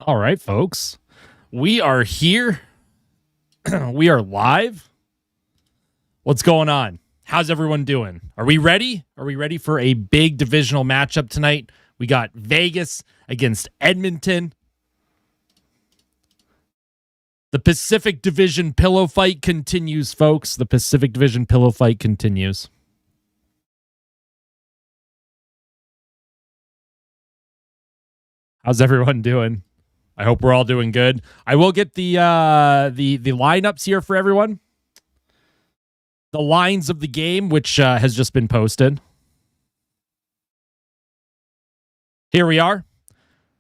All right, folks. We are here. We are live. What's going on? How's everyone doing? Are we ready? Are we ready for a big divisional matchup tonight? We got Vegas against Edmonton. The Pacific Division pillow fight continues, folks. The Pacific Division pillow fight continues. How's everyone doing? I hope we're all doing good. I will get the lineups here for everyone. The lines of the game, which has just been posted. Here we are.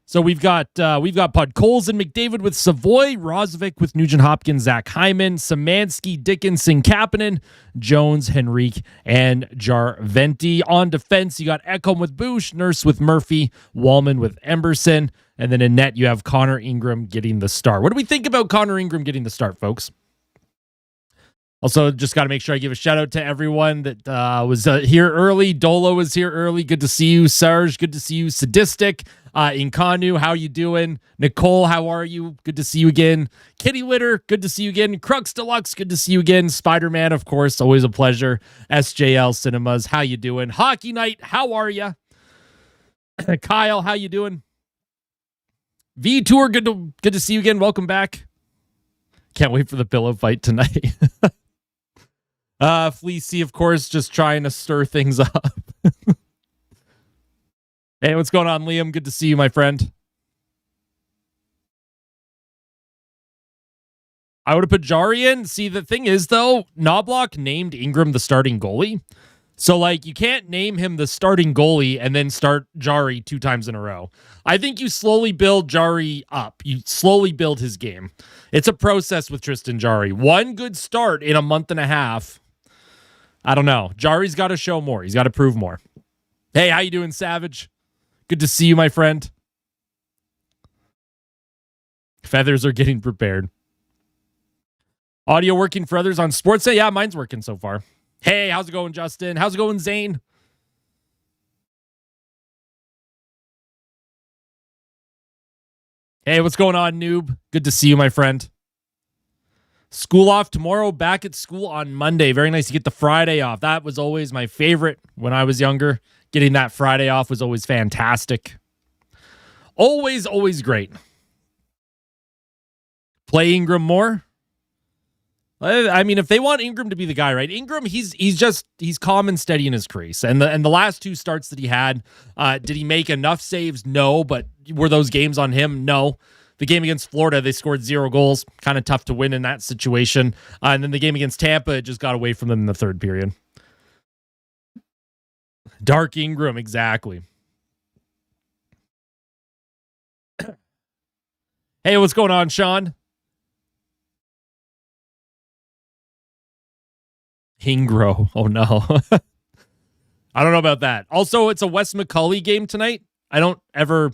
So we've got Podkolzin and McDavid with Savoy, Rosvik with Nugent Hopkins, Zach Hyman, Szymanski, Dickinson, Kapanen, Jones, Henrique, and Jarventi. On defense, you got Ekholm with Bush, Nurse with Murphy, Wallman with Emberson, and then in net you have Connor Ingram getting the start. What do we think about Connor Ingram getting the start, folks? Also, just got to make sure I give a shout out to everyone that was here early. Dolo was here early. Good to see you. Sarge, good to see you. Sadistic, Inkanu, how you doing? Nicole, how are you? Good to see you again. Kitty Litter, good to see you again. Crux Deluxe, good to see you again. Spider-Man, of course, always a pleasure. SJL Cinemas, how you doing? Hockey Night, how are you? Kyle, how you doing? V Tour, good to see you again. Welcome back. Can't wait for the pillow fight tonight. Fleecy, of course, just trying to stir things up. Hey, what's going on, Liam? Good to see you, my friend. I would have put Jari in. See, the thing is, though, Knobloch named Ingram the starting goalie. So, you can't name him the starting goalie and then start Jari 2 times in a row. I think you slowly build Jari up. You slowly build his game. It's a process with Tristan Jari. One good start in a month and a half. I don't know. Jari's got to show more. He's got to prove more. Hey, how you doing, Savage? Good to see you, my friend. Feathers are getting prepared. Audio working for others on Sportsnet? Yeah, mine's working so far. Hey, how's it going, Justin? How's it going, Zane? Hey, what's going on, noob? Good to see you, my friend. School off tomorrow, back at school on Monday. Very nice to get the Friday off. That was always my favorite when I was younger. Getting that Friday off was always fantastic. Always, always great. Play Ingram more. I mean, if they want Ingram to be the guy, right? Ingram, he's calm and steady in his crease. And the last 2 starts that he had, did he make enough saves? No, but were those games on him? No. The game against Florida, they scored 0 goals. Kind of tough to win in that situation. And then the game against Tampa, it just got away from them in the 3rd period. Dark Ingram, exactly. Hey, what's going on, Sean? Hingro. Oh, no. I don't know about that. Also, it's a Wes McCulley game tonight. I don't ever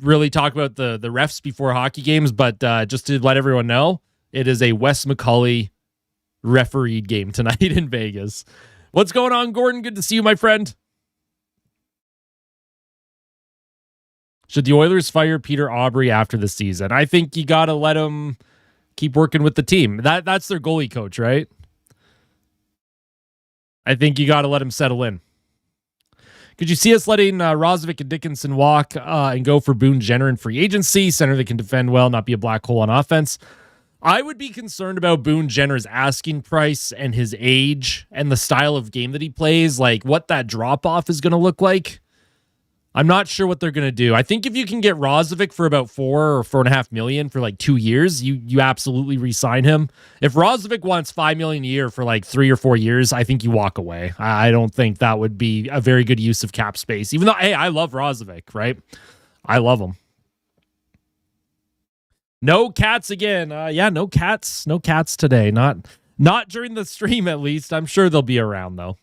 really talk about the refs before hockey games, but just to let everyone know, it is a Wes McCulley refereed game tonight in Vegas. What's going on, Gordon? Good to see you, my friend. Should the Oilers fire Peter Aubrey after the season? I think you got to let him keep working with the team. That's their goalie coach, right? I think you got to let him settle in. Could you see us letting Rosvik and Dickinson walk and go for Boone Jenner in free agency? Center that can defend well, not be a black hole on offense. I would be concerned about Boone Jenner's asking price and his age and the style of game that he plays, like what that drop-off is going to look like. I'm not sure what they're going to do. I think if you can get Rosvik for about $4 or $4.5 million for 2 years, you absolutely re-sign him. If Rosvik wants $5 million a year for 3 or 4 years, I think you walk away. I don't think that would be a very good use of cap space. Even though, hey, I love Rosvik, right? I love him. No cats again. Yeah, no cats. No cats today. Not during the stream, at least. I'm sure they'll be around though.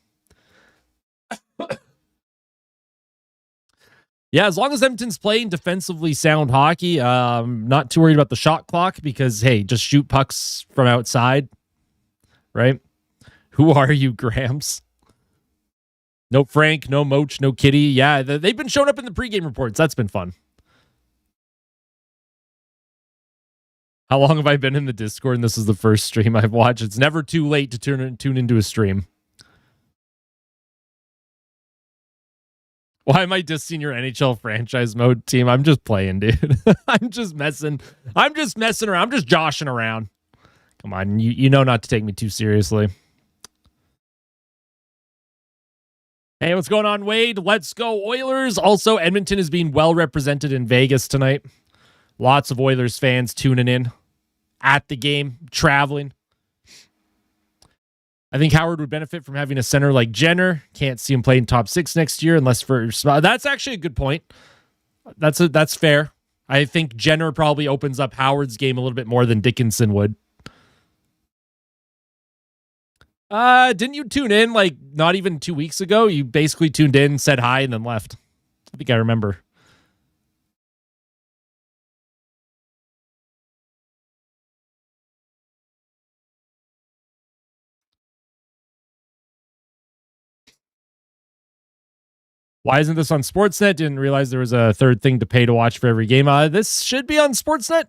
Yeah, as long as Edmonton's playing defensively sound hockey, not too worried about the shot clock because, hey, just shoot pucks from outside, right? Who are you, Gramps? No Frank, no Moach, no Kitty. Yeah, they've been showing up in the pregame reports. That's been fun. How long have I been in the Discord? And this is the first stream I've watched. It's never too late to tune into a stream. Why am I dissing your NHL franchise mode team? I'm just playing, dude. I'm just messing around. I'm just joshing around. Come on, you know not to take me too seriously. Hey, what's going on, Wade? Let's go, Oilers. Also, Edmonton is being well represented in Vegas tonight. Lots of Oilers fans tuning in at the game, traveling. I think Howard would benefit from having a center like Jenner. Can't see him playing top 6 next year unless for... That's actually a good point. That's fair. I think Jenner probably opens up Howard's game a little bit more than Dickinson would. Didn't you tune in like not even 2 weeks ago? You basically tuned in, said hi, and then left. I think I remember. Why isn't this on Sportsnet? Didn't realize there was a third thing to pay to watch for every game. This should be on Sportsnet.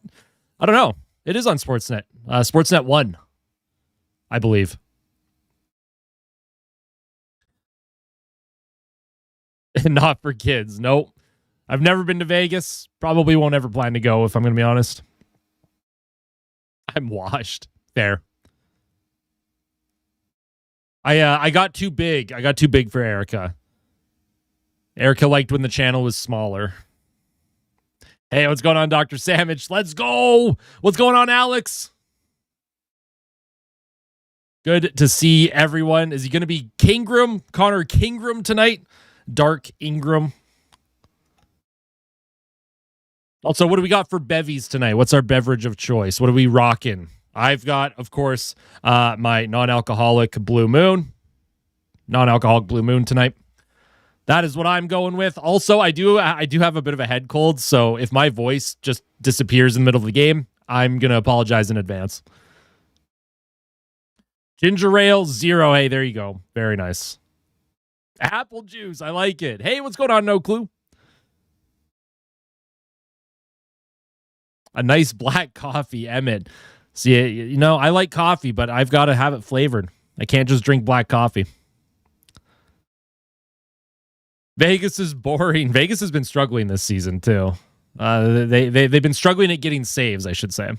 I don't know. It is on Sportsnet. Sportsnet 1, I believe. Not for kids. Nope. I've never been to Vegas. Probably won't ever plan to go, if I'm going to be honest. I'm washed. Fair. I got too big. I got too big for Erica. Erica liked when the channel was smaller. Hey, what's going on, Dr. Samich? Let's go. What's going on, Alex? Good to see everyone. Is he going to be Kingram? Connor Kingram tonight? Dark Ingram. Also, what do we got for bevies tonight? What's our beverage of choice? What are we rocking? I've got, of course, my non-alcoholic Blue Moon. Non-alcoholic Blue Moon tonight. That is what I'm going with. Also, I do have a bit of a head cold, so if my voice just disappears in the middle of the game, I'm going to apologize in advance. Ginger ale 0. Hey, there you go. Very nice. Apple juice. I like it. Hey, what's going on? No clue. A nice black coffee, Emmett. See, I like coffee, but I've got to have it flavored. I can't just drink black coffee. Vegas is boring. Vegas has been struggling this season too. They've been struggling at getting saves, I should say.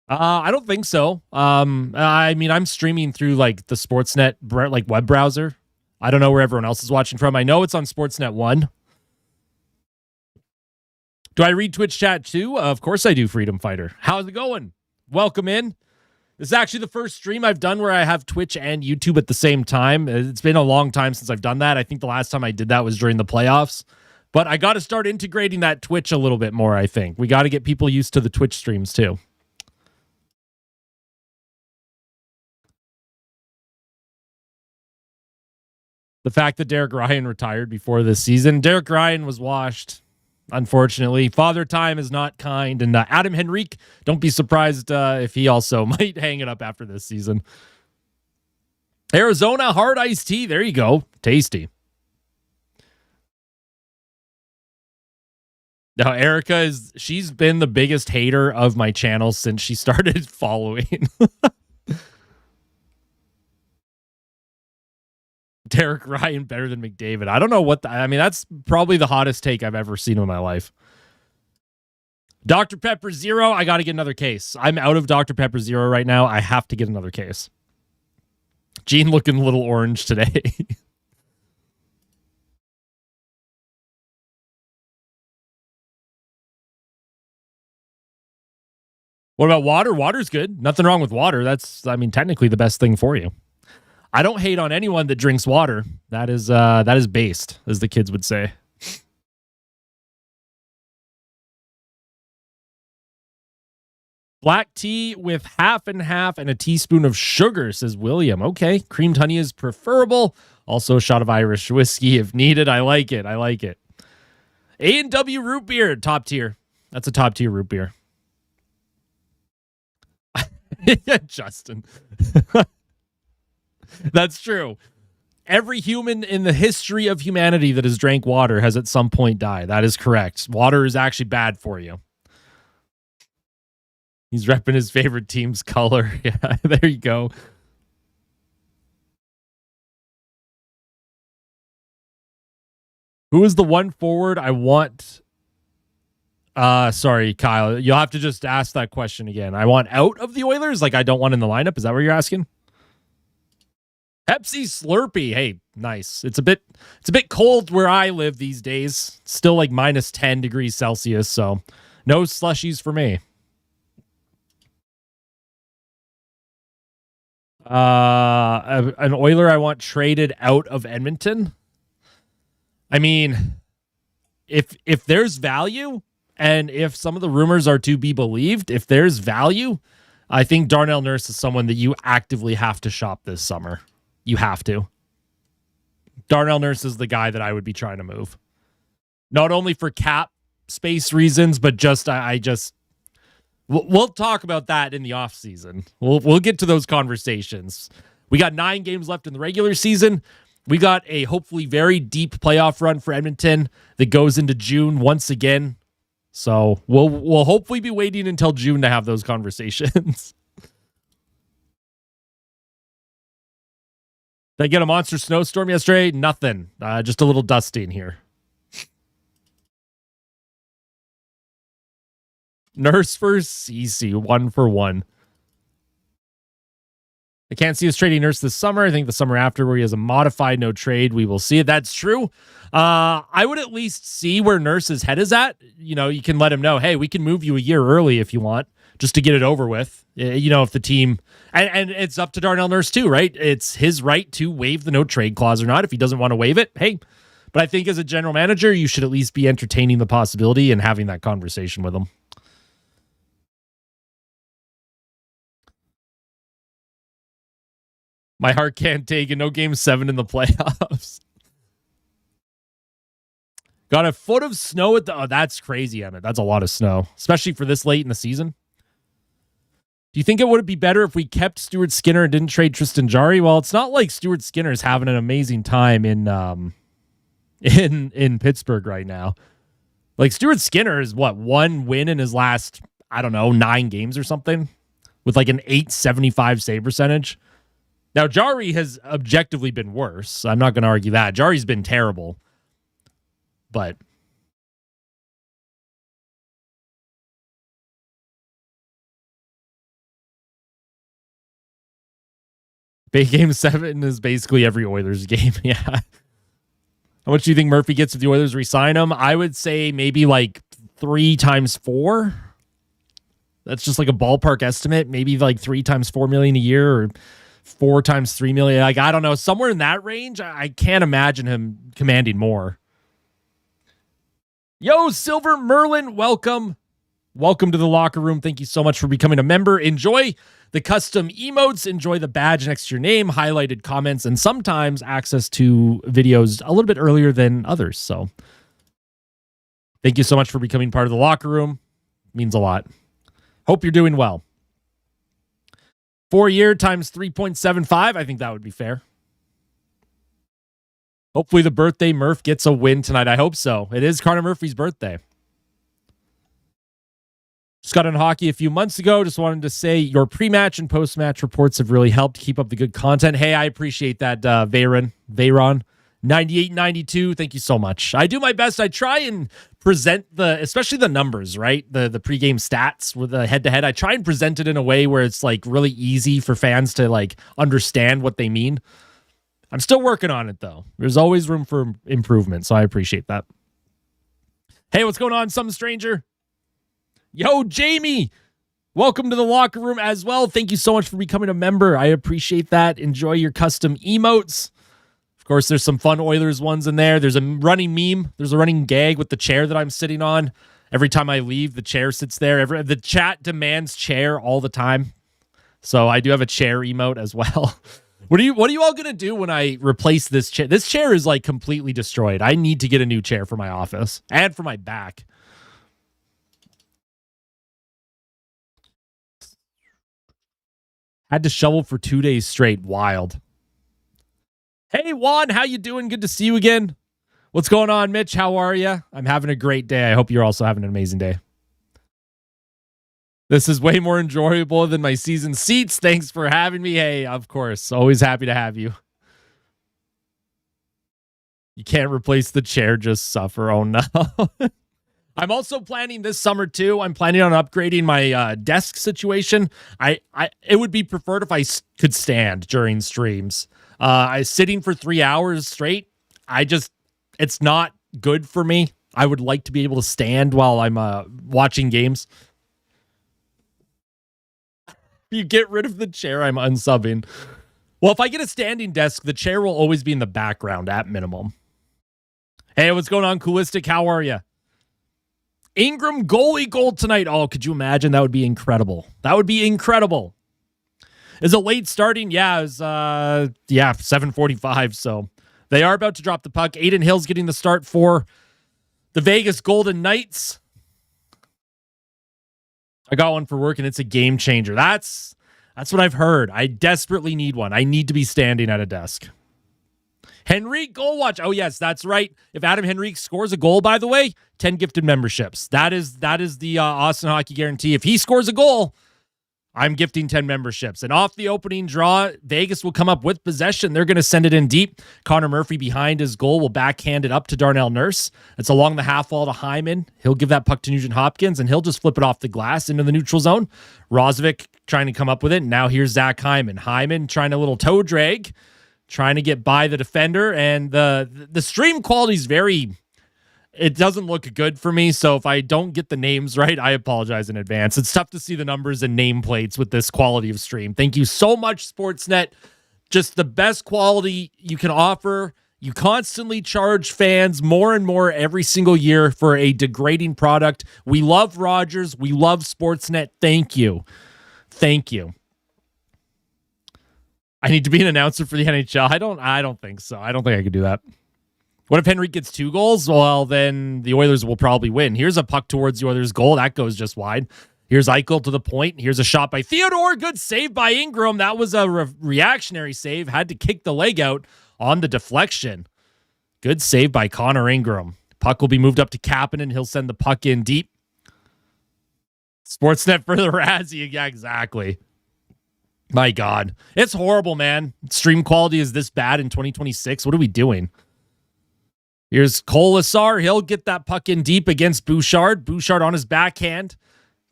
I don't think so. I mean, I'm streaming through like the Sportsnet like web browser. I don't know where everyone else is watching from. I know it's on Sportsnet 1. Do I read Twitch chat too? Of course I do, Freedom Fighter. How's it going? Welcome in. This is actually the first stream I've done where I have Twitch and YouTube at the same time. It's been a long time since I've done that. I think the last time I did that was during the playoffs. But I got to start integrating that Twitch a little bit more, I think. We got to get people used to the Twitch streams too. The fact that Derek Ryan retired before this season. Derek Ryan was washed, unfortunately. Father Time is not kind. And Adam Henrique, don't be surprised if he also might hang it up after this season. Arizona hard iced tea. There you go. Tasty. Now, Erica she's been the biggest hater of my channel since she started following. Derek Ryan better than McDavid. I don't know what I mean, that's probably the hottest take I've ever seen in my life. Dr. Pepper Zero, I got to get another case. I'm out of Dr. Pepper Zero right now. I have to get another case. Gene looking a little orange today. What about water? Water's good. Nothing wrong with water. That's, I mean, technically the best thing for you. I don't hate on anyone that drinks water. That is based, as the kids would say. Black tea with half and half and a teaspoon of sugar, says William. Okay, creamed honey is preferable. Also a shot of Irish whiskey if needed. I like it. I like it. A&W root beer, top tier. That's a top tier root beer. Justin. That's true. Every human in the history of humanity that has drank water has at some point died. That is correct. Water is actually bad for you. He's repping his favorite team's color. Yeah, there you go. Who is the one forward I want? Sorry, Kyle. You'll have to just ask that question again. I want out of the Oilers? Like I don't want in the lineup? Is that what you're asking? Pepsi Slurpee. Hey, nice. It's a bit cold where I live these days. It's still like minus 10 degrees Celsius, so no slushies for me. An Oiler I want traded out of Edmonton. I mean, if there's value and if some of the rumors are to be believed, if there's value, I think Darnell Nurse is someone that you actively have to shop this summer. You have to. Darnell Nurse is the guy that I would be trying to move. Not only for cap space reasons, but just we'll talk about that in the offseason. We'll get to those conversations. We got 9 games left in the regular season. We got a hopefully very deep playoff run for Edmonton that goes into June once again. So we'll hopefully be waiting until June to have those conversations. Did I get a monster snowstorm yesterday? Nothing. Just a little dusting here. Nurse for CC, 1 for 1. I can't see us trading Nurse this summer. I think the summer after where he has a modified no trade, we will see it. That's true. I would at least see where Nurse's head is at. You know, you can let him know, hey, we can move you a year early if you want, just to get it over with. You know, if the team, and it's up to Darnell Nurse too, right? It's his right to waive the no trade clause or not. If he doesn't want to waive it, hey. But I think as a general manager, you should at least be entertaining the possibility and having that conversation with him. My heart can't take it. No game 7 in the playoffs. Got a foot of snow at the... Oh, that's crazy, Emmett. That's a lot of snow, especially for this late in the season. Do you think it would be better if we kept Stuart Skinner and didn't trade Tristan Jarry? Well, it's not like Stuart Skinner is having an amazing time in Pittsburgh right now. Like Stuart Skinner is what, 1 win in his last, I don't know, 9 games or something with like an .875 save percentage. Now, Jarry has objectively been worse. I'm not going to argue that. Jarry's been terrible. But game 7 is basically every Oilers game. Yeah. How much do you think Murphy gets if the Oilers re-sign him? I would say maybe like 3 times 4. That's just like a ballpark estimate. Maybe like 3 times 4 million a year or 4 times 3 million. Like, I don't know. Somewhere in that range. I can't imagine him commanding more. Yo, Silver Merlin, welcome. Welcome to the locker room. Thank you so much for becoming a member. Enjoy the custom emotes. Enjoy the badge next to your name, highlighted comments, and sometimes access to videos a little bit earlier than others. So thank you so much for becoming part of the locker room. It means a lot. Hope you're doing well. 4-year times 3.75. I think that would be fair. Hopefully the birthday Murph gets a win tonight. I hope so. It is Connor Murphy's birthday. Just got on hockey a few months ago. Just wanted to say your pre-match and post-match reports have really helped keep up the good content. Hey, I appreciate that, Veyron. 9892. Thank you so much. I do my best. I try and present especially the numbers, right? The pregame stats with the head-to-head. I try and present it in a way where it's like really easy for fans to like understand what they mean. I'm still working on it though. There's always room for improvement, so I appreciate that. Hey, what's going on, some stranger? Yo, Jamie, welcome to the locker room as well. Thank you so much for becoming a member. I appreciate that. Enjoy your custom emotes. Of course, there's some fun Oilers ones in there. There's a running meme. There's a running gag with the chair that I'm sitting on. Every time I leave, the chair sits there. The chat demands chair all the time. So I do have a chair emote as well. What are you all going to do when I replace this chair? This chair is like completely destroyed. I need to get a new chair for my office and for my back. Had to shovel for 2 days straight. Wild. Hey, Juan, how you doing? Good to see you again. What's going on, Mitch? How are you? I'm having a great day. I hope you're also having an amazing day. This is way more enjoyable than my season seats. Thanks for having me. Hey, of course. Always happy to have you. You can't replace the chair, just suffer. Oh, no. I'm also planning this summer, too. I'm planning on upgrading my desk situation. It would be preferred if I could stand during streams. Sitting for 3 hours straight, it's not good for me. I would like to be able to stand while I'm watching games. You get rid of the chair, I'm unsubbing. Well, if I get a standing desk, the chair will always be in the background at minimum. Hey, what's going on, Coolistic? How are you? Ingram goalie goal tonight. Oh, could you imagine? That would be incredible. That would be incredible. Is it late starting? Yeah, it was 7:45. So they are about to drop the puck. Aiden Hill's getting the start for the Vegas Golden Knights. I got one for work, and it's a game changer. That's what I've heard. I desperately need one. I need to be standing at a desk. Henrique Goal Watch. Oh, yes, that's right. If Adam Henrique scores a goal, by the way, 10 gifted memberships. That is the Austin Hockey Guarantee. If he scores a goal, I'm gifting 10 memberships. And off the opening draw, Vegas will come up with possession. They're going to send it in deep. Connor Murphy behind his goal will backhand it up to Darnell Nurse. It's along the half wall to Hyman. He'll give that puck to Nugent Hopkins, and he'll just flip it off the glass into the neutral zone. Roslovic trying to come up with it. Now here's Zach Hyman. Hyman trying a little toe drag, trying to get by the defender. And the stream quality is it doesn't look good for me, so if I don't get the names right, I apologize in advance. It's tough to see the numbers and nameplates with this quality of stream. Thank you so much, Sportsnet. Just the best quality you can offer. You constantly charge fans more and more every single year for a degrading product. We love Rogers. We love Sportsnet. Thank you. Thank you. I need to be an announcer for the NHL. I don't think so. I don't think I could do that. What if Henrique gets 2 goals? Well, then the Oilers will probably win. Here's a puck towards the Oilers' goal. That goes just wide. Here's Eichel to the point. Here's a shot by Theodore. Good save by Ingram. That was a reactionary save. Had to kick the leg out on the deflection. Good save by Connor Ingram. Puck will be moved up to Kapanen. He'll send the puck in deep. Sportsnet for the Razzie. Yeah, exactly. My God. It's horrible, man. Stream quality is this bad in 2026. What are we doing? Here's Colasar. He'll get that puck in deep against Bouchard. Bouchard on his backhand.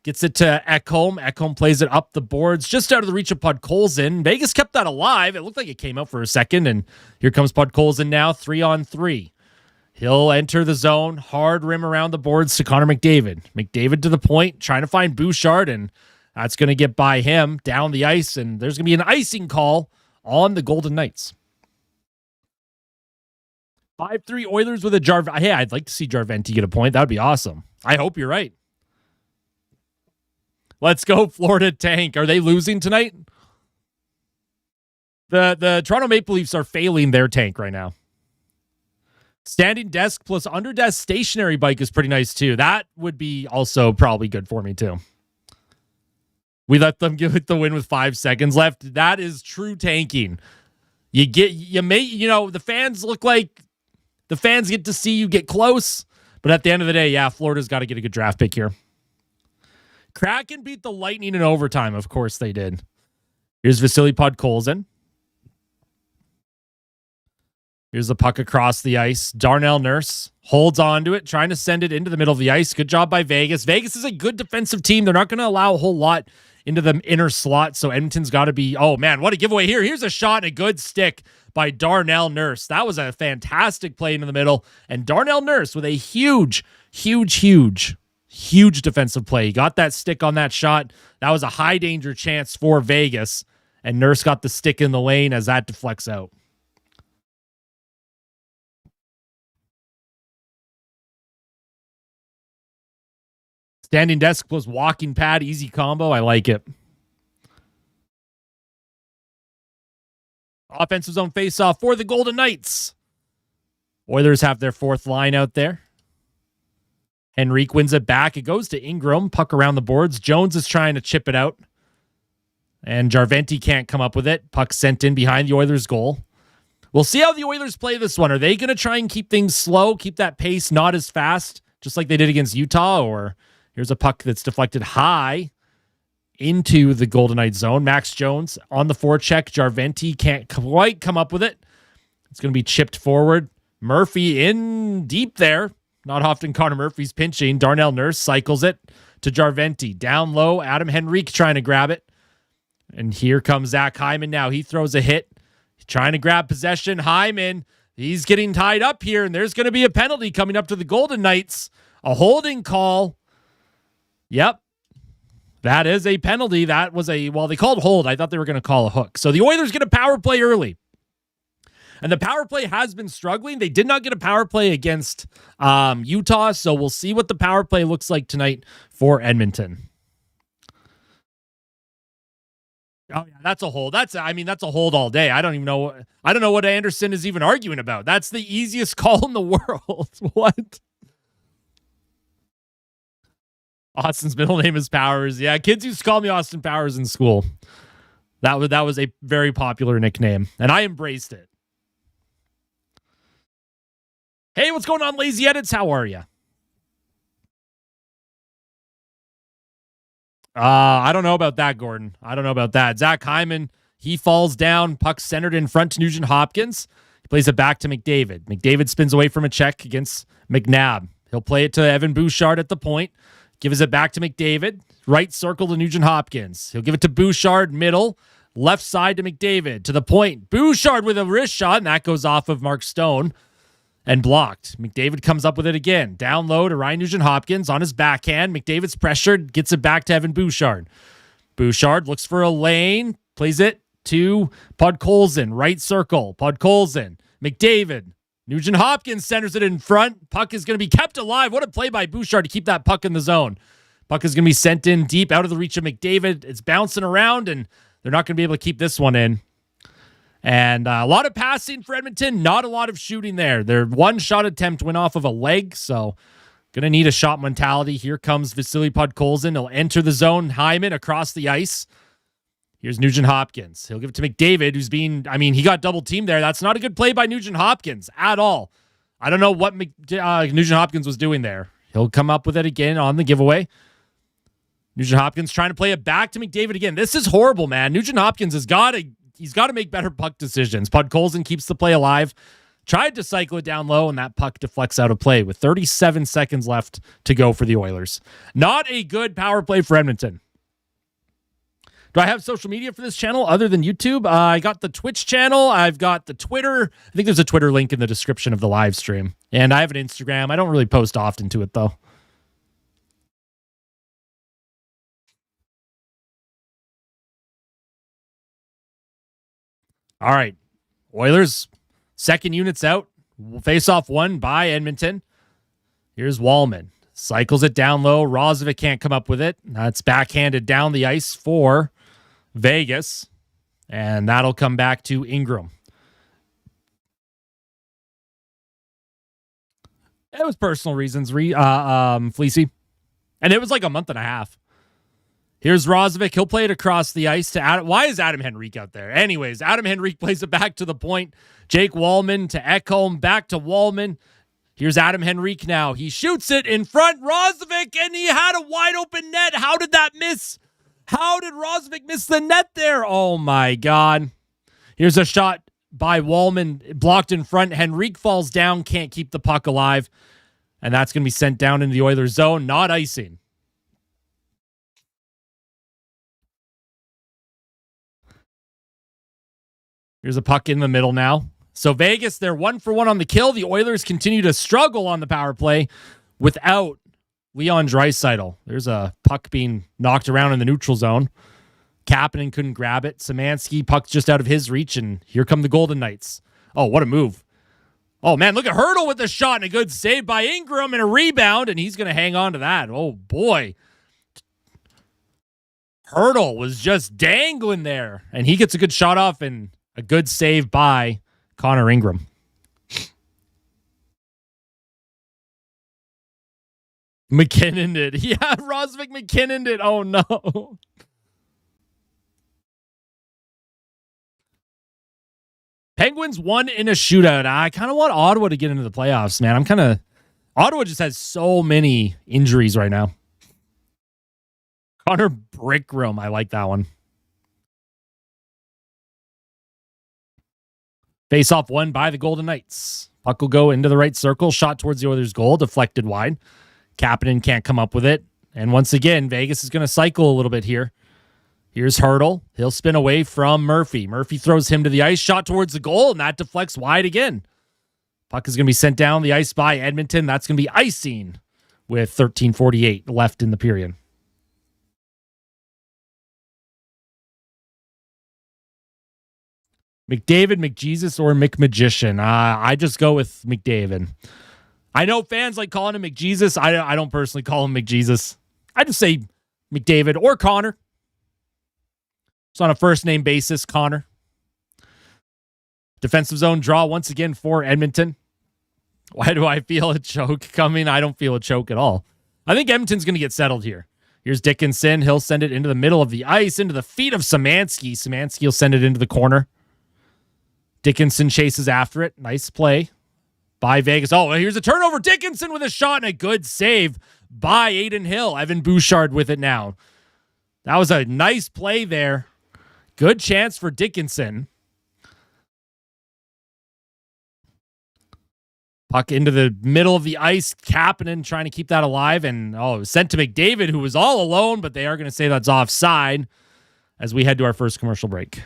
Gets it to Ekholm. Ekholm plays it up the boards, just out of the reach of Podkolzin. Vegas kept that alive. It looked like it came out for a second, and here comes Podkolzin now, 3-on-3. He'll enter the zone. Hard rim around the boards to Connor McDavid. McDavid to the point, trying to find Bouchard, and that's going to get by him down the ice, and there's going to be an icing call on the Golden Knights. 5-3 Oilers with a Hey, I'd like to see Jarventi get a point. That would be awesome. I hope you're right. Let's go, Florida Tank. Are they losing tonight? The Toronto Maple Leafs are failing their tank right now. Standing desk plus under desk stationary bike is pretty nice too. That would be also probably good for me too. We let them give it the win with 5 seconds left. That is true tanking. The fans look like the fans get to see you get close, but at the end of the day, yeah, Florida's got to get a good draft pick here. Kraken beat the Lightning in overtime. Of course they did. Here's Vasily Podkolzin. Here's the puck across the ice. Darnell Nurse holds on to it, trying to send it into the middle of the ice. Good job by Vegas. Vegas is a good defensive team. They're not going to allow a whole lot into the inner slot, so Edmonton's got to be... Oh, man, what a giveaway here. Here's a shot and a good stick by Darnell Nurse. That was a fantastic play into the middle, and Darnell Nurse with a huge defensive play. He got that stick on that shot. That was a high-danger chance for Vegas, and Nurse got the stick in the lane as that deflects out. Standing desk plus walking pad, easy combo. I like it. Offensive zone faceoff for the Golden Knights. Oilers have their fourth line out there. Henrique wins it back. It goes to Ingram. Puck around the boards. Jones is trying to chip it out. And Jarventi can't come up with it. Puck sent in behind the Oilers' goal. We'll see how the Oilers play this one. Are they going to try and keep things slow, keep that pace not as fast, just like they did against Utah? Or here's a puck that's deflected high into the Golden Knights zone. Max Jones on the forecheck. Jarventi can't quite come up with it. It's going to be chipped forward. Murphy in deep there. Not often Connor Murphy's pinching. Darnell Nurse cycles it to Jarventi. Down low, Adam Henrique trying to grab it. And here comes Zach Hyman now. He throws a hit. He's trying to grab possession. Hyman, he's getting tied up here, and there's going to be a penalty coming up to the Golden Knights. A holding call. Yep. That is a penalty. That was they called hold. I thought they were going to call a hook. So the Oilers get a power play early. And the power play has been struggling. They did not get a power play against Utah, so we'll see what the power play looks like tonight for Edmonton. Oh yeah, that's a hold. That's a hold all day. I don't know what Anderson is even arguing about. That's the easiest call in the world. What? Austin's middle name is Powers. Yeah, kids used to call me Austin Powers in school. That was a very popular nickname, and I embraced it. Hey, what's going on, Lazy Edits? How are you? I don't know about that, Gordon. I don't know about that. Zach Hyman, he falls down. Puck centered in front to Nugent Hopkins. He plays it back to McDavid. McDavid spins away from a check against McNabb. He'll play it to Evan Bouchard at the point. Gives it back to McDavid. Right circle to Nugent Hopkins. He'll give it to Bouchard, middle. Left side to McDavid. To the point. Bouchard with a wrist shot, and that goes off of Mark Stone and blocked. McDavid comes up with it again. Down low to Ryan Nugent-Hopkins on his backhand. McDavid's pressured, gets it back to Evan Bouchard. Bouchard looks for a lane, plays it to Podkolzin, right circle. Podkolzin, McDavid. Nugent-Hopkins centers it in front. Puck is going to be kept alive. What a play by Bouchard to keep that puck in the zone. Puck is going to be sent in deep out of the reach of McDavid. It's bouncing around, and they're not going to be able to keep this one in. And a lot of passing for Edmonton, not a lot of shooting there. Their one shot attempt went off of a leg, so going to need a shot mentality. Here comes Vasily Podkolzin. He'll enter the zone. Hyman across the ice. Here's Nugent-Hopkins. He'll give it to McDavid, who's he got double teamed there. That's not a good play by Nugent-Hopkins at all. I don't know what Nugent-Hopkins was doing there. He'll come up with it again on the giveaway. Nugent-Hopkins trying to play it back to McDavid again. This is horrible, man. Nugent-Hopkins has got to make better puck decisions. Podkolzin keeps the play alive. Tried to cycle it down low, and that puck deflects out of play with 37 seconds left to go for the Oilers. Not a good power play for Edmonton. Do I have social media for this channel other than YouTube? I got the Twitch channel. I've got the Twitter. I think there's a Twitter link in the description of the live stream. And I have an Instagram. I don't really post often to it, though. All right. Oilers, second unit's out. Face-off won by Edmonton. Here's Wallman. Cycles it down low. Rozovic can't come up with it. That's backhanded down the ice for Vegas. And that'll come back to Ingram. It was personal reasons, Fleecy. And it was like a month and a half. Here's Rozovic. He'll play it across the ice to Adam. Why is Adam Henrique out there? Anyways, Adam Henrique plays it back to the point. Jake Wallman to Ekholm. Back to Wallman. Here's Adam Henrique now. He shoots it in front. Rozovic, and he had a wide open net. How did that miss? How did Rozovic miss the net there? Oh, my God. Here's a shot by Wallman. Blocked in front. Henrique falls down. Can't keep the puck alive. And that's going to be sent down into the Oilers zone. Not icing. Here's a puck in the middle now. So Vegas, they're 1-for-1 on the kill. The Oilers continue to struggle on the power play without Leon Draisaitl. There's a puck being knocked around in the neutral zone. Kapanen couldn't grab it. Szymanski, puck's just out of his reach, and here come the Golden Knights. Oh, what a move. Oh, man, look at Hurdle with the shot and a good save by Ingram and a rebound, and he's going to hang on to that. Oh, boy. Hurdle was just dangling there, and he gets a good shot off and a good save by Connor Ingram. McKinnon did. Yeah, Rozovic McKinnon did. Oh, no. Penguins won in a shootout. I kind of want Ottawa to get into the playoffs, man. Ottawa just has so many injuries right now. Connor Brickroom. I like that one. Face-off won by the Golden Knights. Puck will go into the right circle. Shot towards the Oilers' goal. Deflected wide. Kapanen can't come up with it. And once again, Vegas is going to cycle a little bit here. Here's Hurdle. He'll spin away from Murphy. Murphy throws him to the ice. Shot towards the goal, and that deflects wide again. Puck is going to be sent down the ice by Edmonton. That's going to be icing with 13:48 left in the period. McDavid, McJesus, or McMagician? I just go with McDavid. I know fans like calling him McJesus. I don't personally call him McJesus. I just say McDavid or Connor. It's on a first-name basis, Connor. Defensive zone draw once again for Edmonton. Why do I feel a choke coming? I don't feel a choke at all. I think Edmonton's going to get settled here. Here's Dickinson. He'll send it into the middle of the ice, into the feet of Szymanski. Szymanski will send it into the corner. Dickinson chases after it. Nice play by Vegas. Oh, here's a turnover. Dickinson with a shot and a good save by Aiden Hill. Evan Bouchard with it now. That was a nice play there. Good chance for Dickinson. Puck into the middle of the ice. Kapanen trying to keep that alive. And, it was sent to McDavid, who was all alone, but they are going to say that's offside as we head to our first commercial break.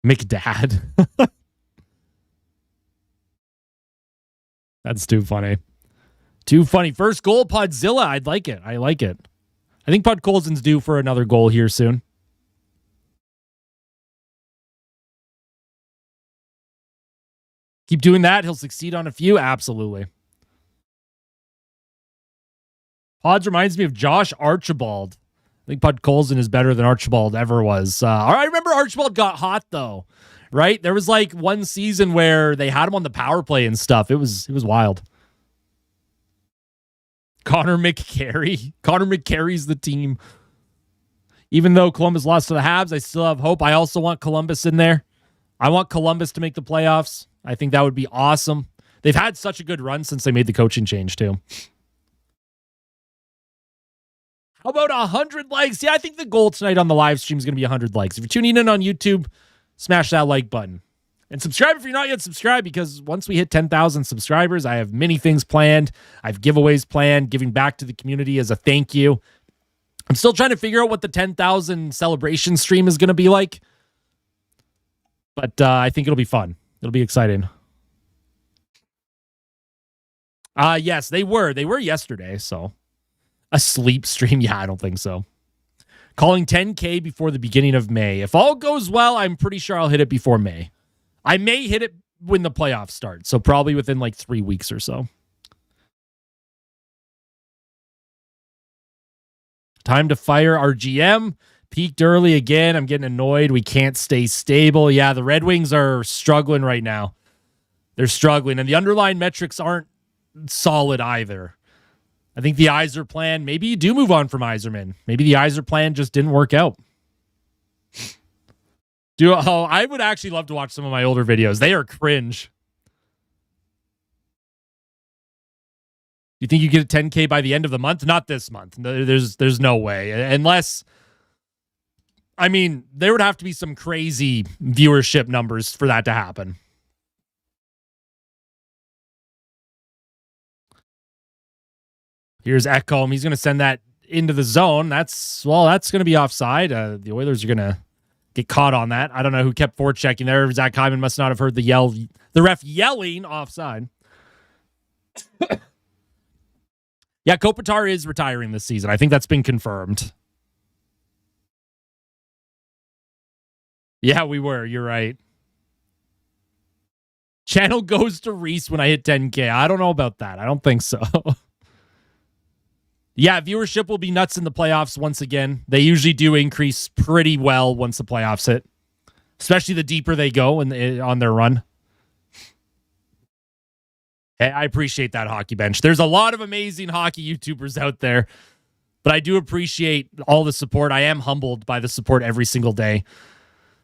McDad. That's too funny. Too funny. First goal, Podzilla. I like it. I think Podkolzin's due for another goal here soon. Keep doing that. He'll succeed on a few. Absolutely. Pods reminds me of Josh Archibald. I think Podkolzin is better than Archibald ever was. I remember Archibald got hot, though, right? There was like one season where they had him on the power play and stuff. It was wild. Connor McCarry. Connor McCarry's the team. Even though Columbus lost to the Habs, I still have hope. I also want Columbus in there. I want Columbus to make the playoffs. I think that would be awesome. They've had such a good run since they made the coaching change, too. How about 100 likes? Yeah, I think the goal tonight on the live stream is going to be 100 likes. If you're tuning in on YouTube, smash that like button. And subscribe if you're not yet subscribed, because once we hit 10,000 subscribers, I have many things planned. I have giveaways planned, giving back to the community as a thank you. I'm still trying to figure out what the 10,000 celebration stream is going to be like. But I think it'll be fun. It'll be exciting. Yes, they were. They were yesterday, so. A sleep stream? Yeah, I don't think so. Calling 10K before the beginning of May. If all goes well, I'm pretty sure I'll hit it before May. I may hit it when the playoffs start, so probably within like 3 weeks or so. Time to fire our GM. Peaked early again. I'm getting annoyed. We can't stay stable. Yeah, the Red Wings are struggling right now. They're struggling, and the underlying metrics aren't solid either. I think the Yzer plan, maybe you do move on from Yzerman. Maybe the Yzer plan just didn't work out. I would actually love to watch some of my older videos. They are cringe. You think you get a 10K by the end of the month? Not this month. There's no way. Unless, I mean, there would have to be some crazy viewership numbers for that to happen. Here's Ekholm. He's going to send that into the zone. That's going to be offside. The Oilers are going to get caught on that. I don't know who kept forechecking there. Zach Hyman must not have heard the ref yelling offside. Yeah, Kopitar is retiring this season. I think that's been confirmed. Yeah, we were. You're right. Channel goes to Reese when I hit 10K. I don't know about that. I don't think so. Yeah, viewership will be nuts in the playoffs once again. They usually do increase pretty well once the playoffs hit, especially the deeper they go on their run. Hey, I appreciate that, Hockey Bench. There's a lot of amazing hockey YouTubers out there, but I do appreciate all the support. I am humbled by the support every single day.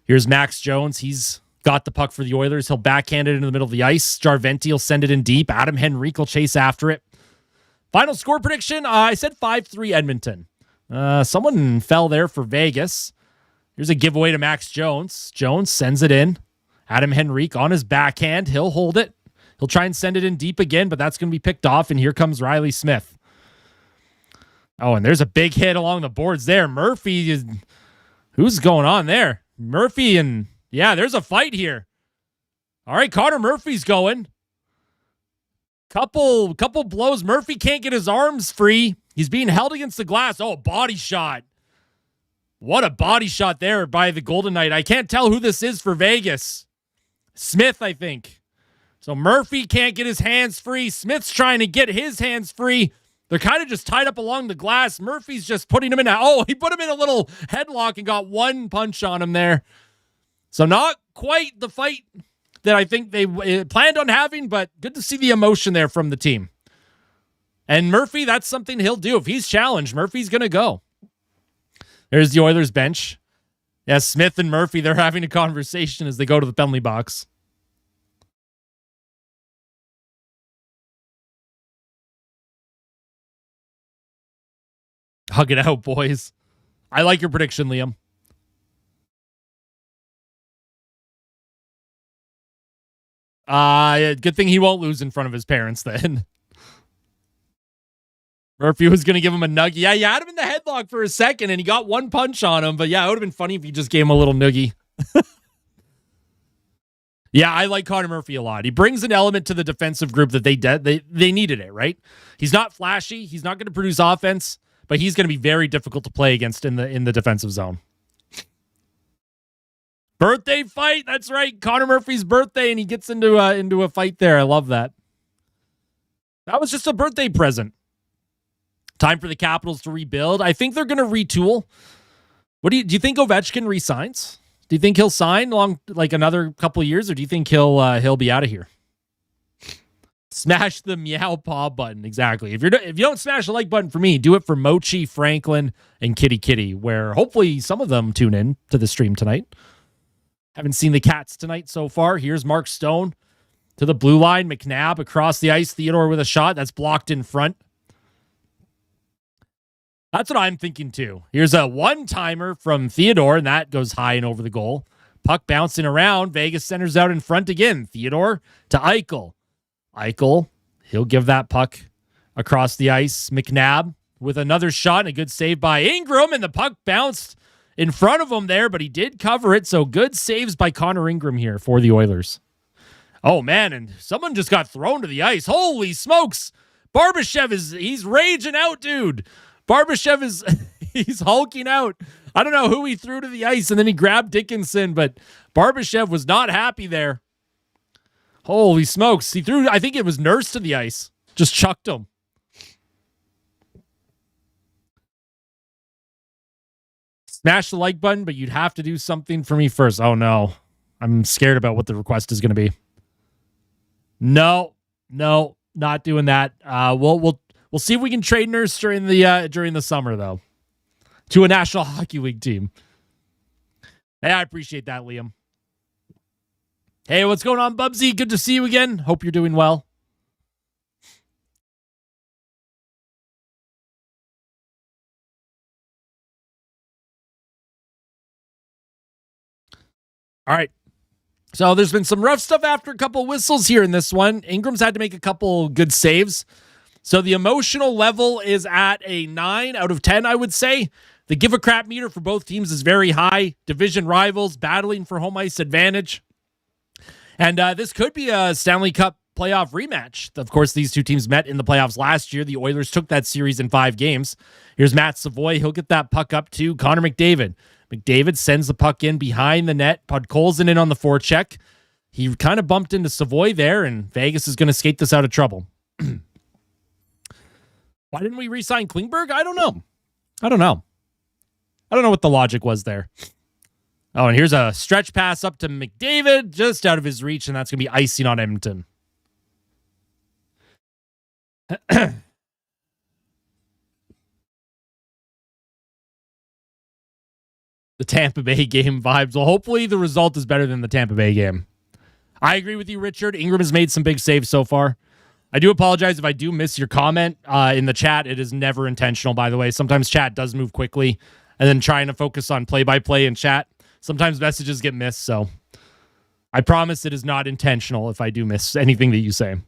Here's Max Jones. He's got the puck for the Oilers. He'll backhand it into the middle of the ice. Jarventi will send it in deep. Adam Henrique will chase after it. Final score prediction, I said 5-3 Edmonton. Someone fell there for Vegas. Here's a giveaway to Max Jones. Jones sends it in. Adam Henrique on his backhand. He'll hold it. He'll try and send it in deep again, but that's going to be picked off, and here comes Riley Smith. Oh, and there's a big hit along the boards there. Murphy is... Who's going on there? Murphy and... Yeah, there's a fight here. All right, Connor Murphy's going. Couple blows. Murphy can't get his arms free. He's being held against the glass. Oh, body shot. What a body shot there by the Golden Knight. I can't tell who this is for Vegas. Smith, I think. So Murphy can't get his hands free. Smith's trying to get his hands free. They're kind of just tied up along the glass. Murphy's just putting him in. He put him in a little headlock and got one punch on him there. So not quite the fight that I think they planned on having, but good to see the emotion there from the team. And Murphy, that's something he'll do. If he's challenged, Murphy's going to go. There's the Oilers bench. Yeah, Smith and Murphy, they're having a conversation as they go to the penalty box. Hug it out, boys. I like your prediction, Liam. Good thing he won't lose in front of his parents then. Murphy was going to give him a nuggie. Yeah, you had him in the headlock for a second, and he got one punch on him. But yeah, it would have been funny if you just gave him a little noogie. Yeah, I like Connor Murphy a lot. He brings an element to the defensive group that they needed it, right? He's not flashy. He's not going to produce offense, but he's going to be very difficult to play against in the defensive zone. Birthday fight. That's right. Connor Murphy's birthday, and he gets into a fight there. I love that. That was just a birthday present. Time for the Capitals to rebuild. I think they're going to retool. Do you think Ovechkin resigns? Do you think he'll sign along like another couple of years, or do you think he'll be out of here? Smash the meow paw button. Exactly. If you don't smash the like button for me, do it for Mochi, Franklin, and Kitty Kitty, where hopefully some of them tune in to the stream tonight. Haven't seen the Cats tonight so far. Here's Mark Stone to the blue line. McNabb across the ice. Theodore with a shot that's blocked in front. That's what I'm thinking too. Here's a one-timer from Theodore, and that goes high and over the goal. Puck bouncing around. Vegas centers out in front again. Theodore to Eichel. Eichel, he'll give that puck across the ice. McNabb with another shot and a good save by Ingram, and the puck bounced in front of him there, but he did cover it, so good saves by Connor Ingram here for the Oilers. Oh, man, and someone just got thrown to the ice. Holy smokes! Barbashev he's raging out, dude. Barbashev he's hulking out. I don't know who he threw to the ice, and then he grabbed Dickinson, but Barbashev was not happy there. Holy smokes. He threw, I think it was Nurse to the ice. Just chucked him. Smash the like button, but you'd have to do something for me first. Oh, no. I'm scared about what the request is going to be. No, not doing that. We'll see if we can trade Nurse during the summer, though, to a National Hockey League team. Hey, I appreciate that, Liam. Hey, what's going on, Bubsy? Good to see you again. Hope you're doing well. All right. So there's been some rough stuff after a couple whistles here in this one. Ingram's had to make a couple good saves. So the emotional level is at a 9 out of 10, I would say. The give a crap meter for both teams is very high. Division rivals battling for home ice advantage. And this could be a Stanley Cup playoff rematch. Of course, these two teams met in the playoffs last year. The Oilers took that series in 5 games. Here's Matt Savoy. He'll get that puck up to Connor McDavid. McDavid sends the puck in behind the net. Podkolzin in on the forecheck. He kind of bumped into Savoy there, and Vegas is going to skate this out of trouble. Why didn't we re-sign Klingberg? I don't know. I don't know what the logic was there. Oh, and here's a stretch pass up to McDavid, just out of his reach, and that's going to be icing on Edmonton. the Tampa Bay game vibes. Well, hopefully the result is better than the Tampa Bay game. I agree with you, Richard. Ingram has made some big saves so far. I do apologize if I do miss your comment in the chat. It is never intentional, by the way. Sometimes chat does move quickly, and then trying to focus on play-by-play in chat, sometimes messages get missed, so I promise it is not intentional if I do miss anything that you say.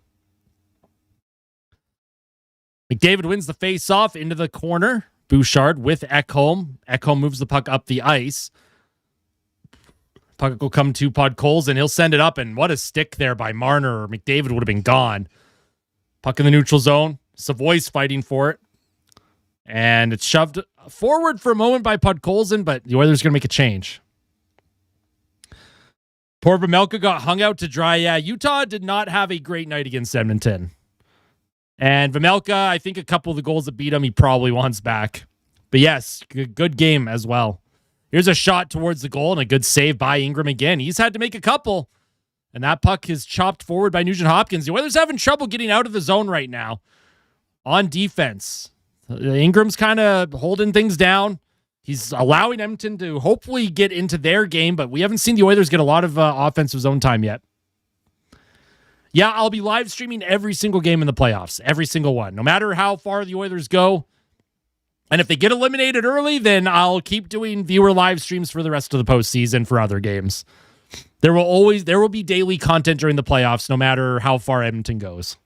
McDavid wins the face-off into the corner. Bouchard with Ekholm. Ekholm moves the puck up the ice. Puck will come to Podkolzin, and he'll send it up, and what a stick there by Marner. McDavid would have been gone. Puck in the neutral zone. Savoy's fighting for it. And it's shoved forward for a moment by Podkolzin, but the Oilers are going to make a change. Poor Vejmelka got hung out to dry. Yeah, Utah did not have a great night against Edmonton. And Vejmelka, I think a couple of the goals that beat him, he probably wants back. But yes, good game as well. Here's a shot towards the goal and a good save by Ingram again. He's had to make a couple. And that puck is chopped forward by Nugent Hopkins. The Oilers having trouble getting out of the zone right now on defense. Ingram's kind of holding things down. He's allowing Edmonton to hopefully get into their game, but we haven't seen the Oilers get a lot of offensive zone time yet. Yeah, I'll be live streaming every single game in the playoffs. Every single one. No matter how far the Oilers go. And if they get eliminated early, then I'll keep doing viewer live streams for the rest of the postseason for other games. There will be daily content during the playoffs, no matter how far Edmonton goes.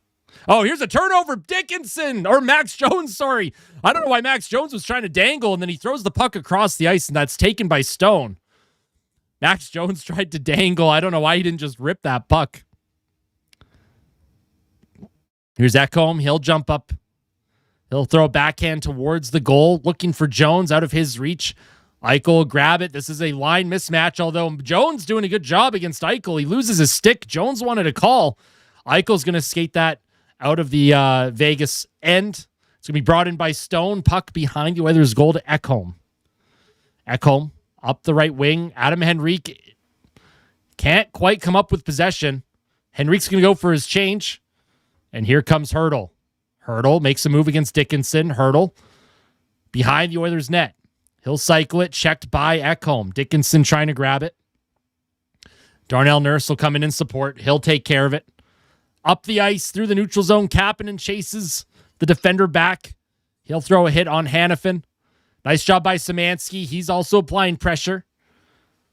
Oh, here's a turnover. Dickinson, or Max Jones, sorry. I don't know why Max Jones was trying to dangle, and then he throws the puck across the ice, and that's taken by Stone. Max Jones tried to dangle. I don't know why he didn't just rip that puck. Here's Ekholm. He'll jump up. He'll throw a backhand towards the goal, looking for Jones out of his reach. Eichel will grab it. This is a line mismatch, although Jones doing a good job against Eichel. He loses his stick. Jones wanted a call. Eichel's going to skate that out of the Vegas end. It's going to be brought in by Stone. Puck behind the Oilers' goal to Ekholm. Ekholm up the right wing. Adam Henrique can't quite come up with possession. Henrique's going to go for his change. And here comes Hertl. Hertl makes a move against Dickinson. Hertl behind the Oilers' net. He'll cycle it, checked by Ekholm. Dickinson trying to grab it. Darnell Nurse will come in and support. He'll take care of it. Up the ice through the neutral zone. Kapanen chases the defender back. He'll throw a hit on Hanifin. Nice job by Szymanski. He's also applying pressure.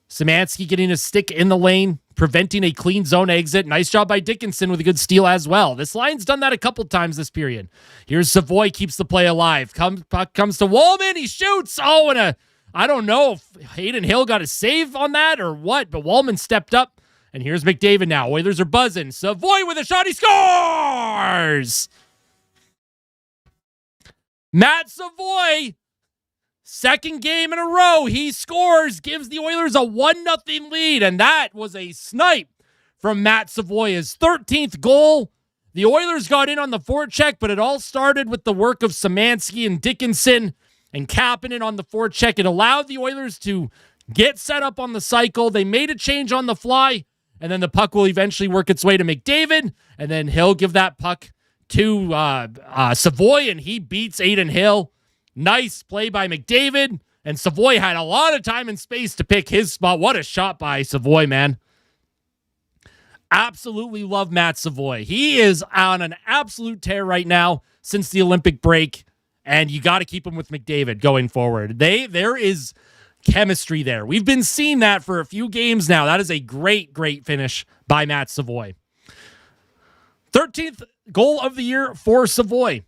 Szymanski getting a stick in the lane, preventing a clean zone exit. Nice job by Dickinson with a good steal as well. This line's done that a couple times this period. Here's Savoy, keeps the play alive. Puck comes to Wallman. He shoots. Oh, and I don't know if Hayden Hill got a save on that or what, but Wallman stepped up. And here's McDavid now. Oilers are buzzing. Savoy with a shot. He scores! Matt Savoy, second game in a row, he scores, gives the Oilers a 1-0 lead, and that was a snipe from Matt Savoy, his 13th goal. The Oilers got in on the forecheck, but it all started with the work of Szymanski and Dickinson and Kapanen on the forecheck. It allowed the Oilers to get set up on the cycle. They made a change on the fly, and then the puck will eventually work its way to McDavid, and then he'll give that puck to Savoy, and he beats Aiden Hill. Nice play by McDavid, and Savoy had a lot of time and space to pick his spot. What a shot by Savoy, man. Absolutely love Matt Savoy. He is on an absolute tear right now since the Olympic break, and you got to keep him with McDavid going forward. There is chemistry there. We've been seeing that for a few games now. That is a great, great finish by Matt Savoy. 13th goal of the year for Savoy.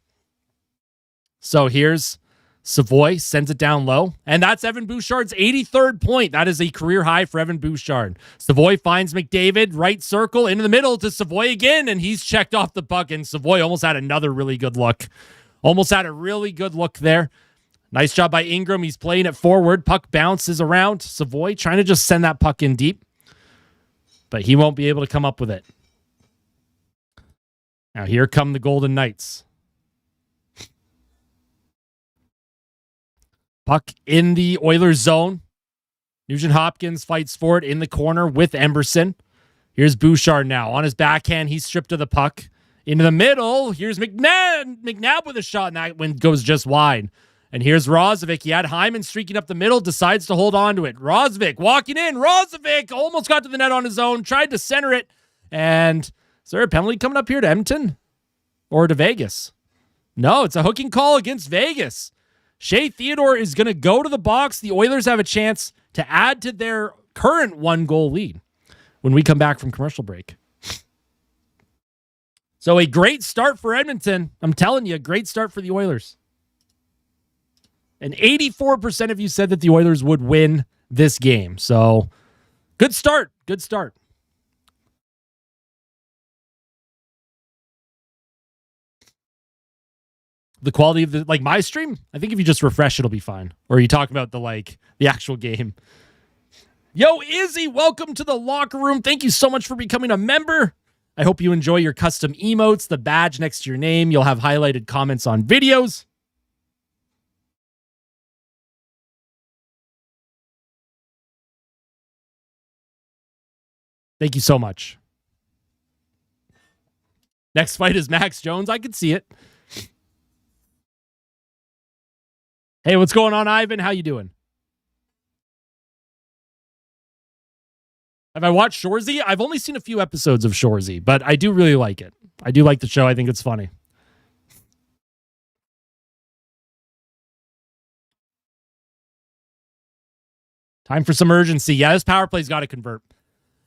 So here's Savoy, sends it down low, and that's Evan Bouchard's 83rd point. That is a career high for Evan Bouchard. Savoy finds McDavid, right circle, into the middle to Savoy again, and he's checked off the puck, and Savoy almost had another really good look. Almost had a really good look there. Nice job by Ingram. He's playing it forward. Puck bounces around. Savoy trying to just send that puck in deep, but he won't be able to come up with it. Now here come the Golden Knights. Puck in the Oilers zone. Nugent Hopkins fights for it in the corner with Emberson. Here's Bouchard now. On his backhand, he's stripped of the puck. Into the middle, here's McNabb with a shot, and that one goes just wide. And here's Rozovic. He had Hyman streaking up the middle, decides to hold on to it. Rozovic walking in. Rozovic almost got to the net on his own, tried to center it. And is there a penalty coming up here to Edmonton or to Vegas? No, it's a hooking call against Vegas. Shea Theodore is going to go to the box. The Oilers have a chance to add to their current 1-goal lead when we come back from commercial break. So a great start for Edmonton. I'm telling you, a great start for the Oilers. And 84% of you said that the Oilers would win this game. So good start. Good start. The quality of the, my stream, I think if you just refresh, it'll be fine. Or you talk about the actual game. Yo, Izzy, welcome to the locker room. Thank you so much for becoming a member. I hope you enjoy your custom emotes, the badge next to your name. You'll have highlighted comments on videos. Thank you so much. Next fight is Max Jones. I can see it. Hey, what's going on, Ivan? How you doing? Have I watched Shoresy? I've only seen a few episodes of Shoresy, but I do really like it. I do like the show. I think it's funny. Time for some urgency. Yeah, this power play's got to convert.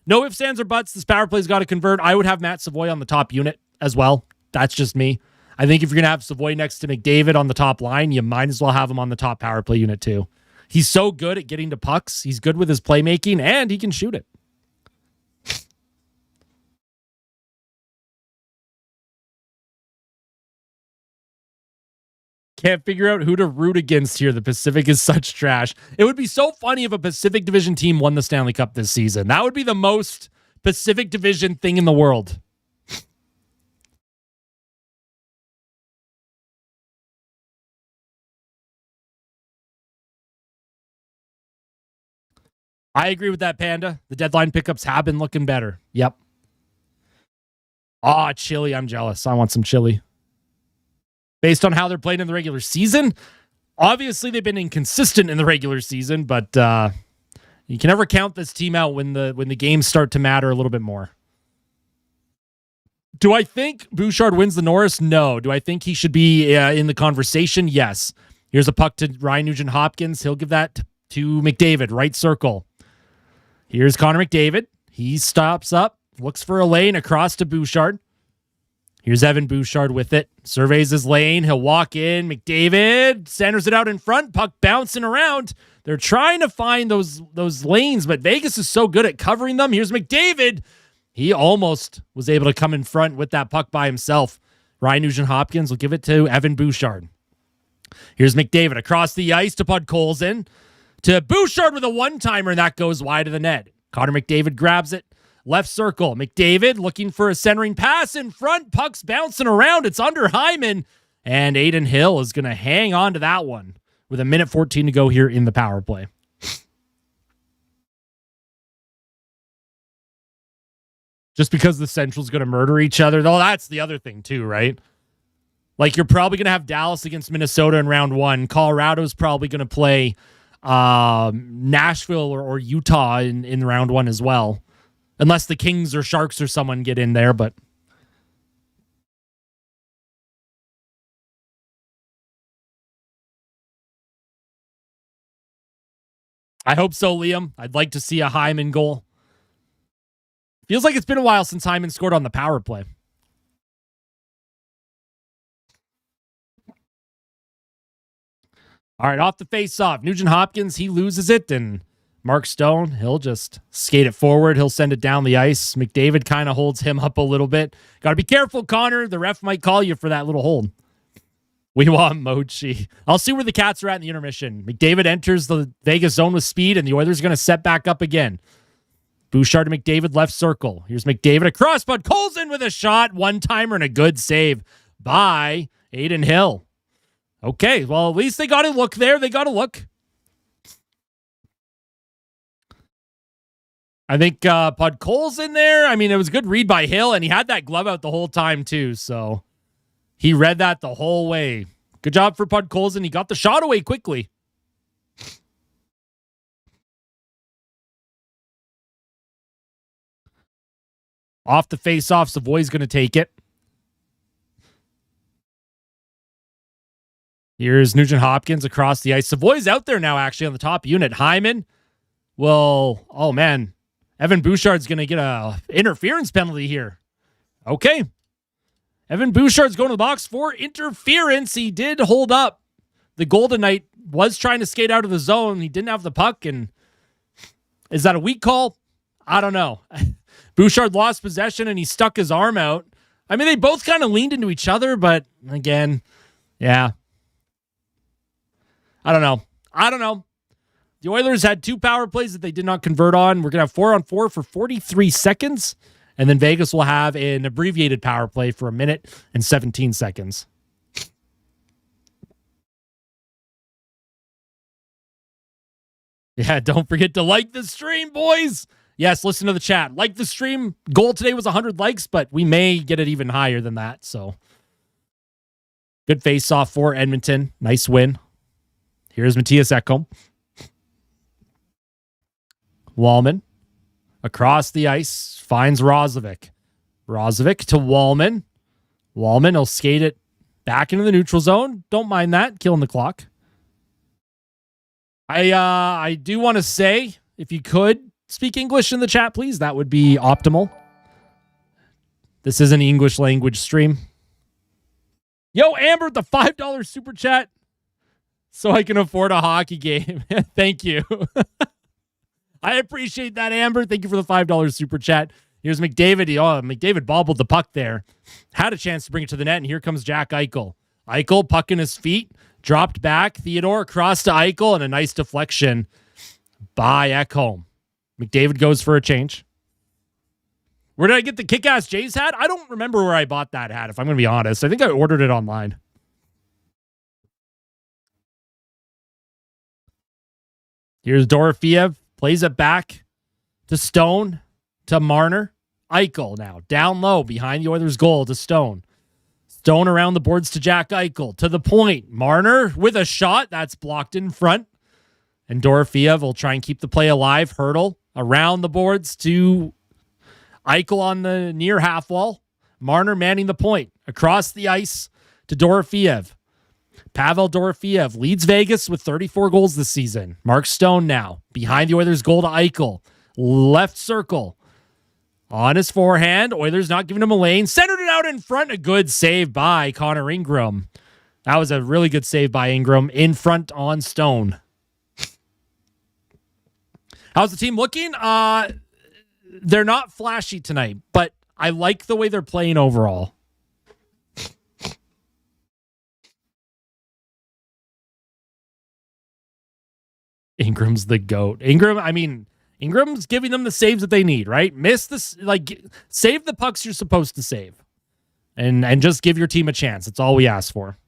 No ifs, ands, or buts. This power play's got to convert. I would have Matt Savoy on the top unit as well. That's just me. I think if you're going to have Savoy next to McDavid on the top line, you might as well have him on the top power play unit too. He's so good at getting to pucks. He's good with his playmaking, and he can shoot it. Can't figure out who to root against here. The Pacific is such trash. It would be so funny if a Pacific Division team won the Stanley Cup this season. That would be the most Pacific Division thing in the world. I agree with that, Panda. The deadline pickups have been looking better. Yep. Oh, chili. I'm jealous. I want some chili. Based on how they're playing in the regular season, obviously they've been inconsistent in the regular season, but you can never count this team out when the games start to matter a little bit more. Do I think Bouchard wins the Norris? No. Do I think he should be in the conversation? Yes. Here's a puck to Ryan Nugent-Hopkins. He'll give that to McDavid, right circle. Here's Connor McDavid. He stops up, looks for a lane across to Bouchard. Here's Evan Bouchard with it. Surveys his lane. He'll walk in. McDavid centers it out in front. Puck bouncing around. They're trying to find those lanes, but Vegas is so good at covering them. Here's McDavid. He almost was able to come in front with that puck by himself. Ryan Nugent-Hopkins will give it to Evan Bouchard. Here's McDavid across the ice to Podkolzin. To Bouchard with a one-timer, and that goes wide of the net. Connor McDavid grabs it. Left circle. McDavid looking for a centering pass in front. Puck's bouncing around. It's under Hyman. And Aiden Hill is going to hang on to that one with 1:14 to go here in the power play. Just because the Central's going to murder each other. Though that's the other thing too, right? Like you're probably going to have Dallas against Minnesota in round one. Colorado's probably going to play Nashville or Utah in round one as well. Unless the Kings or Sharks or someone get in there, but I hope so, Liam. I'd like to see a Hyman goal. Feels like it's been a while since Hyman scored on the power play. All right, off the face-off. Nugent-Hopkins, he loses it, and Mark Stone, he'll just skate it forward. He'll send it down the ice. McDavid kind of holds him up a little bit. Got to be careful, Connor. The ref might call you for that little hold. We want Mochi. I'll see where the Cats are at in the intermission. McDavid enters the Vegas zone with speed, and the Oilers are going to set back up again. Bouchard to McDavid, left circle. Here's McDavid across, but Colson with a shot. One-timer and a good save by Aiden Hill. Okay, well, at least they got to look there. They got to look. I think Podkol's in there. I mean, it was a good read by Hill, and he had that glove out the whole time, too. So he read that the whole way. Good job for Podkolzin. He got the shot away quickly. Off the face-off, Savoy's going to take it. Here's Nugent Hopkins across the ice. Savoy's out there now, actually, on the top unit. Hyman will... Oh, man. Evan Bouchard's going to get a interference penalty here. Okay. Evan Bouchard's going to the box for interference. He did hold up. The Golden Knight was trying to skate out of the zone. He didn't have the puck. And is that a weak call? I don't know. Bouchard lost possession and he stuck his arm out. I mean, they both kind of leaned into each other, but again, yeah. I don't know. The Oilers had 2 power plays that they did not convert on. We're going to have 4-on-4 for 43 seconds. And then Vegas will have an abbreviated power play for 1 minute and 17 seconds. Yeah, don't forget to like the stream, boys. Yes, listen to the chat. Like the stream. Goal today was 100 likes, but we may get it even higher than that. So good face-off for Edmonton. Nice win. Here's Matthias Ekholm. Wallman across the ice finds Rozovic. Rozovic to Wallman. Wallman will skate it back into the neutral zone. Don't mind that. Killing the clock. I do want to say, if you could speak English in the chat, please, that would be optimal. This is an English language stream. Yo, Amber, the $5 super chat so I can afford a hockey game. Thank you. I appreciate that, Amber. Thank you for the $5 super chat. Here's McDavid. Oh, McDavid bobbled the puck there. Had a chance to bring it to the net, and here comes Jack Eichel. Eichel, puck in his feet, dropped back. Theodore across to Eichel, and a nice deflection by Ekholm. McDavid goes for a change. Where did I get the kick-ass Jays hat? I don't remember where I bought that hat, if I'm going to be honest. I think I ordered it online. Here's Dorofeev. Plays it back to Stone, to Marner. Eichel now down low behind the Oilers' goal to Stone. Stone around the boards to Jack Eichel. To the point. Marner with a shot. That's blocked in front. And Dorofeev will try and keep the play alive. Hurdle around the boards to Eichel on the near half wall. Marner manning the point. Across the ice to Dorofeev. Pavel Dorofeev leads Vegas with 34 goals this season. Mark Stone now behind the Oilers' goal to Eichel. Left circle. On his forehand. Oilers not giving him a lane. Centered it out in front. A good save by Connor Ingram. That was a really good save by Ingram in front on Stone. How's the team looking? They're not flashy tonight, but I like the way they're playing overall. Ingram's the GOAT. Ingram's giving them the saves that they need, right? Save the pucks you're supposed to save. And just give your team a chance. That's all we ask for.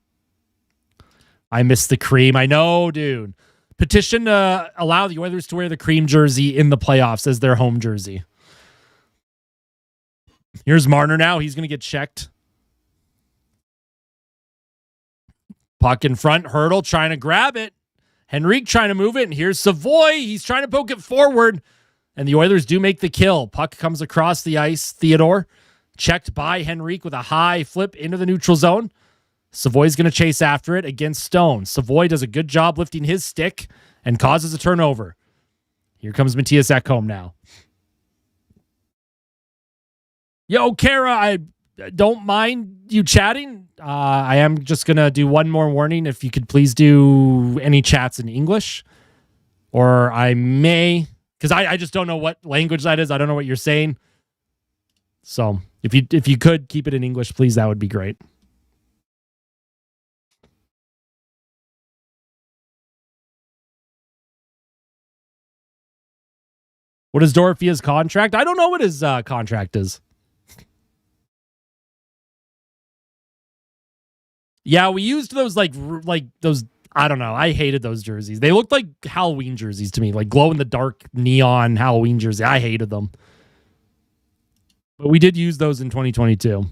I miss the cream. I know, dude. Petition to allow the Oilers to wear the cream jersey in the playoffs as their home jersey. Here's Marner now. He's going to get checked. Puck in front. Hurdle trying to grab it. Henrique trying to move it, and here's Savoy. He's trying to poke it forward, and the Oilers do make the kill. Puck comes across the ice. Theodore checked by Henrique with a high flip into the neutral zone. Savoy's going to chase after it against Stone. Savoy does a good job lifting his stick and causes a turnover. Here comes Matthias Ekholm now. Yo, Kara, I don't mind you chatting. I am just going to do one more warning. If you could please do any chats in English. Or I may, because I just don't know what language that is. I don't know what you're saying. So if you could keep it in English, please, that would be great. What is Dorofeev's contract? I don't know what his contract is. Yeah, we used those like those. I don't know. I hated those jerseys. They looked like Halloween jerseys to me, like glow in the dark neon Halloween jersey. I hated them. But we did use those in 2022.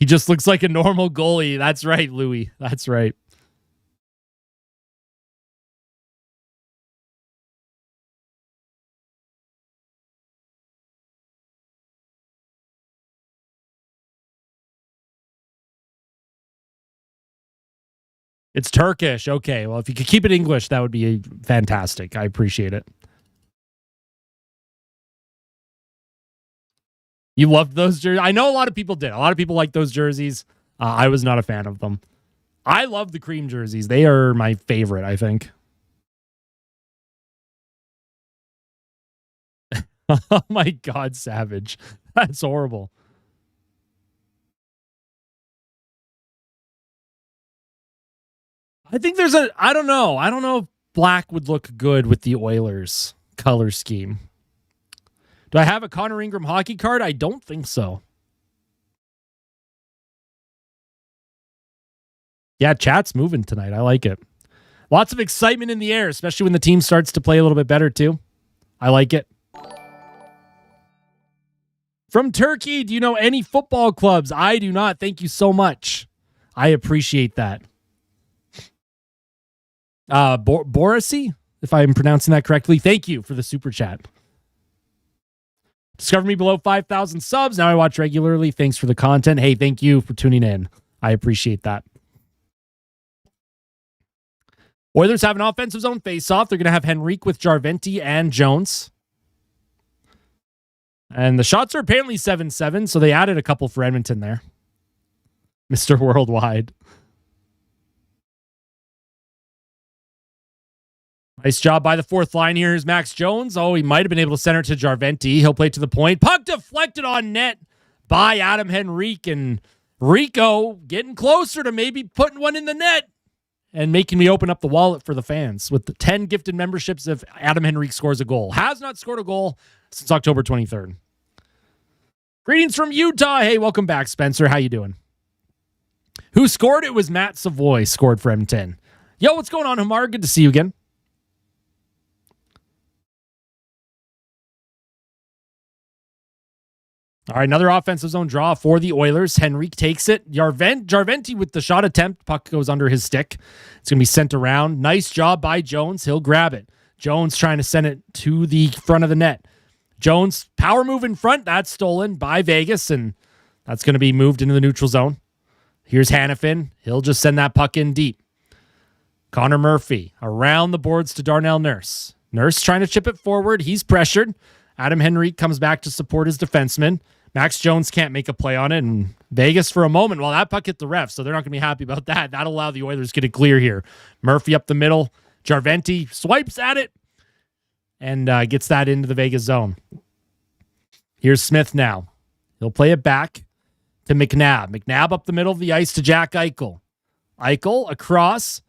He just looks like a normal goalie. That's right, Louis. That's right. It's Turkish. Okay. Well, if you could keep it English, that would be fantastic. I appreciate it. You loved those jerseys? I know a lot of people did. A lot of people like those jerseys. I was not a fan of them. I love the cream jerseys. They are my favorite, I think. Oh my God, Savage. That's horrible. I think I don't know. I don't know if black would look good with the Oilers color scheme. Do I have a Connor Ingram hockey card? I don't think so. Yeah, chat's moving tonight. I like it. Lots of excitement in the air, especially when the team starts to play a little bit better too. I like it. From Turkey, do you know any football clubs? I do not. Thank you so much. I appreciate that. Borisi, if I'm pronouncing that correctly. Thank you for the super chat. Discover me below 5,000 subs. Now I watch regularly. Thanks for the content. Hey, thank you for tuning in. I appreciate that. Oilers have an offensive zone face-off. They're going to have Henrique with Jarventi and Jones. And the shots are apparently 7-7, so they added a couple for Edmonton there. Mr. Worldwide. Nice job by the fourth line here. Here's Max Jones. Oh, he might have been able to center it to Jarventi. He'll play to the point. Puck deflected on net by Adam Henrique. And Rico getting closer to maybe putting one in the net and making me open up the wallet for the fans with the 10 gifted memberships if Adam Henrique scores a goal. Has not scored a goal since October 23rd. Greetings from Utah. Hey, welcome back, Spencer. How you doing? Who scored? It was Matt Savoy scored for M10. Yo, what's going on, Hamar? Good to see you again. All right, another offensive zone draw for the Oilers. Henrique takes it. Jarventi with the shot attempt. Puck goes under his stick. It's going to be sent around. Nice job by Jones. He'll grab it. Jones trying to send it to the front of the net. Jones, power move in front. That's stolen by Vegas, and that's going to be moved into the neutral zone. Here's Hannafin. He'll just send that puck in deep. Connor Murphy around the boards to Darnell Nurse. Nurse trying to chip it forward. He's pressured. Adam Henrique comes back to support his defenseman. Max Jones can't make a play on it. And Vegas for a moment, well, that puck hit the ref, so they're not going to be happy about that. That'll allow the Oilers to get it clear here. Murphy up the middle. Jarventi swipes at it and gets that into the Vegas zone. Here's Smith now. He'll play it back to McNabb. McNabb up the middle of the ice to Jack Eichel. Eichel across.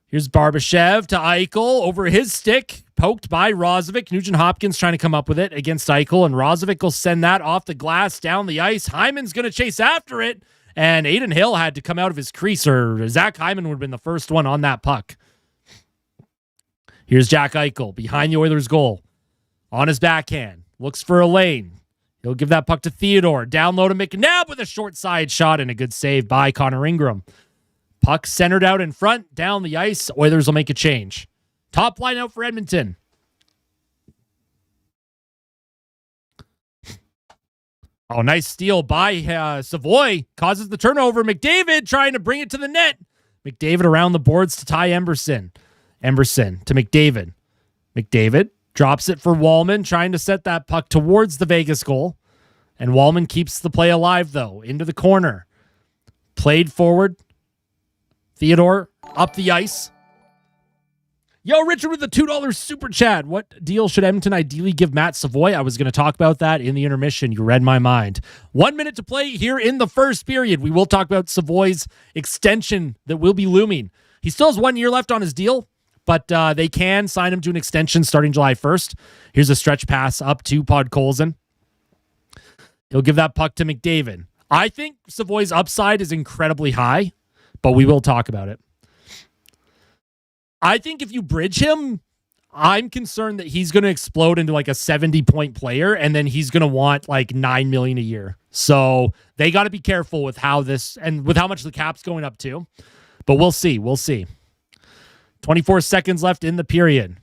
Here's Barbashev to Eichel over his stick, poked by Rozovic. Nugent Hopkins trying to come up with it against Eichel, and Rozovic will send that off the glass down the ice. Hyman's going to chase after it, and Aiden Hill had to come out of his crease, or Zach Hyman would have been the first one on that puck. Here's Jack Eichel behind the Oilers' goal. On his backhand, looks for a lane. He'll give that puck to Theodore. Down low to McNabb with a short side shot and a good save by Connor Ingram. Puck centered out in front, down the ice. Oilers will make a change. Top line out for Edmonton. Oh, nice steal by Savoy. Causes the turnover. McDavid trying to bring it to the net. McDavid around the boards to Ty Emberson. Emberson to McDavid. McDavid drops it for Wallman, trying to set that puck towards the Vegas goal. And Wallman keeps the play alive, though, into the corner. Played forward. Theodore up the ice. Yo, Richard with the $2 super chat. What deal should Edmonton ideally give Matt Savoy? I was going to talk about that in the intermission. You read my mind. 1 minute to play here in the first period. We will talk about Savoy's extension that will be looming. He still has 1 year left on his deal, but they can sign him to an extension starting July 1st. Here's a stretch pass up to Podkolzin. He'll give that puck to McDavid. I think Savoy's upside is incredibly high, but we will talk about it. I think if you bridge him, I'm concerned that he's going to explode into like a 70-point player, and then he's going to want like $9 million a year So they got to be careful with how this and with how much the cap's going up to. But we'll see. We'll see. 24 seconds left in the period.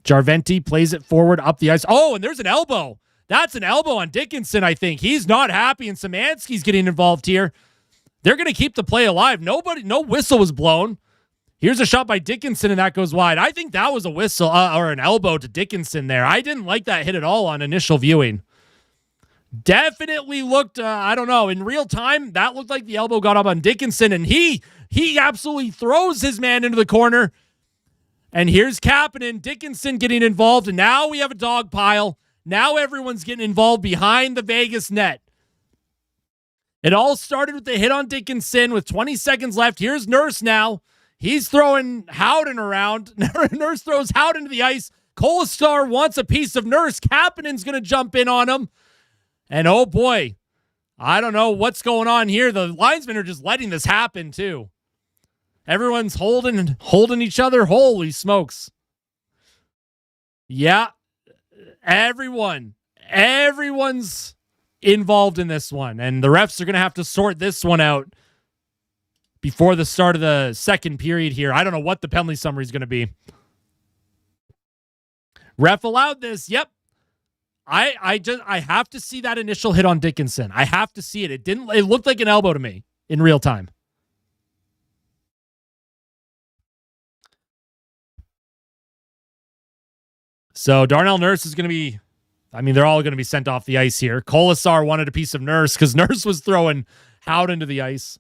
Jarventi plays it forward up the ice. Oh, and there's an elbow. That's an elbow on Dickinson, I think. He's not happy, and Szymanski's getting involved here. They're going to keep the play alive. No whistle was blown. Here's a shot by Dickinson, and that goes wide. I think that was a whistle or an elbow to Dickinson there. I didn't like that hit at all on initial viewing. Definitely looked, I don't know, in real time, that looked like the elbow got up on Dickinson, and he absolutely throws his man into the corner. And here's Kapanen, Dickinson getting involved, and now we have a dog pile. Now everyone's getting involved behind the Vegas net. It all started with the hit on Dickinson with 20 seconds left. Here's Nurse now. He's throwing Howden around. Nurse throws Howden to the ice. Kolasar wants a piece of Nurse. Kapanen's going to jump in on him. And oh boy, I don't know what's going on here. The linesmen are just letting this happen too. Everyone's holding each other. Holy smokes. Yeah. Everyone's involved in this one. And the refs are going to have to sort this one out before the start of the second period here. I don't know what the penalty summary is going to be. Ref allowed this. Yep. I have to see that initial hit on Dickinson. I have to see it. It looked like an elbow to me in real time. So Darnell Nurse is going to be, they're all going to be sent off the ice here. Kolasar wanted a piece of Nurse because Nurse was throwing Howden to the ice.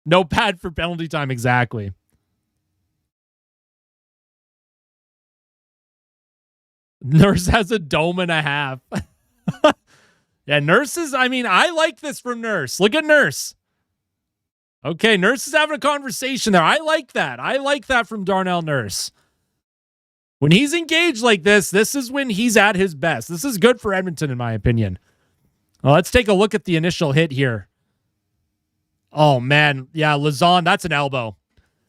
No pad for penalty time, exactly. Nurse has a dome and a half. Yeah, Nurse is, I like this from Nurse. Look at Nurse. Okay, Nurse is having a conversation there. I like that. I like that from Darnell Nurse. When he's engaged like this is when he's at his best. This is good for Edmonton, in my opinion. Well, let's take a look at the initial hit here. Oh, man. Yeah, Lazon, that's an elbow.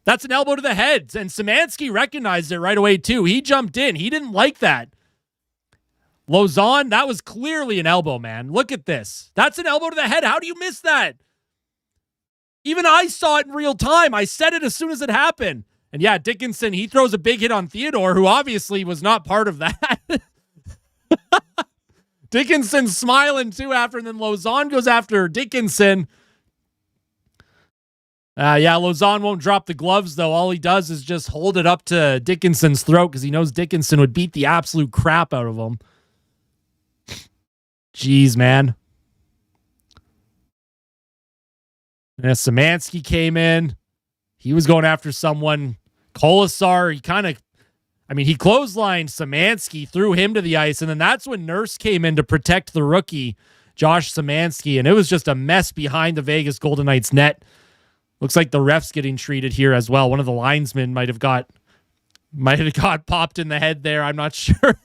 That's an elbow to the head. And Szymanski recognized it right away, too. He jumped in. He didn't like that. Lozon, that was clearly an elbow, man. Look at this. That's an elbow to the head. How do you miss that? Even I saw it in real time. I said it as soon as it happened. And yeah, Dickinson, he throws a big hit on Theodore, who obviously was not part of that. Dickinson smiling too after, and then Lozon goes after Dickinson. Yeah, Lozon won't drop the gloves, though. All he does is just hold it up to Dickinson's throat because he knows Dickinson would beat the absolute crap out of him. Jeez, man. Yeah, Szymanski came in. He was going after someone. Kolasar, he clotheslined Szymanski, threw him to the ice, and then that's when Nurse came in to protect the rookie, Josh Szymanski, and it was just a mess behind the Vegas Golden Knights net. Looks like the ref's getting treated here as well. One of the linesmen might have got popped in the head there. I'm not sure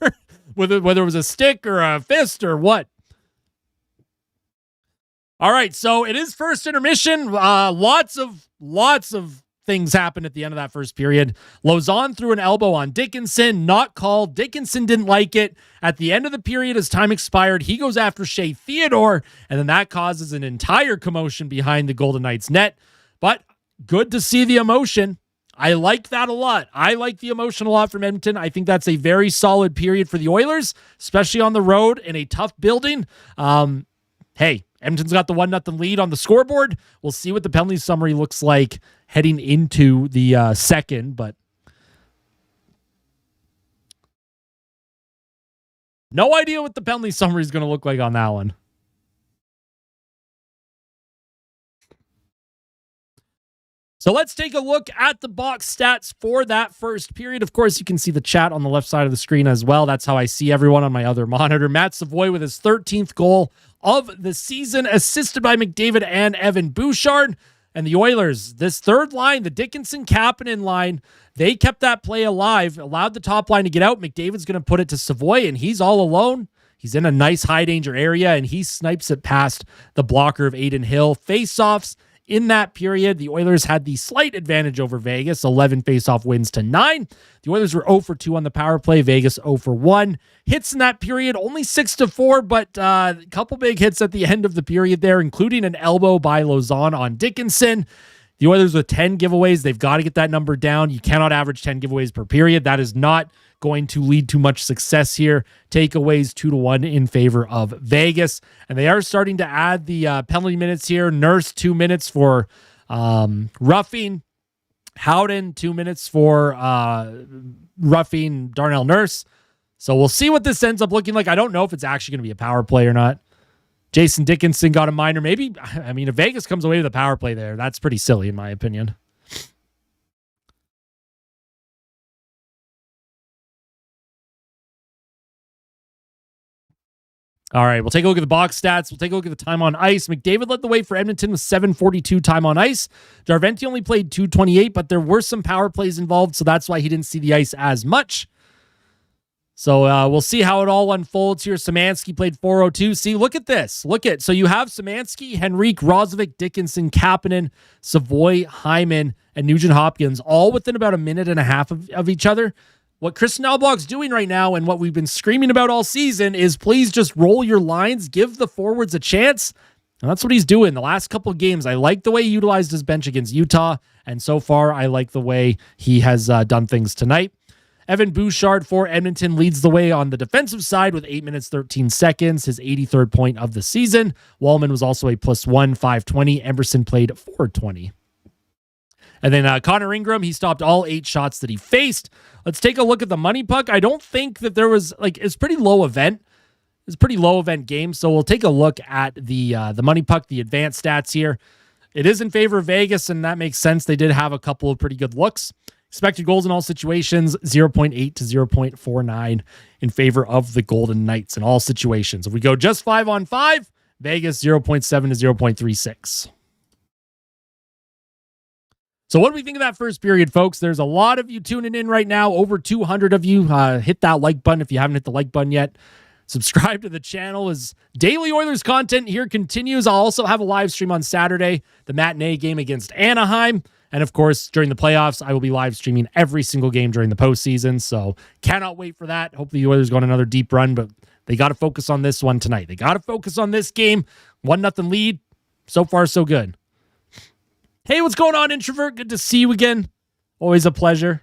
whether it was a stick or a fist or what. All right, so it is first intermission. Lots of things happened at the end of that first period. Lozon threw an elbow on Dickinson, not called. Dickinson didn't like it. At the end of the period, as time expired, he goes after Shea Theodore, and then that causes an entire commotion behind the Golden Knights net. But good to see the emotion. I liked that a lot. I like the emotion a lot from Edmonton. I think that's a very solid period for the Oilers, especially on the road in a tough building. Hey, Edmonton's got the 1-0 lead on the scoreboard. We'll see what the penalty summary looks like heading into the second, but no idea what the penalty summary is going to look like on that one. So let's take a look at the box stats for that first period. Of course, you can see the chat on the left side of the screen as well. That's how I see everyone on my other monitor. Matt Savoy with his 13th goal of the season, assisted by McDavid and Evan Bouchard. And the Oilers, this third line, the Dickinson-Kapanen line, they kept that play alive, allowed the top line to get out. McDavid's going to put it to Savoy, and he's all alone. He's in a nice high-danger area, and he snipes it past the blocker of Aiden Hill. Face-offs In that period, the Oilers had the slight advantage over Vegas, 11 faceoff wins to 9. The Oilers were 0 for 2 on the power play, Vegas 0 for 1. Hits in that period, only 6 to 4, but a couple big hits at the end of the period there, including an elbow by Lauzon on Dickinson. The Oilers with 10 giveaways, they've got to get that number down. You cannot average 10 giveaways per period. That is not going to lead to much success here. Takeaways 2-1 in favor of Vegas. And they are starting to add the penalty minutes here. Nurse 2 minutes for roughing. Howden 2 minutes for roughing Darnell Nurse. So we'll see what this ends up looking like. I don't know if it's actually going to be a power play or not. Jason Dickinson got a minor. Maybe, I mean, if Vegas comes away with a power play there, that's pretty silly in my opinion. All right, we'll take a look at the box stats. We'll take a look at the time on ice. McDavid led the way for Edmonton with 7:42 time on ice. Jarventi only played 2:28, but there were some power plays involved, so that's why he didn't see the ice as much. So we'll see how it all unfolds here. Szymanski played 4:02. See, look at this. So you have Szymanski, Henrique, Roslovic, Dickinson, Kapanen, Savoy, Hyman, and Nugent-Hopkins all within about a minute and a half of each other. What Chris Knobloch's doing right now and what we've been screaming about all season is please just roll your lines, give the forwards a chance. And that's what he's doing. The last couple of games, I like the way he utilized his bench against Utah. And so far, I like the way he has done things tonight. Evan Bouchard for Edmonton leads the way on the defensive side with 8 minutes, 13 seconds, his 83rd point of the season. Wallman was also a +1, 5:20. Emerson played 4:20. And then Connor Ingram, he stopped all 8 shots that he faced. Let's take a look at the money puck. I don't think that there was, it's pretty low event. It's a pretty low event game. So we'll take a look at the money puck, the advanced stats here. It is in favor of Vegas, and that makes sense. They did have a couple of pretty good looks. Expected goals in all situations, 0.8 to 0.49 in favor of the Golden Knights in all situations. If we go just 5-on-5, Vegas 0.7 to 0.36. So what do we think of that first period, folks? There's a lot of you tuning in right now. Over 200 of you. Hit that like button if you haven't hit the like button yet. Subscribe to the channel as daily Oilers content here continues. I'll also have a live stream on Saturday, the matinee game against Anaheim. And of course, during the playoffs, I will be live streaming every single game during the postseason. So cannot wait for that. Hopefully the Oilers go on another deep run, but they got to focus on this one tonight. They got to focus on this game. 1-0 lead. So far, so good. Hey, what's going on, Introvert? Good to see you again. Always a pleasure.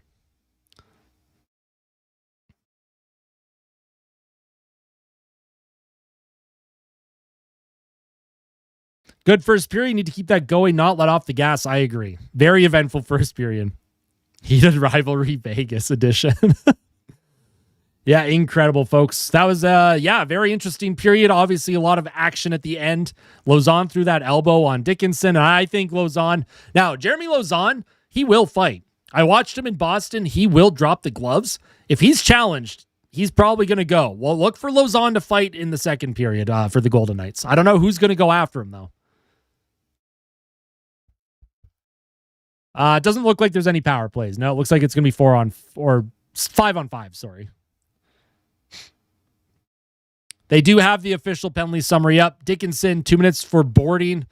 Good first period. You need to keep that going, not let off the gas. I agree. Very eventful first period. Heated rivalry Vegas edition. Yeah, incredible, folks. That was a very interesting period. Obviously, a lot of action at the end. Lauzon threw that elbow on Dickinson. And I think Lauzon... Now, Jeremy Lauzon, he will fight. I watched him in Boston. He will drop the gloves. If he's challenged, he's probably going to go. Well, look for Lauzon to fight in the second period for the Golden Knights. I don't know who's going to go after him, though. It doesn't look like there's any power plays. No, it looks like it's going to be 5-on-5, sorry. They do have the official penalty summary up. Dickinson, 2 minutes for boarding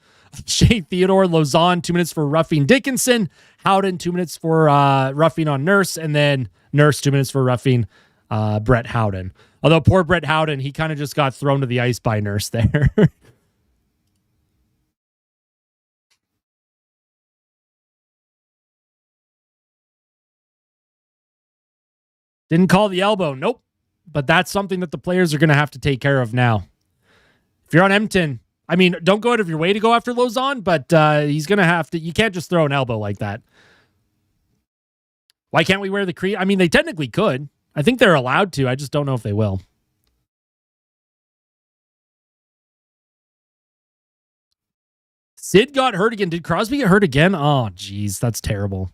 Shea Theodore. Lauzon, 2 minutes for roughing Dickinson. Howden, 2 minutes for roughing on Nurse. And then Nurse, 2 minutes for roughing Brett Howden. Although poor Brett Howden, he kind of just got thrown to the ice by Nurse there. Didn't call the elbow. Nope. But that's something that the players are going to have to take care of now. If you're on Edmonton, I mean, don't go out of your way to go after Lauzon, but he's going to have to. You can't just throw an elbow like that. Why can't we wear the crease? I mean, they technically could. I think they're allowed to. I just don't know if they will. Sid got hurt again. Did Crosby get hurt again? Oh, geez. That's terrible.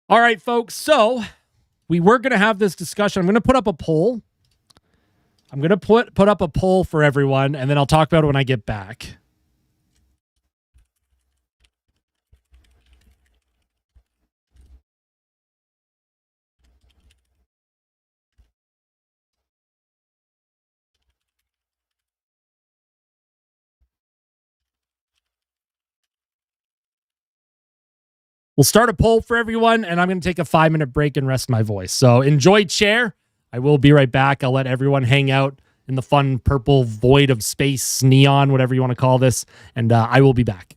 All right, folks. So we were going to have this discussion. I'm going to put up a poll. I'm going to put up a poll for everyone, and then I'll talk about it when I get back. We'll start a poll for everyone, and I'm going to take a 5-minute break and rest my voice. So enjoy chair. I will be right back. I'll let everyone hang out in the fun purple void of space, neon, whatever you want to call this, and I will be back.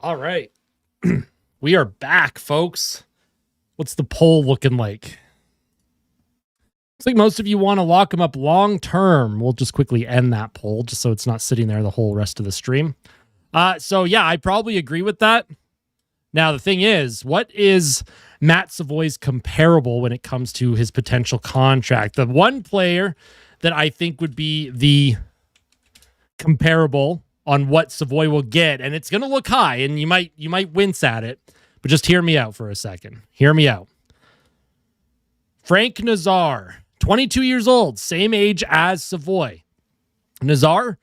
All right. We are back, folks. What's the poll looking like? Looks like most of you want to lock him up long term. We'll just quickly end that poll just so it's not sitting there the whole rest of the stream. So yeah, I probably agree with that. Now, the thing is, what is Matt Savoy's comparable when it comes to his potential contract? The one player that I think would be the comparable on what Savoy will get, and it's going to look high, and you might wince at it, but just hear me out for a second. Hear me out. Frank Nazar, 22 years old, same age as Savoy. Nazar,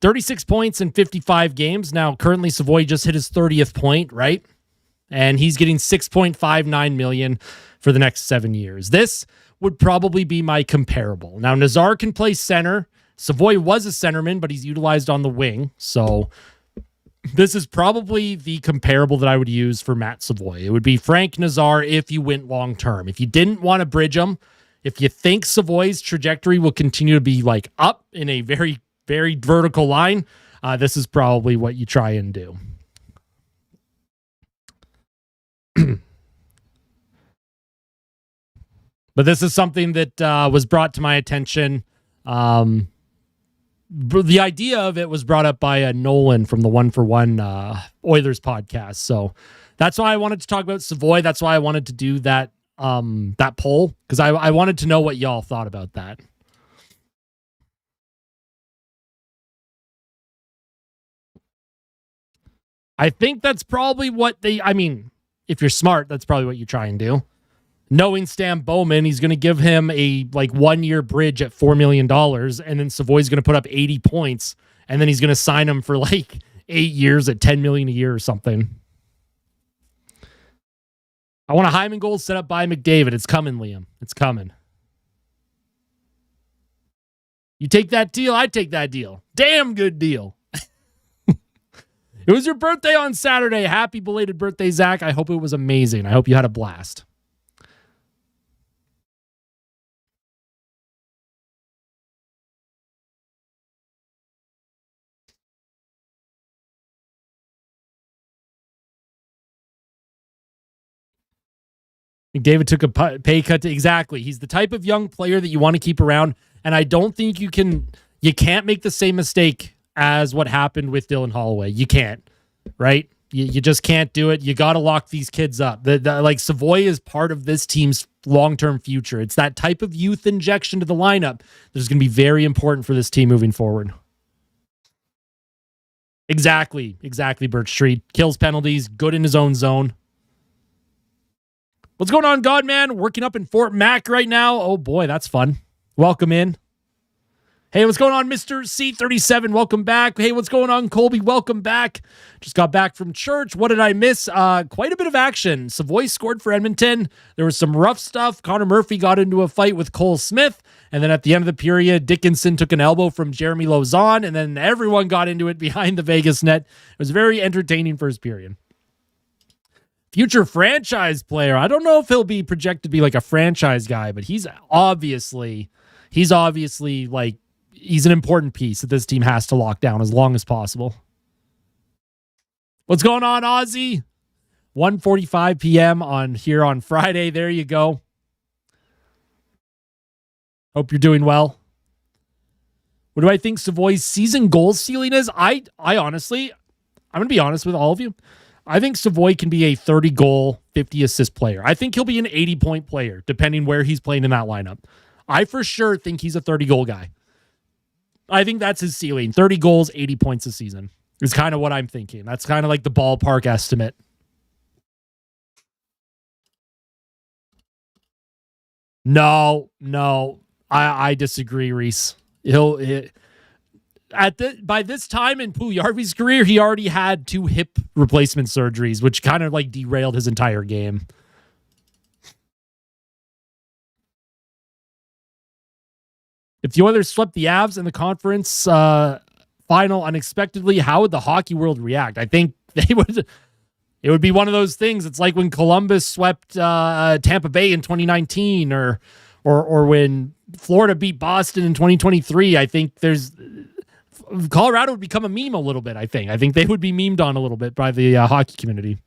36 points in 55 games. Now, currently, Savoy just hit his 30th point, right? And he's getting $6.59 million for the next 7 years. This would probably be my comparable. Now, Nazar can play center. Savoy was a centerman, but he's utilized on the wing. So this is probably the comparable that I would use for Matt Savoy. It would be Frank Nazar if you went long term. If you didn't want to bridge him, if you think Savoy's trajectory will continue to be like up in a very, very vertical line, this is probably what you try and do. But this is something that was brought to my attention. The idea of it was brought up by Nolan from the One for One Oilers podcast. So that's why I wanted to talk about Savoy. That's why I wanted to do that that poll, because I wanted to know what y'all thought about that. I think that's probably what if you're smart, that's probably what you try and do. Knowing Stan Bowman, he's going to give him a 1 year bridge at $4 million, and then Savoy's going to put up 80 points, and then he's going to sign him for 8 years at $10 million a year or something. I want a Hyman goal set up by McDavid. It's coming, Liam. It's coming. You take that deal, I take that deal. Damn good deal. It was your birthday on Saturday. Happy belated birthday, Zach. I hope it was amazing. I hope you had a blast. McDavid took a pay cut to exactly. He's the type of young player that you want to keep around, and I don't think you can't make the same mistake as what happened with Dylan Holloway. You can't, right? You just can't do it. You got to lock these kids up. Savoy is part of this team's long-term future. It's that type of youth injection to the lineup that is going to be very important for this team moving forward. Exactly, Birch Street. Kills penalties, good in his own zone. What's going on, Godman? Working up in Fort Mac right now. Oh boy, that's fun. Welcome in. Hey, what's going on, Mr. C37? Welcome back. Hey, what's going on, Colby? Welcome back. Just got back from church. What did I miss? Quite a bit of action. Savoy scored for Edmonton. There was some rough stuff. Connor Murphy got into a fight with Cole Smith. And then at the end of the period, Dickinson took an elbow from Jeremy Lauzon. And then everyone got into it behind the Vegas net. It was very entertaining first period. Future franchise player. I don't know if he'll be projected to be a franchise guy, but he's obviously he's an important piece that this team has to lock down as long as possible. What's going on, Ozzy? 1:45 p.m. on Friday. There you go. Hope you're doing well. What do I think Savoy's season goal ceiling is? I honestly, I'm going to be honest with all of you. I think Savoy can be a 30-goal, 50-assist player. I think he'll be an 80-point player, depending where he's playing in that lineup. I for sure think he's a 30-goal guy. I think that's his ceiling. 30 goals, 80 points a season is kind of what I'm thinking. That's kind of like the ballpark estimate. No, I disagree, Reese. By this time in Puljujarvi's career, he already had 2 hip replacement surgeries, which kind of derailed his entire game. If the Oilers swept the Avs in the conference final unexpectedly, how would the hockey world react? I think they would. It would be one of those things. It's like when Columbus swept Tampa Bay in 2019, or when Florida beat Boston in 2023. I think Colorado would become a meme a little bit, I think. I think they would be memed on a little bit by the hockey community.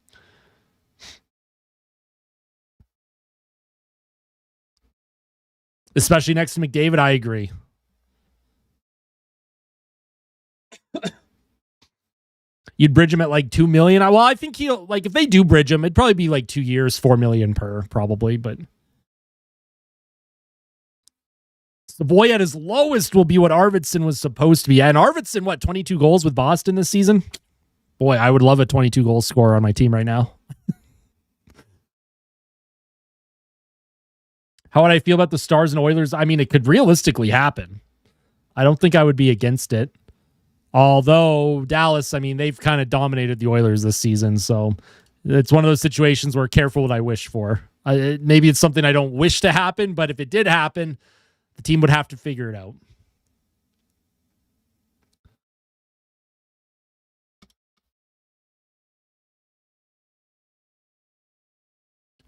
Especially next to McDavid, I agree. You'd bridge him at like $2 million. Well, I think he'll, like, if they do bridge him, it'd probably be like 2 years, $4 million per, probably. But the boy at his lowest will be what Arvidsson was supposed to be. And Arvidsson, what, 22 goals with Boston this season? Boy, I would love a 22 goal scorer on my team right now. How would I feel about the Stars and Oilers? I mean, it could realistically happen. I don't think I would be against it. Although Dallas, I mean, they've kind of dominated the Oilers this season. So it's one of those situations where careful what I wish for. Maybe it's something I don't wish to happen, but if it did happen, the team would have to figure it out.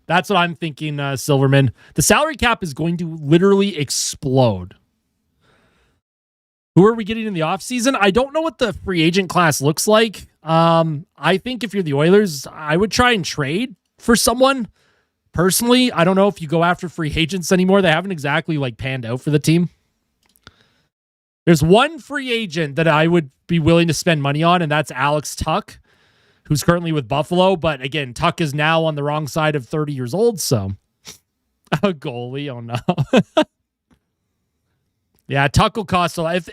That's what I'm thinking, Silverman. The salary cap is going to literally explode. Who are we getting in the offseason? I don't know what the free agent class looks like. I think if you're the Oilers, I would try and trade for someone. Personally, I don't know if you go after free agents anymore. They haven't exactly like panned out for the team. There's one free agent that I would be willing to spend money on, and that's Alex Tuch, who's currently with Buffalo. But again, Tuch is now on the wrong side of 30 years old, so a goalie, oh no. Yeah, Tuch will cost a lot. If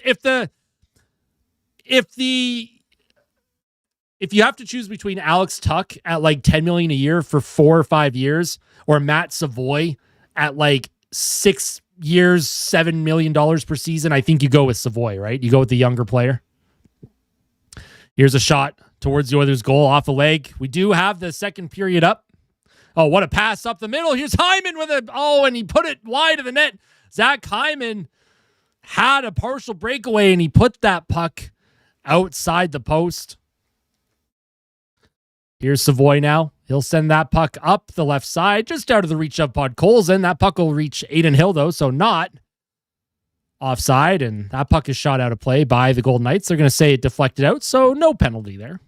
you have to choose between Alex Tuch at like $10 million a year for 4 or 5 years, or Matt Savoy at like 6 years, $7 million per season, I think you go with Savoy, right? You go with the younger player. Here's a shot towards the Oilers' goal off the leg. We do have the second period up. Oh, what a pass up the middle. Here's Hyman with it. Oh, and he put it wide of the net. Zach Hyman had a partial breakaway, and he put that puck outside the post. Here's Savoy now. He'll send that puck up the left side, just out of the reach of Podkolzin. That puck will reach Adin Hill, though, so not offside, and that puck is shot out of play by the Golden Knights. They're going to say it deflected out, so no penalty there.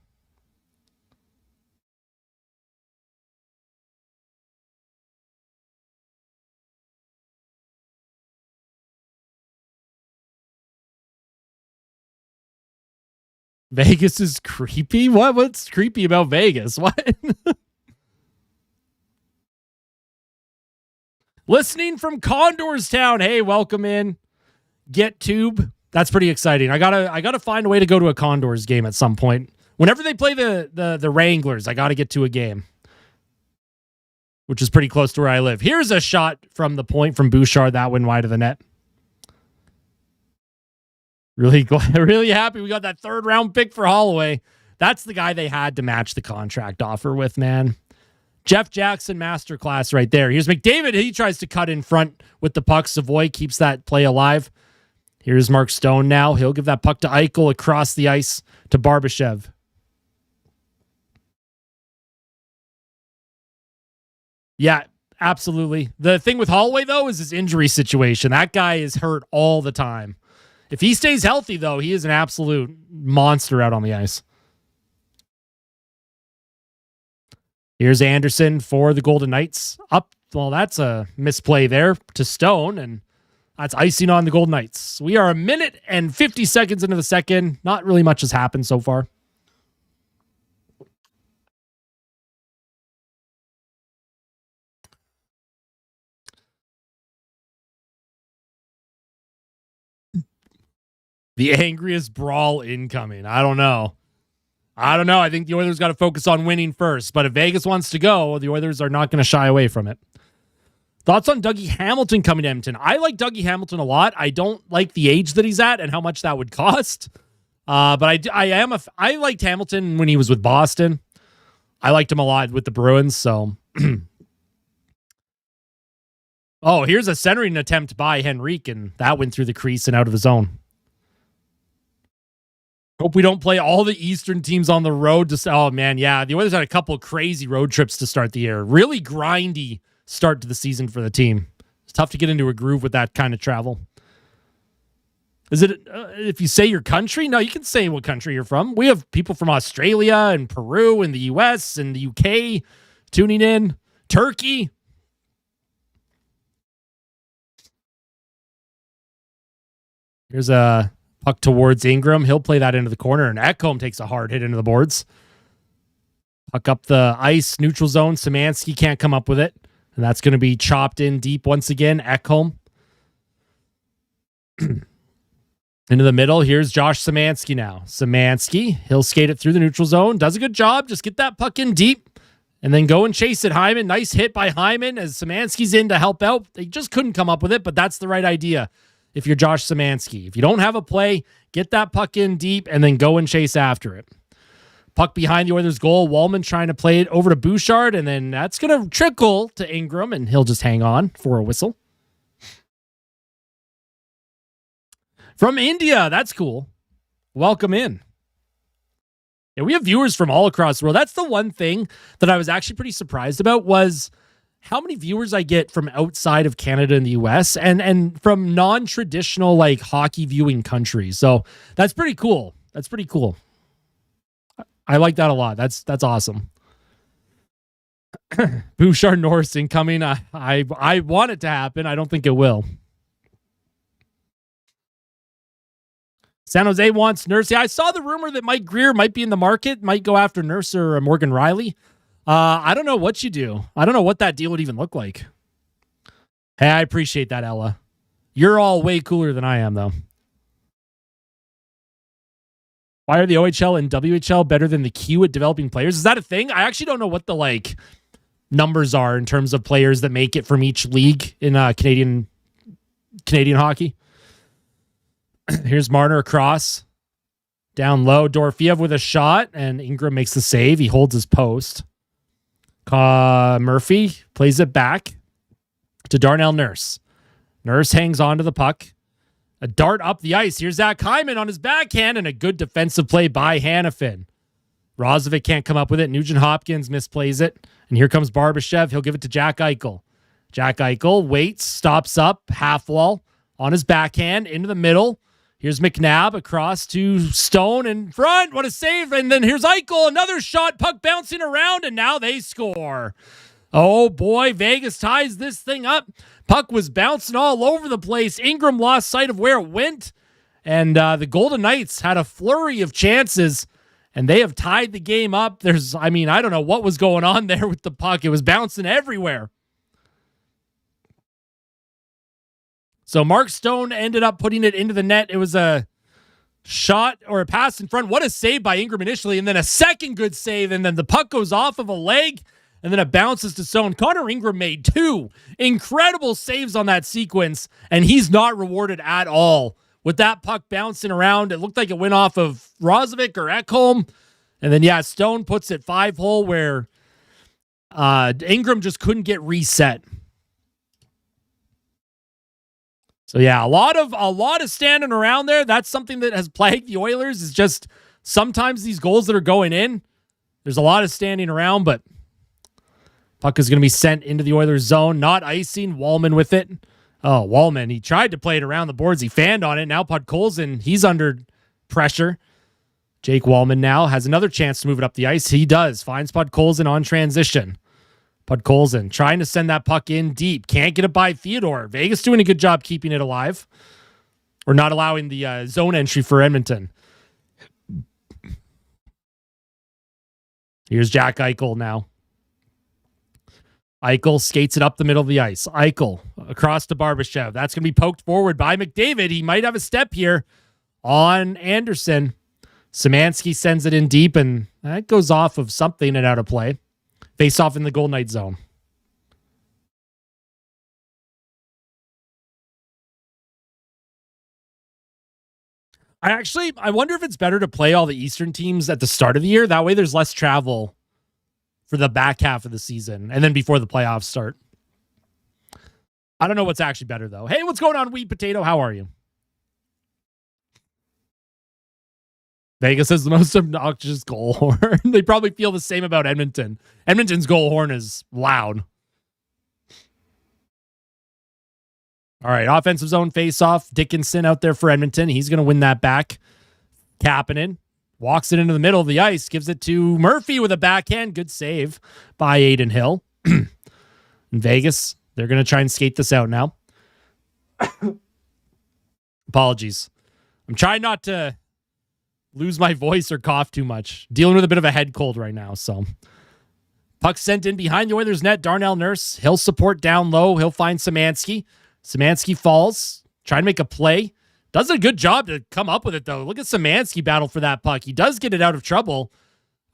Vegas is creepy? What's creepy about Vegas? What? Listening from Condorstown. Hey, welcome in. Get Tube. That's pretty exciting. I gotta find a way to go to a Condors game at some point. Whenever they play the Wranglers, I gotta get to a game, which is pretty close to where I live. Here's a shot from the point from Bouchard. That went wide of the net. Really happy we got that 3rd round pick for Holloway. That's the guy they had to match the contract offer with, man. Jeff Jackson masterclass right there. Here's McDavid. He tries to cut in front with the puck. Savoy keeps that play alive. Here's Mark Stone now. He'll give that puck to Eichel across the ice to Barbashev. Yeah, absolutely. The thing with Holloway, though, is his injury situation. That guy is hurt all the time. If he stays healthy, though, he is an absolute monster out on the ice. Here's Anderson for the Golden Knights. Up. Well, that's a misplay there to Stone, and that's icing on the Golden Knights. We are 1 minute and 50 seconds into the second. Not really much has happened so far. The angriest brawl incoming. I don't know. I think the Oilers got to focus on winning first. But if Vegas wants to go, the Oilers are not going to shy away from it. Thoughts on Dougie Hamilton coming to Edmonton? I like Dougie Hamilton a lot. I don't like the age that he's at and how much that would cost. But I liked Hamilton when he was with Boston. I liked him a lot with the Bruins. So, oh, here's a centering attempt by Henrique, and that went through the crease and out of the zone. Hope we don't play all the Eastern teams on the road. Oh, man, yeah. The Oilers had a couple of crazy road trips to start the year. Really grindy start to the season for the team. It's tough to get into a groove with that kind of travel. Is it if you say your country? No, you can say what country you're from. We have people from Australia and Peru and the US and the UK tuning in. Turkey. Here's a puck towards Ingram. He'll play that into the corner, and Ekholm takes a hard hit into the boards. Puck up the ice, neutral zone. Szymanski can't come up with it, and that's going to be chopped in deep once again. Ekholm. Into the middle. Here's Josh Szymanski now. Szymanski, he'll skate it through the neutral zone. Does a good job. Just get that puck in deep and then go and chase it. Hyman. Nice hit by Hyman as Szymanski's in to help out. They just couldn't come up with it, but that's the right idea if you're Josh Szymanski. If you don't have a play, get that puck in deep and then go and chase after it. Puck behind the Oilers' goal. Wallman trying to play it over to Bouchard, and then that's going to trickle to Ingram, and he'll just hang on for a whistle. From India, that's cool. Welcome in. Yeah, we have viewers from all across the world. That's the one thing that I was actually pretty surprised about was how many viewers I get from outside of Canada and the US and from non-traditional like hockey viewing countries. So that's pretty cool. That's pretty cool. I like that a lot. That's awesome. Bouchard Norris incoming. I want it to happen. I don't think it will. San Jose wants Nurse. Yeah, I saw the rumor that Mike Greer might be in the market, might go after Nurse or Morgan Riley. I don't know what you do. I don't know what that deal would even look like. Hey, I appreciate that, Ella. You're all way cooler than I am, though. Why are the OHL and WHL better than the Q at developing players? Is that a thing? I actually don't know what the numbers are in terms of players that make it from each league in Canadian hockey. Here's Marner across. Down low. Dorofeev with a shot, and Ingram makes the save. He holds his post. Murphy plays it back to Darnell Nurse. Nurse hangs on to the puck. A dart up the ice. Here's Zach Hyman on his backhand, and a good defensive play by Hanifin. Rozovic can't come up with it. Nugent Hopkins misplays it. And here comes Barbashev. He'll give it to Jack Eichel. Jack Eichel waits, stops up, half wall on his backhand into the middle. Here's McNabb across to Stone in front. What a save. And then here's Eichel. Another shot. Puck bouncing around, and now they score. Oh, boy. Vegas ties this thing up. Puck was bouncing all over the place. Ingram lost sight of where it went. And the Golden Knights had a flurry of chances, and they have tied the game up. I don't know what was going on there with the puck. It was bouncing everywhere. So Mark Stone ended up putting it into the net. It was a shot or a pass in front. What a save by Ingram initially, and then a second good save, and then the puck goes off of a leg, and then it bounces to Stone. Connor Ingram made 2 incredible saves on that sequence, and he's not rewarded at all. With that puck bouncing around, it looked like it went off of Rozovic or Ekholm, and then, Stone puts it 5-hole where Ingram just couldn't get reset. So a lot of standing around there. That's something that has plagued the Oilers, is just sometimes these goals that are going in, there's a lot of standing around, but puck is going to be sent into the Oilers zone. Not icing. Wallman with it. Oh, Wallman. He tried to play it around the boards. He fanned on it. Now Podkolzin, he's under pressure. Jake Wallman now has another chance to move it up the ice. He does. Finds Podkolzin on transition. Podkolzin trying to send that puck in deep. Can't get it by Theodore. Vegas doing a good job keeping it alive. Or not allowing the zone entry for Edmonton. Here's Jack Eichel now. Eichel skates it up the middle of the ice. Eichel across to Barbashev. That's going to be poked forward by McDavid. He might have a step here on Anderson. Szymanski sends it in deep, and that goes off of something and out of play. Face off in the Golden Knight zone. I wonder if it's better to play all the Eastern teams at the start of the year. That way there's less travel for the back half of the season and then before the playoffs start. I don't know what's actually better, though. Hey, what's going on, Wheat Potato? How are you? Vegas has the most obnoxious goal horn. They probably feel the same about Edmonton. Edmonton's goal horn is loud. All right, offensive zone face-off. Dickinson out there for Edmonton. He's going to win that back. Kapanen walks it into the middle of the ice, gives it to Murphy with a backhand. Good save by Aiden Hill. In Vegas, they're going to try and skate this out now. Apologies. I'm trying not to lose my voice or cough too much. Dealing with a bit of a head cold right now, so... Puck sent in behind the Oilers net. Darnell Nurse. He'll support down low. He'll find Szymanski. Szymanski falls. Trying to make a play. Does a good job to come up with it, though. Look at Szymanski battle for that puck. He does get it out of trouble.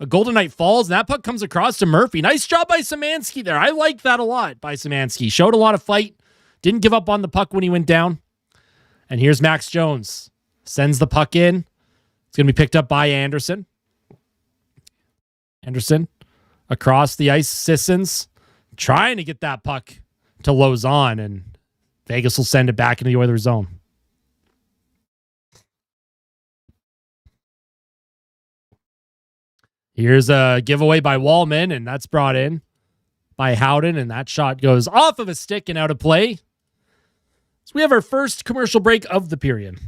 A Golden Knight falls, and that puck comes across to Murphy. Nice job by Szymanski there. I like that a lot by Szymanski. Showed a lot of fight. Didn't give up on the puck when he went down. And here's Max Jones. Sends the puck in. It's going to be picked up by Anderson. Anderson. Across the ice, Sissons trying to get that puck to Lozon, and Vegas will send it back into the Oilers zone. Here's a giveaway by Wallman, and that's brought in by Howden, and that shot goes off of a stick and out of play. So we have our first commercial break of the period.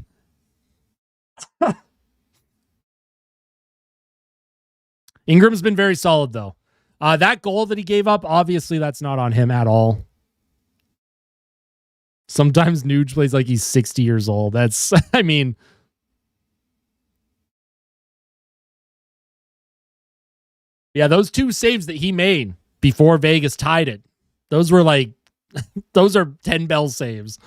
Ingram's been very solid, though. That goal that he gave up, obviously that's not on him at all. Sometimes Nuge plays like he's 60 years old. That's, I mean... Yeah, those two saves that he made before Vegas tied it, those were like, those are 10 bell saves.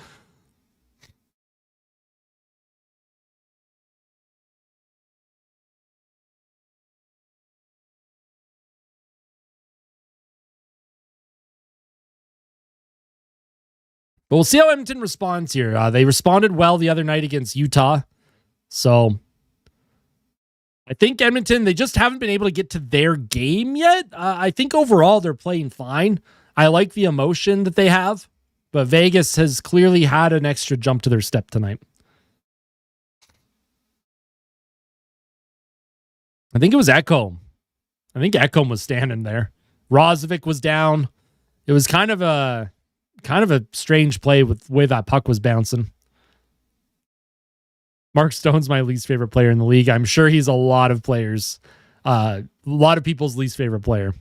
But we'll see how Edmonton responds here. They responded well the other night against Utah. So I think Edmonton, they just haven't been able to get to their game yet. I think overall they're playing fine. I like the emotion that they have. But Vegas has clearly had an extra jump to their step tonight. I think it was Ekholm. I think Ekholm was standing there. Rozovic was down. It was kind of a strange play with the way that puck was bouncing. Mark Stone's my least favorite player in the league. I'm sure he's a lot of players, a lot of people's least favorite player.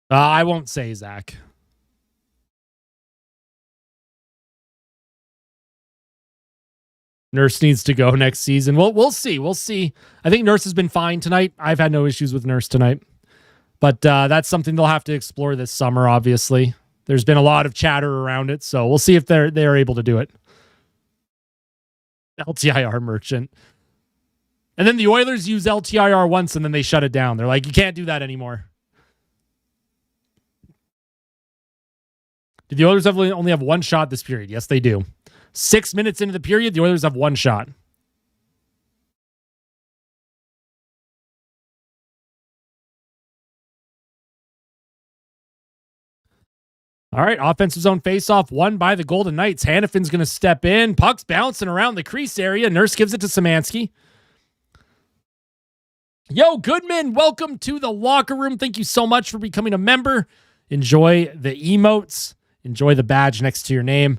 I won't say Zach. Nurse needs to go next season. We'll see. We'll see. I think Nurse has been fine tonight. I've had no issues with Nurse tonight. But that's something they'll have to explore this summer, obviously. There's been a lot of chatter around it, so we'll see if they're able to do it. LTIR merchant. And then the Oilers use LTIR once, and then they shut it down. They're like, you can't do that anymore. Did the Oilers only have one shot this period? Yes, they do. 6 minutes into the period, the Oilers have one shot. All right, offensive zone faceoff won by the Golden Knights. Hannafin's going to step in. Puck's bouncing around the crease area. Nurse gives it to Szymanski. Yo, Goodman, welcome to the locker room. Thank you so much for becoming a member. Enjoy the emotes. Enjoy the badge next to your name.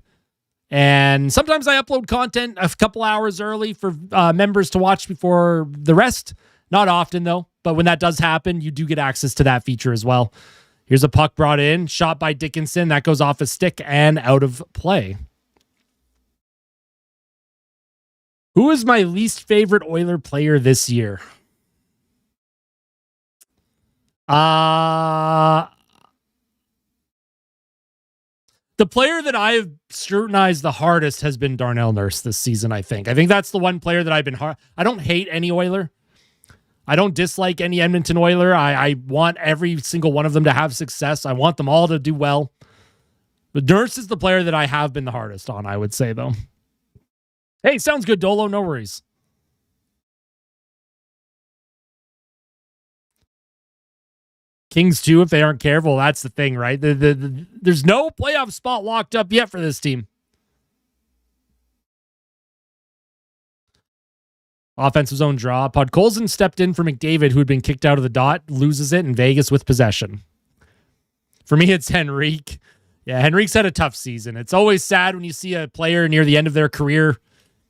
And sometimes I upload content a couple hours early for members to watch before the rest. Not often, though. But when that does happen, you do get access to that feature as well. Here's a puck brought in. Shot by Dickinson. That goes off a stick and out of play. Who is my least favorite Oiler player this year? The player that I have scrutinized the hardest has been Darnell Nurse this season, I think. I think that's the one player that I've been hard. I don't hate any Oiler. I don't dislike any Edmonton Oiler. I want every single one of them to have success. I want them all to do well. But Nurse is the player that I have been the hardest on, I would say, though. Hey, sounds good, Dolo. No worries. Kings too, if they aren't careful. That's the thing, right? There's no playoff spot locked up yet for this team. Offensive zone draw. Podkolzin stepped in for McDavid, who had been kicked out of the dot, loses it, and Vegas with possession. For me, it's Henrique. Yeah, Henrique's had a tough season. It's always sad when you see a player near the end of their career.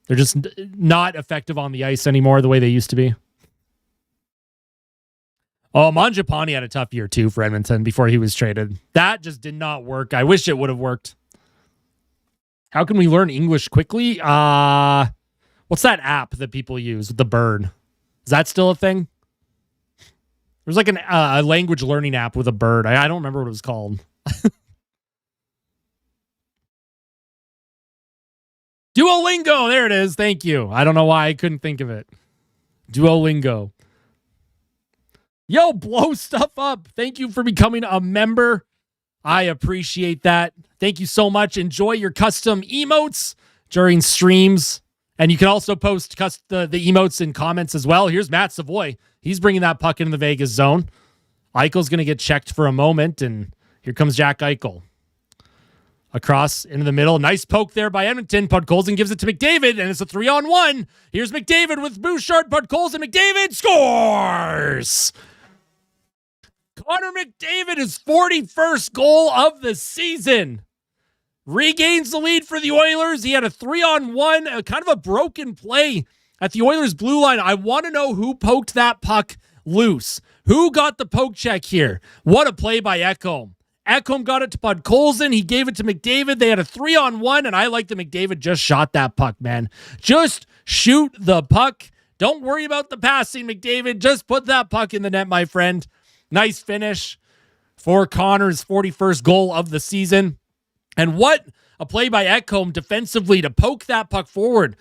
They're just not effective on the ice anymore the way they used to be. Oh, Mangiapane had a tough year, too, for Edmonton before he was traded. That just did not work. I wish it would have worked. How can we learn English quickly? What's that app that people use with the bird? Is that still a thing? There's like a language learning app with a bird. I don't remember what it was called. Duolingo. There it is. Thank you. I don't know why I couldn't think of it. Duolingo. Yo, blow stuff up. Thank you for becoming a member. I appreciate that. Thank you so much. Enjoy your custom emotes during streams. And you can also post the emotes in comments as well. Here's Matt Savoy. He's bringing that puck into the Vegas zone. Eichel's going to get checked for a moment, and here comes Jack Eichel. Across into the middle. Nice poke there by Edmonton. Podkolzin gives it to McDavid, and it's a 3-on-1. Here's McDavid with Bouchard, Podkolzin, McDavid scores! Connor McDavid, his 41st goal of the season. Regains the lead for the Oilers. He had a 3-on-1, kind of a broken play at the Oilers' blue line. I want to know who poked that puck loose. Who got the poke check here? What a play by Ekholm. Ekholm got it to Podkolzin. He gave it to McDavid. They had a 3-on-1, and I like that McDavid just shot that puck, man. Just shoot the puck. Don't worry about the passing, McDavid. Just put that puck in the net, my friend. Nice finish for Connor's 41st goal of the season. And what a play by Ekholm defensively to poke that puck forward.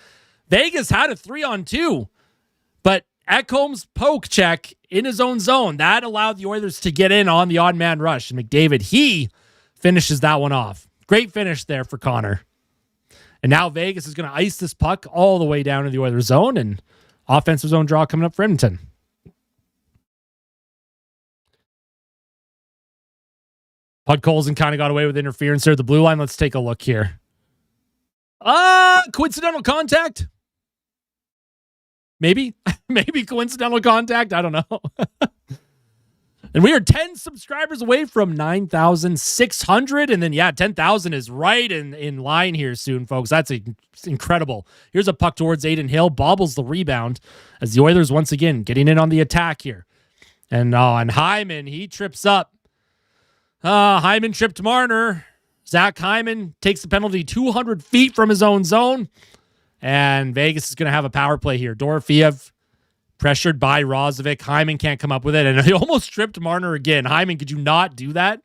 Vegas had a 3-on-2, but Ekholm's poke check in his own zone, that allowed the Oilers to get in on the odd man rush. And McDavid, he finishes that one off. Great finish there for Connor. And now Vegas is going to ice this puck all the way down to the Oilers zone, and offensive zone draw coming up for Edmonton. Podkolzin kind of got away with interference there at the blue line. Let's take a look here. Coincidental contact? Maybe. Maybe coincidental contact. I don't know. And we are 10 subscribers away from 9,600. And then, 10,000 is right in line here soon, folks. That's incredible. Here's a puck towards Adin Hill. Bobbles the rebound as the Oilers once again getting in on the attack here. And Hyman, he trips up. Hyman tripped Marner. Zach Hyman takes the penalty 200 feet from his own zone. And Vegas is going to have a power play here. Dorofeev pressured by Rozovic. Hyman can't come up with it. And he almost tripped Marner again. Hyman, could you not do that?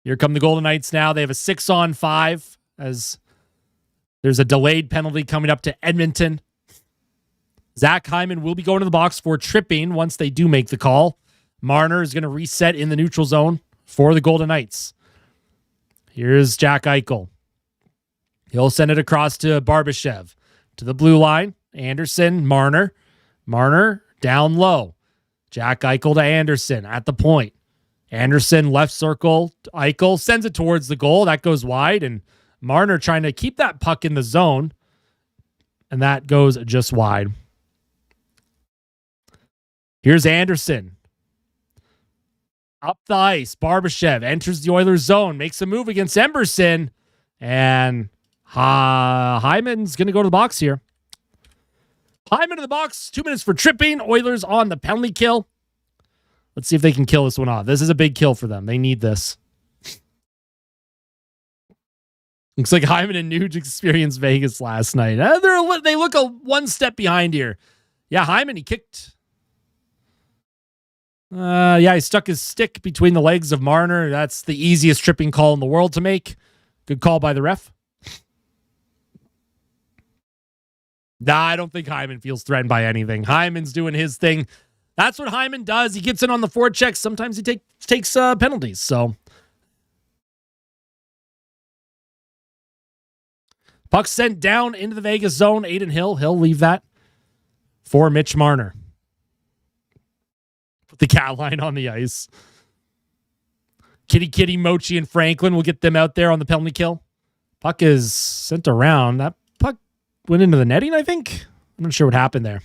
Here come the Golden Knights now. They have a 6-on-5 as there's a delayed penalty coming up to Edmonton. Zach Hyman will be going to the box for tripping once they do make the call. Marner is going to reset in the neutral zone for the Golden Knights. Here's Jack Eichel. He'll send it across to Barbashev. To the blue line. Anderson, Marner. Marner down low. Jack Eichel to Anderson at the point. Anderson left circle. Eichel sends it towards the goal. That goes wide. And Marner trying to keep that puck in the zone. And that goes just wide. Here's Anderson. Up the ice, Barbashev enters the Oilers zone, makes a move against Emberson, and Hyman's going to go to the box here. Hyman to the box, 2 minutes for tripping. Oilers on the penalty kill. Let's see if they can kill this one off. This is a big kill for them. They need this. Looks like Hyman and Nuge experienced Vegas last night. They look one step behind here. Yeah, Hyman, he kicked... he stuck his stick between the legs of Marner. That's the easiest tripping call in the world to make. Good call by the ref. Nah, I don't think Hyman feels threatened by anything. Hyman's doing his thing. That's what Hyman does. He gets in on the forecheck. Sometimes he takes penalties. So puck sent down into the Vegas zone. Adin Hill. He'll leave that for Mitch Marner. Put the cat line on the ice. Kitty, Mochi, and Franklin will get them out there on the penalty kill. Puck is sent around. That puck went into the netting, I think. I'm not sure what happened there.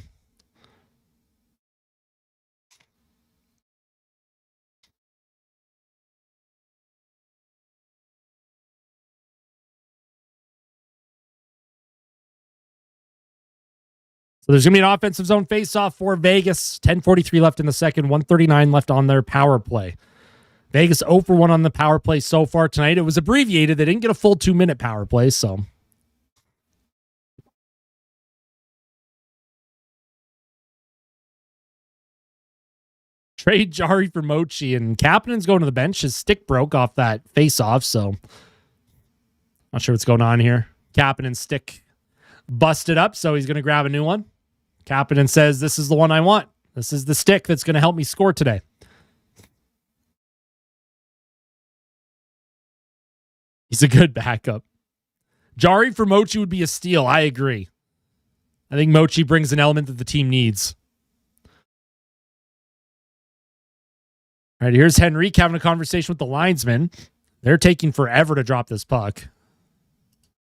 So there's going to be an offensive zone faceoff for Vegas. 10:43 left in the second, 1:39 left on their power play. Vegas 0 for 1 on the power play so far tonight. It was abbreviated. They didn't get a full 2-minute power play, so. Trade Jari for Mochi, and Kapanen's going to the bench. His stick broke off that face-off, so not sure what's going on here. Kapanen's stick busted up, so he's going to grab a new one. Kapanen says, this is the one I want. This is the stick that's going to help me score today. He's a good backup. Jari for Mochi would be a steal. I agree. I think Mochi brings an element that the team needs. All right, here's Henrique having a conversation with the linesman. They're taking forever to drop this puck.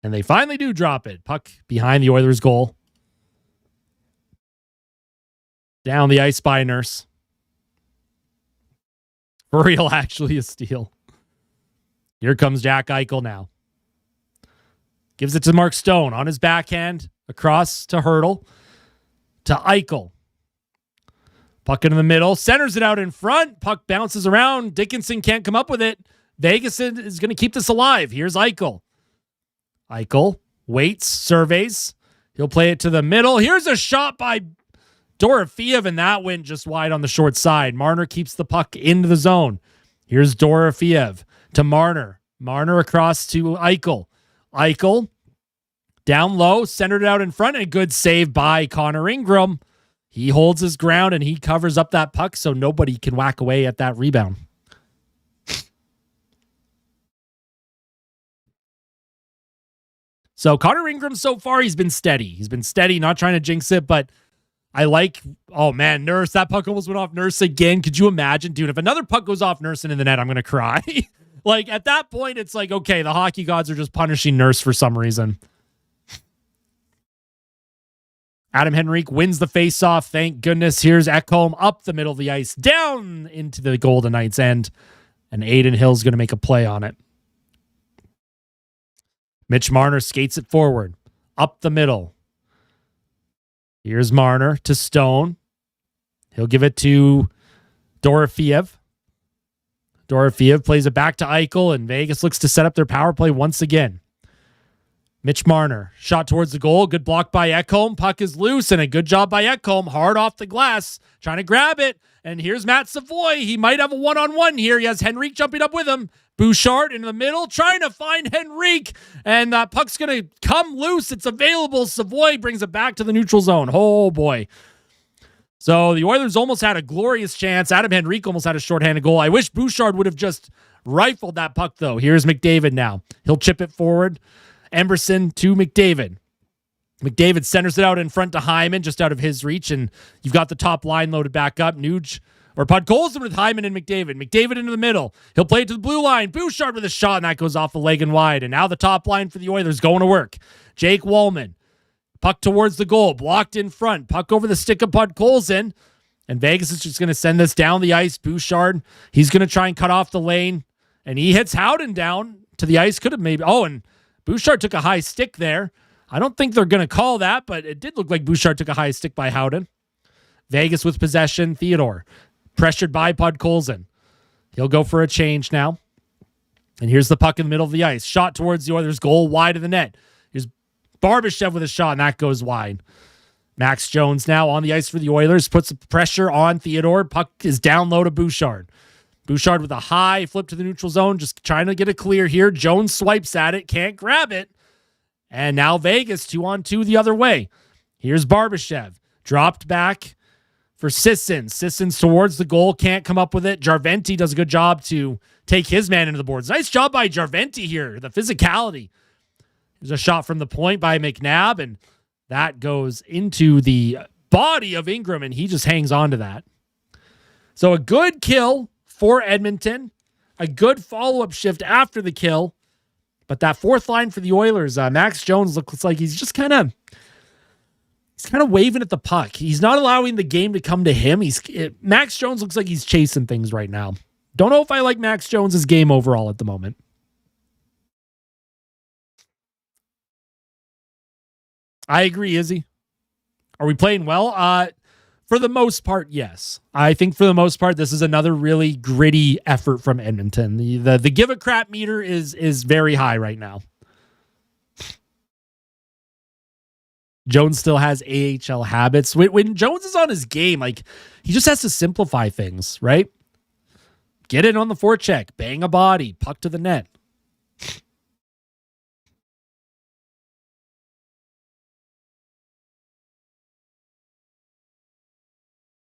And they finally do drop it. Puck behind the Oilers' goal. Down the ice by Nurse. For real, actually a steal. Here comes Jack Eichel now. Gives it to Mark Stone on his backhand. Across to Hurdle. To Eichel. Puck in the middle. Centers it out in front. Puck bounces around. Dickinson can't come up with it. Vegas is going to keep this alive. Here's Eichel. Eichel waits, surveys. He'll play it to the middle. Here's a shot by Dorofeev, and that went just wide on the short side. Marner keeps the puck into the zone. Here's Dorofeev to Marner. Marner across to Eichel. Eichel down low, centered it out in front, and a good save by Connor Ingram. He holds his ground, and he covers up that puck so nobody can whack away at that rebound. So Connor Ingram so far, he's been steady. He's been steady, not trying to jinx it, but I like, oh man, Nurse, that puck almost went off Nurse again. Could you imagine, dude, if another puck goes off Nurse and in the net, I'm going to cry. Like at that point, it's like, okay, the hockey gods are just punishing Nurse for some reason. Adam Henrique wins the faceoff. Thank goodness. Here's Ekholm up the middle of the ice, down into the Golden Knights end, and Aiden Hill's going to make a play on it. Mitch Marner skates it forward, up the middle. Here's Marner to Stone. He'll give it to Dorofeev. Dorofeev plays it back to Eichel, and Vegas looks to set up their power play once again. Mitch Marner, shot towards the goal. Good block by Ekholm. Puck is loose, and a good job by Ekholm. Hard off the glass, trying to grab it. And here's Matt Savoy. He might have a one-on-one here. He has Henrique jumping up with him. Bouchard in the middle, trying to find Henrique. And that puck's going to come loose. It's available. Savoy brings it back to the neutral zone. Oh, boy. So the Oilers almost had a glorious chance. Adam Henrique almost had a shorthanded goal. I wish Bouchard would have just rifled that puck, though. Here's McDavid now. He'll chip it forward. Emberson to McDavid. McDavid centers it out in front to Hyman, just out of his reach, and you've got the top line loaded back up. Podkolzin with Hyman and McDavid. McDavid into the middle. He'll play it to the blue line. Bouchard with a shot, and that goes off the leg and wide. And now the top line for the Oilers going to work. Jake Wallman. Puck towards the goal. Blocked in front. Puck over the stick of Podkolzin. And Vegas is just going to send this down the ice. Bouchard, he's going to try and cut off the lane. And he hits Howden down to the ice. Could have maybe... Oh, and Bouchard took a high stick there. I don't think they're going to call that, but it did look like Bouchard took a high stick by Howden. Vegas with possession. Theodore pressured by Podkolzin. He'll go for a change now. And here's the puck in the middle of the ice. Shot towards the Oilers' goal, wide of the net. Here's Barbashev with a shot, and that goes wide. Max Jones now on the ice for the Oilers. Puts pressure on Theodore. Puck is down low to Bouchard. Bouchard with a high flip to the neutral zone, just trying to get it clear here. Jones swipes at it, can't grab it. And now Vegas 2-on-2 the other way. Here's Barbashev. Dropped back for Sissons. Sissons towards the goal, can't come up with it. Jarventi does a good job to take his man into the boards. Nice job by Jarventi here, the physicality. There's a shot from the point by McNabb, and that goes into the body of Ingram, and he just hangs on to that. So a good kill for Edmonton, a good follow-up shift after the kill, But that fourth line for the Oilers, Max Jones looks like he's just kind of waving at the puck. He's not allowing the game to come to him. Max Jones looks like he's chasing things right now. Don't know if I like Max Jones's game overall at the moment. I agree, Izzy. Are we playing well? For the most part, yes. I think for the most part, this is another really gritty effort from Edmonton. The give a crap meter is very high right now. Jones still has AHL habits. When Jones is on his game, like, he just has to simplify things, right? Get it on the forecheck, bang a body, puck to the net.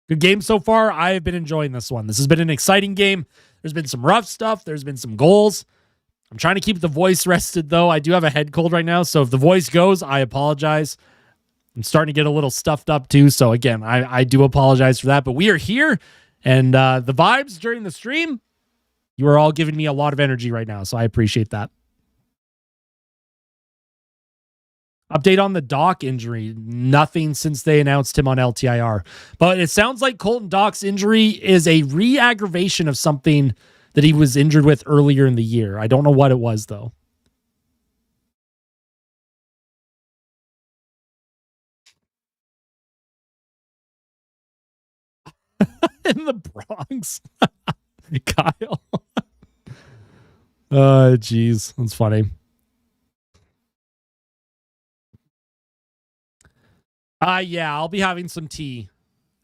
Good game so far. I have been enjoying this one. This has been an exciting game. There's been some rough stuff. There's been some goals. I'm trying to keep the voice rested, though. I do have a head cold right now, so if the voice goes, I apologize. I'm starting to get a little stuffed up, too, so again, I do apologize for that. But we are here, and the vibes during the stream, you are all giving me a lot of energy right now, so I appreciate that. Update on the Doc injury. Nothing since they announced him on LTIR. But it sounds like Colton Doc's injury is a re-aggravation of something that he was injured with earlier in the year. I don't know what it was, though. In the Bronx. Kyle. Oh, jeez. That's funny. Yeah, I'll be having some tea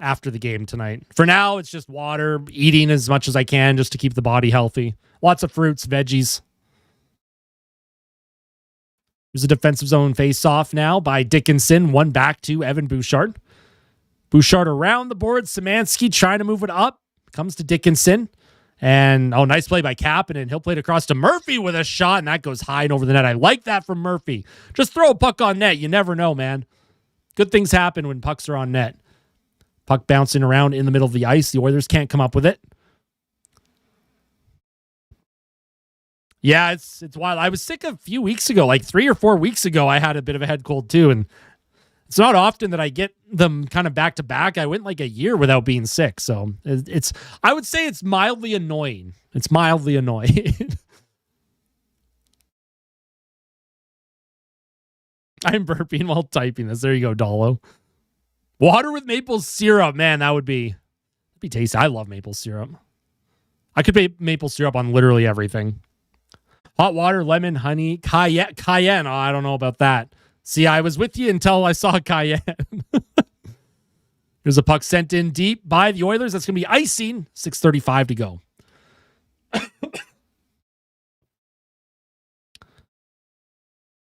after the game tonight. For now, it's just water, eating as much as I can just to keep the body healthy. Lots of fruits, veggies. There's a defensive zone face-off now by Dickinson. One back to Evan Bouchard. Bouchard around the board. Szymanski trying to move it up. Comes to Dickinson. And, nice play by Kapanen. He'll play it across to Murphy with a shot, and that goes high and over the net. I like that from Murphy. Just throw a puck on net. You never know, man. Good things happen when pucks are on net. Puck bouncing around in the middle of the ice. The Oilers can't come up with it. Yeah, it's wild. I was sick a few weeks ago, like 3 or 4 weeks ago. I had a bit of a head cold too, and it's not often that I get them kind of back to back. I went like a year without being sick, so I would say it's mildly annoying. It's mildly annoying. I'm burping while typing this. There you go, Dolo. Water with maple syrup. Man, that'd be tasty. I love maple syrup. I could put maple syrup on literally everything. Hot water, lemon, honey, cayenne. Oh, I don't know about that. See, I was with you until I saw cayenne. There's a puck sent in deep by the Oilers. That's going to be icing. 6:35 to go.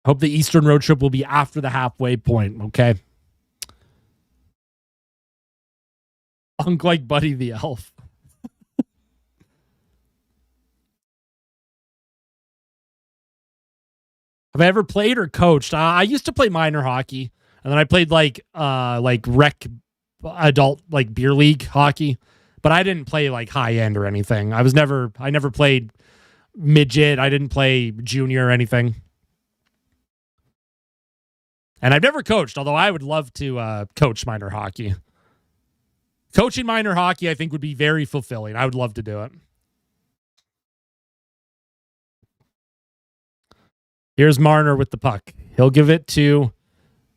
Hope the Eastern road trip will be after the halfway point, okay? Unk like Buddy the Elf. Have I ever played or coached? I used to play minor hockey, and then I played like rec adult, like beer league hockey, but I didn't play like high end or anything. I never played midget. I didn't play junior or anything. And I've never coached, although I would love to coach minor hockey. Coaching minor hockey, I think, would be very fulfilling. I would love to do it. Here's Marner with the puck. He'll give it to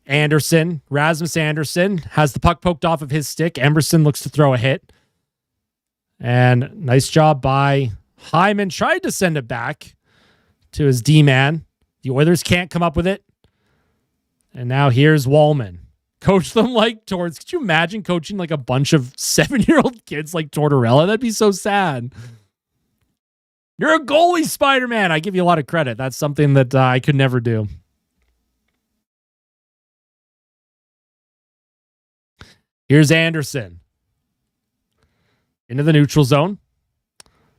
Anderson. Rasmus Anderson has the puck poked off of his stick. Emerson looks to throw a hit. And nice job by Hyman. Tried to send it back to his D-man. The Oilers can't come up with it. And now here's Wallman. Coach them like Torts. Could you imagine coaching like a bunch of 7-year-old kids like Tortorella? That'd be so sad. You're a goalie, Spider-Man. I give you a lot of credit. That's something that I could never do. Here's Anderson. Into the neutral zone.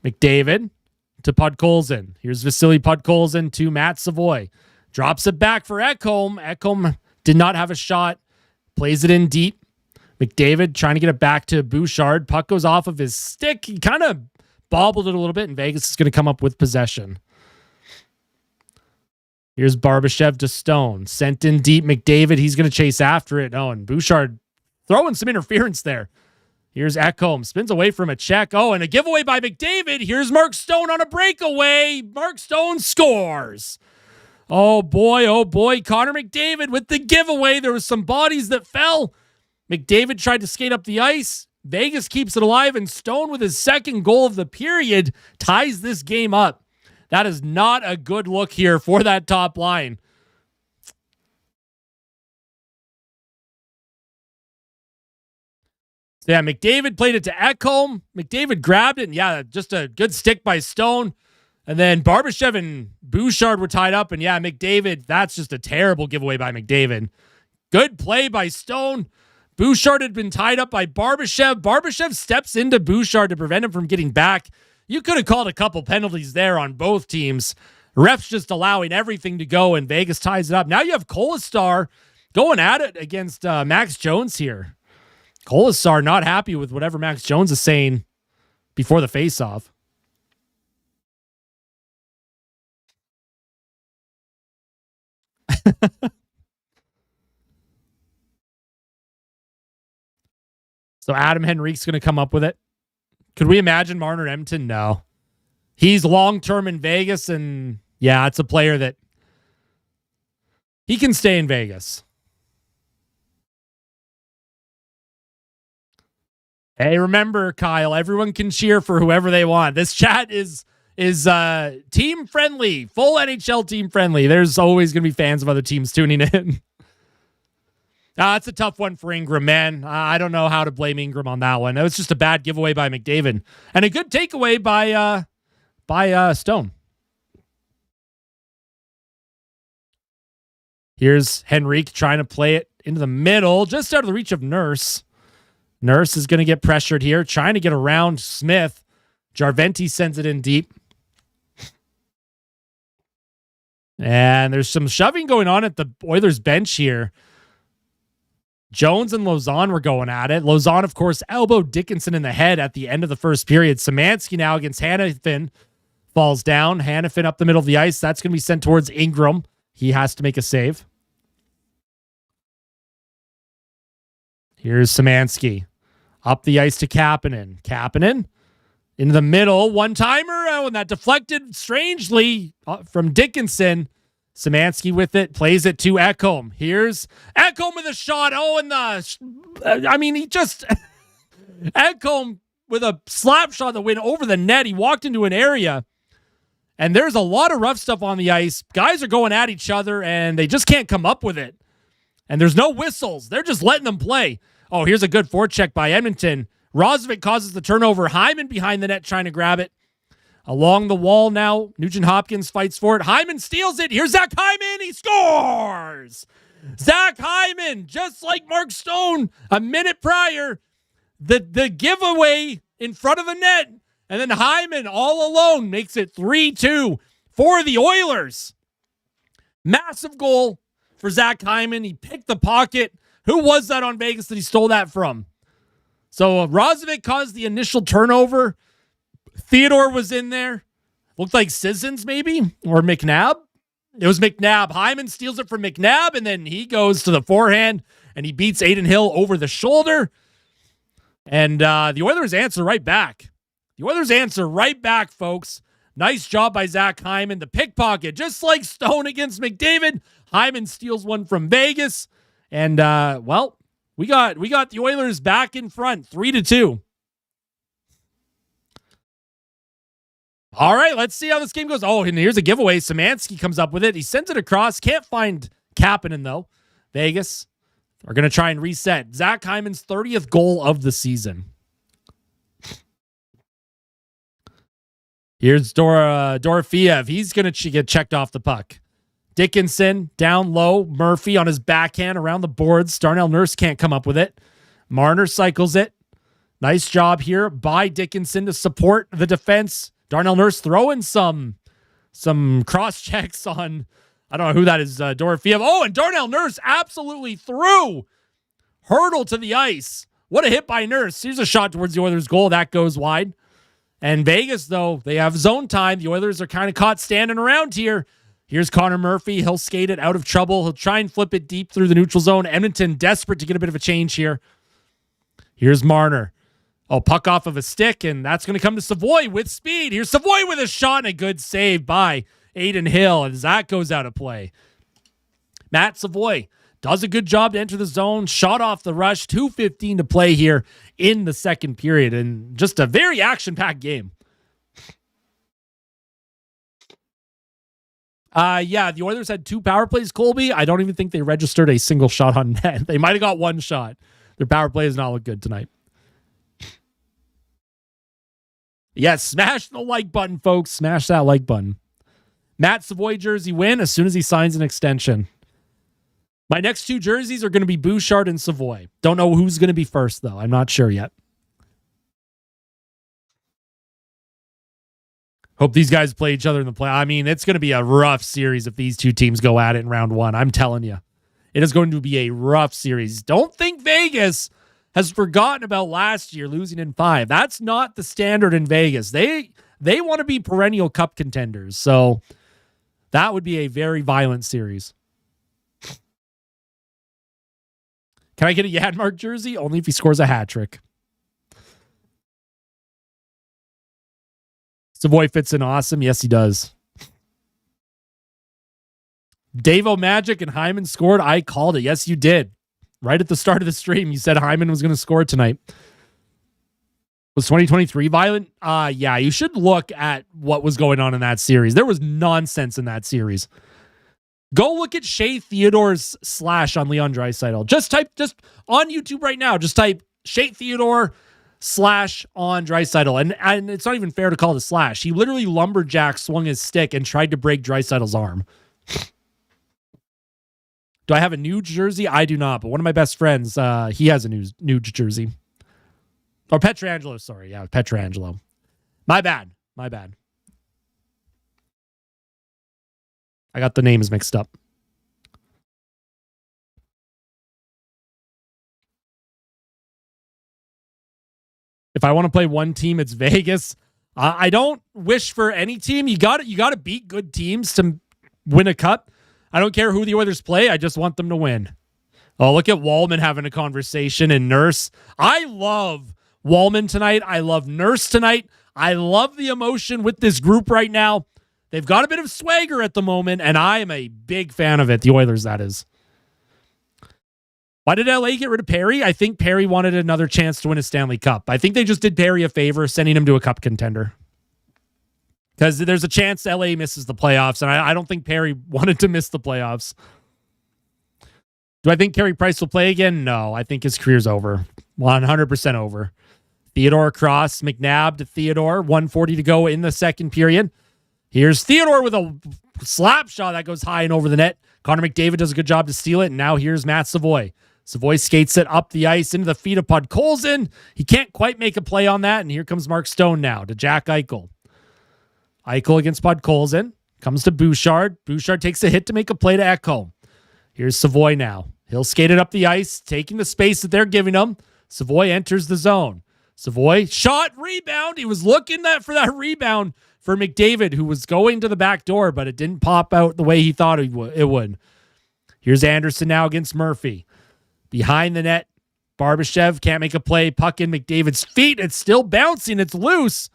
McDavid to Podkolzin. Here's Vasily Podkolzin to Matt Savoy. Drops it back for Ekholm. Ekholm did not have a shot. Plays it in deep. McDavid trying to get it back to Bouchard. Puck goes off of his stick. He kind of bobbled it a little bit, and Vegas is going to come up with possession. Here's Barbashev to Stone. Sent in deep. McDavid, he's going to chase after it. Oh, and Bouchard throwing some interference there. Here's Ekholm. Spins away from a check. Oh, and a giveaway by McDavid. Here's Mark Stone on a breakaway. Mark Stone scores. Oh, boy. Connor McDavid with the giveaway. There was some bodies that fell. McDavid tried to skate up the ice. Vegas keeps it alive, and Stone with his second goal of the period ties this game up. That is not a good look here for that top line. So yeah, McDavid played it to Ekholm. McDavid grabbed it, and yeah, just a good stick by Stone. And then Barbashev and Bouchard were tied up, and yeah, McDavid, that's just a terrible giveaway by McDavid. Good play by Stone. Bouchard had been tied up by Barbashev. Barbashev steps into Bouchard to prevent him from getting back. You could have called a couple penalties there on both teams. Refs just allowing everything to go, and Vegas ties it up. Now you have Kolasar going at it against Max Jones here. Kolasar not happy with whatever Max Jones is saying before the faceoff. So Adam Henrique's going to come up with it. Could we imagine Marner Edmonton? No. He's long-term in Vegas, and yeah, it's a player that he can stay in Vegas. Hey, remember, Kyle, everyone can cheer for whoever they want. This chat is team friendly, full NHL team friendly. There's always going to be fans of other teams tuning in. It's a tough one for Ingram, man. I don't know how to blame Ingram on that one. It was just a bad giveaway by McDavid and a good takeaway by Stone. Here's Henrique trying to play it into the middle, just out of the reach of Nurse. Nurse is going to get pressured here, trying to get around Smith. Jarventi sends it in deep. And there's some shoving going on at the Oilers bench here. Jones and Lauzon were going at it. Lauzon, of course, elbowed Dickinson in the head at the end of the first period. Szymanski now against Hanifin falls down. Hanifin up the middle of the ice. That's going to be sent towards Ingram. He has to make a save. Here's Szymanski. Up the ice to Kapanen. Kapanen into the middle. One-timer. Oh, and that deflected strangely from Dickinson. Szymanski with it, plays it to Ekholm. Here's Ekholm with a shot. Oh, and he just Ekholm with a slap shot that went over the net. He walked into an area, and there's a lot of rough stuff on the ice. Guys are going at each other, and they just can't come up with it. And there's no whistles. They're just letting them play. Oh, here's a good forecheck by Edmonton. Roslovic causes the turnover. Hyman behind the net trying to grab it. Along the wall now, Nugent Hopkins fights for it. Hyman steals it. Here's Zach Hyman. He scores. Zach Hyman, just like Mark Stone a minute prior, the giveaway in front of the net. And then Hyman all alone makes it 3-2 for the Oilers. Massive goal for Zach Hyman. He picked the pocket. Who was that on Vegas that he stole that from? So Roslovic caused the initial turnover. Theodore was in there. Looked like Sissons maybe, or McNabb. It was McNabb. Hyman steals it from McNabb, and then he goes to the forehand, and he beats Aiden Hill over the shoulder. And the Oilers answer right back. Folks. Nice job by Zach Hyman. The pickpocket, just like Stone against McDavid. Hyman steals one from Vegas. And, we got the Oilers back in front, 3-2. All right, let's see how this game goes. Oh, and here's a giveaway. Szymanski comes up with it. He sends it across. Can't find Kapanen, though. Vegas are going to try and reset. Zach Hyman's 30th goal of the season. Here's Dorofeev. He's going to get checked off the puck. Dickinson down low. Murphy on his backhand around the boards. Darnell Nurse can't come up with it. Marner cycles it. Nice job here by Dickinson to support the defense. Darnell Nurse throwing some cross checks on, I don't know who that is, Dorofeev. Oh, and Darnell Nurse absolutely threw. Hurdle to the ice. What a hit by Nurse. Here's a shot towards the Oilers' goal. That goes wide. And Vegas, though, they have zone time. The Oilers are kind of caught standing around here. Here's Connor Murphy. He'll skate it out of trouble. He'll try and flip it deep through the neutral zone. Edmonton desperate to get a bit of a change here. Here's Marner. Oh, puck off of a stick, and that's going to come to Savoy with speed. Here's Savoy with a shot and a good save by Aiden Hill as that goes out of play. Matt Savoy does a good job to enter the zone. Shot off the rush. 2:15 to play here in the second period, and just a very action-packed game. The Oilers had 2 power plays, Colby. I don't even think they registered a single shot on net. They might have got 1 shot. Their power play does not look good tonight. Yes, smash the like button, folks. Smash that like button. Matt Savoy jersey win as soon as he signs an extension. My next 2 jerseys are going to be Bouchard and Savoy. Don't know who's going to be first, though. I'm not sure yet. Hope these guys play each other in the play. I mean, it's going to be a rough series if these 2 teams go at it in round 1. I'm telling you. It is going to be a rough series. Don't think Vegas has forgotten about last year losing in 5. That's not the standard in Vegas. They want to be perennial cup contenders. So that would be a very violent series. Can I get a Yadmark jersey? Only if he scores a hat trick. Savoy fits in awesome. Yes, he does. Davo Magic and Hyman scored. I called it. Yes, you did. Right at the start of the stream, you said Hyman was going to score tonight. Was 2023 violent? Yeah, you should look at what was going on in that series. There was nonsense in that series. Go look at Shea Theodore's slash on Leon Draisaitl. Just on YouTube right now, just type Shea Theodore slash on Draisaitl. And it's not even fair to call it a slash. He literally lumberjack swung his stick and tried to break Draisaitl's arm. Do I have a Nuge jersey? I do not, but one of my best friends, he has a Nuge jersey. Or Petrangelo, sorry. Yeah, Petrangelo. My bad. I got the names mixed up. If I want to play one team, it's Vegas. I don't wish for any team. You got to beat good teams to win a cup. I don't care who the Oilers play. I just want them to win. Oh, look at Wallman having a conversation and Nurse. I love Wallman tonight. I love Nurse tonight. I love the emotion with this group right now. They've got a bit of swagger at the moment, and I am a big fan of it. The Oilers, that is. Why did LA get rid of Perry? I think Perry wanted another chance to win a Stanley Cup. I think they just did Perry a favor, sending him to a cup contender. Because there's a chance LA misses the playoffs, and I don't think Perry wanted to miss the playoffs. Do I think Carey Price will play again? No, I think his career's over. 100% over. Theodore across, McNabb to Theodore. 1:40 to go in the second period. Here's Theodore with a slap shot that goes high and over the net. Connor McDavid does a good job to steal it, and now here's Matt Savoy. Savoy skates it up the ice into the feet of Podkolzin. He can't quite make a play on that, and here comes Mark Stone now to Jack Eichel. Eichel against Podkolzin. Comes to Bouchard. Bouchard takes a hit to make a play to Ekholm. Here's Savoy now. He'll skate it up the ice, taking the space that they're giving him. Savoy enters the zone. Savoy, shot, rebound. He was looking for that rebound for McDavid, who was going to the back door, but it didn't pop out the way he thought it would. Here's Anderson now against Murphy. Behind the net, Barbashev can't make a play. Puck in McDavid's feet. It's still bouncing. It's loose.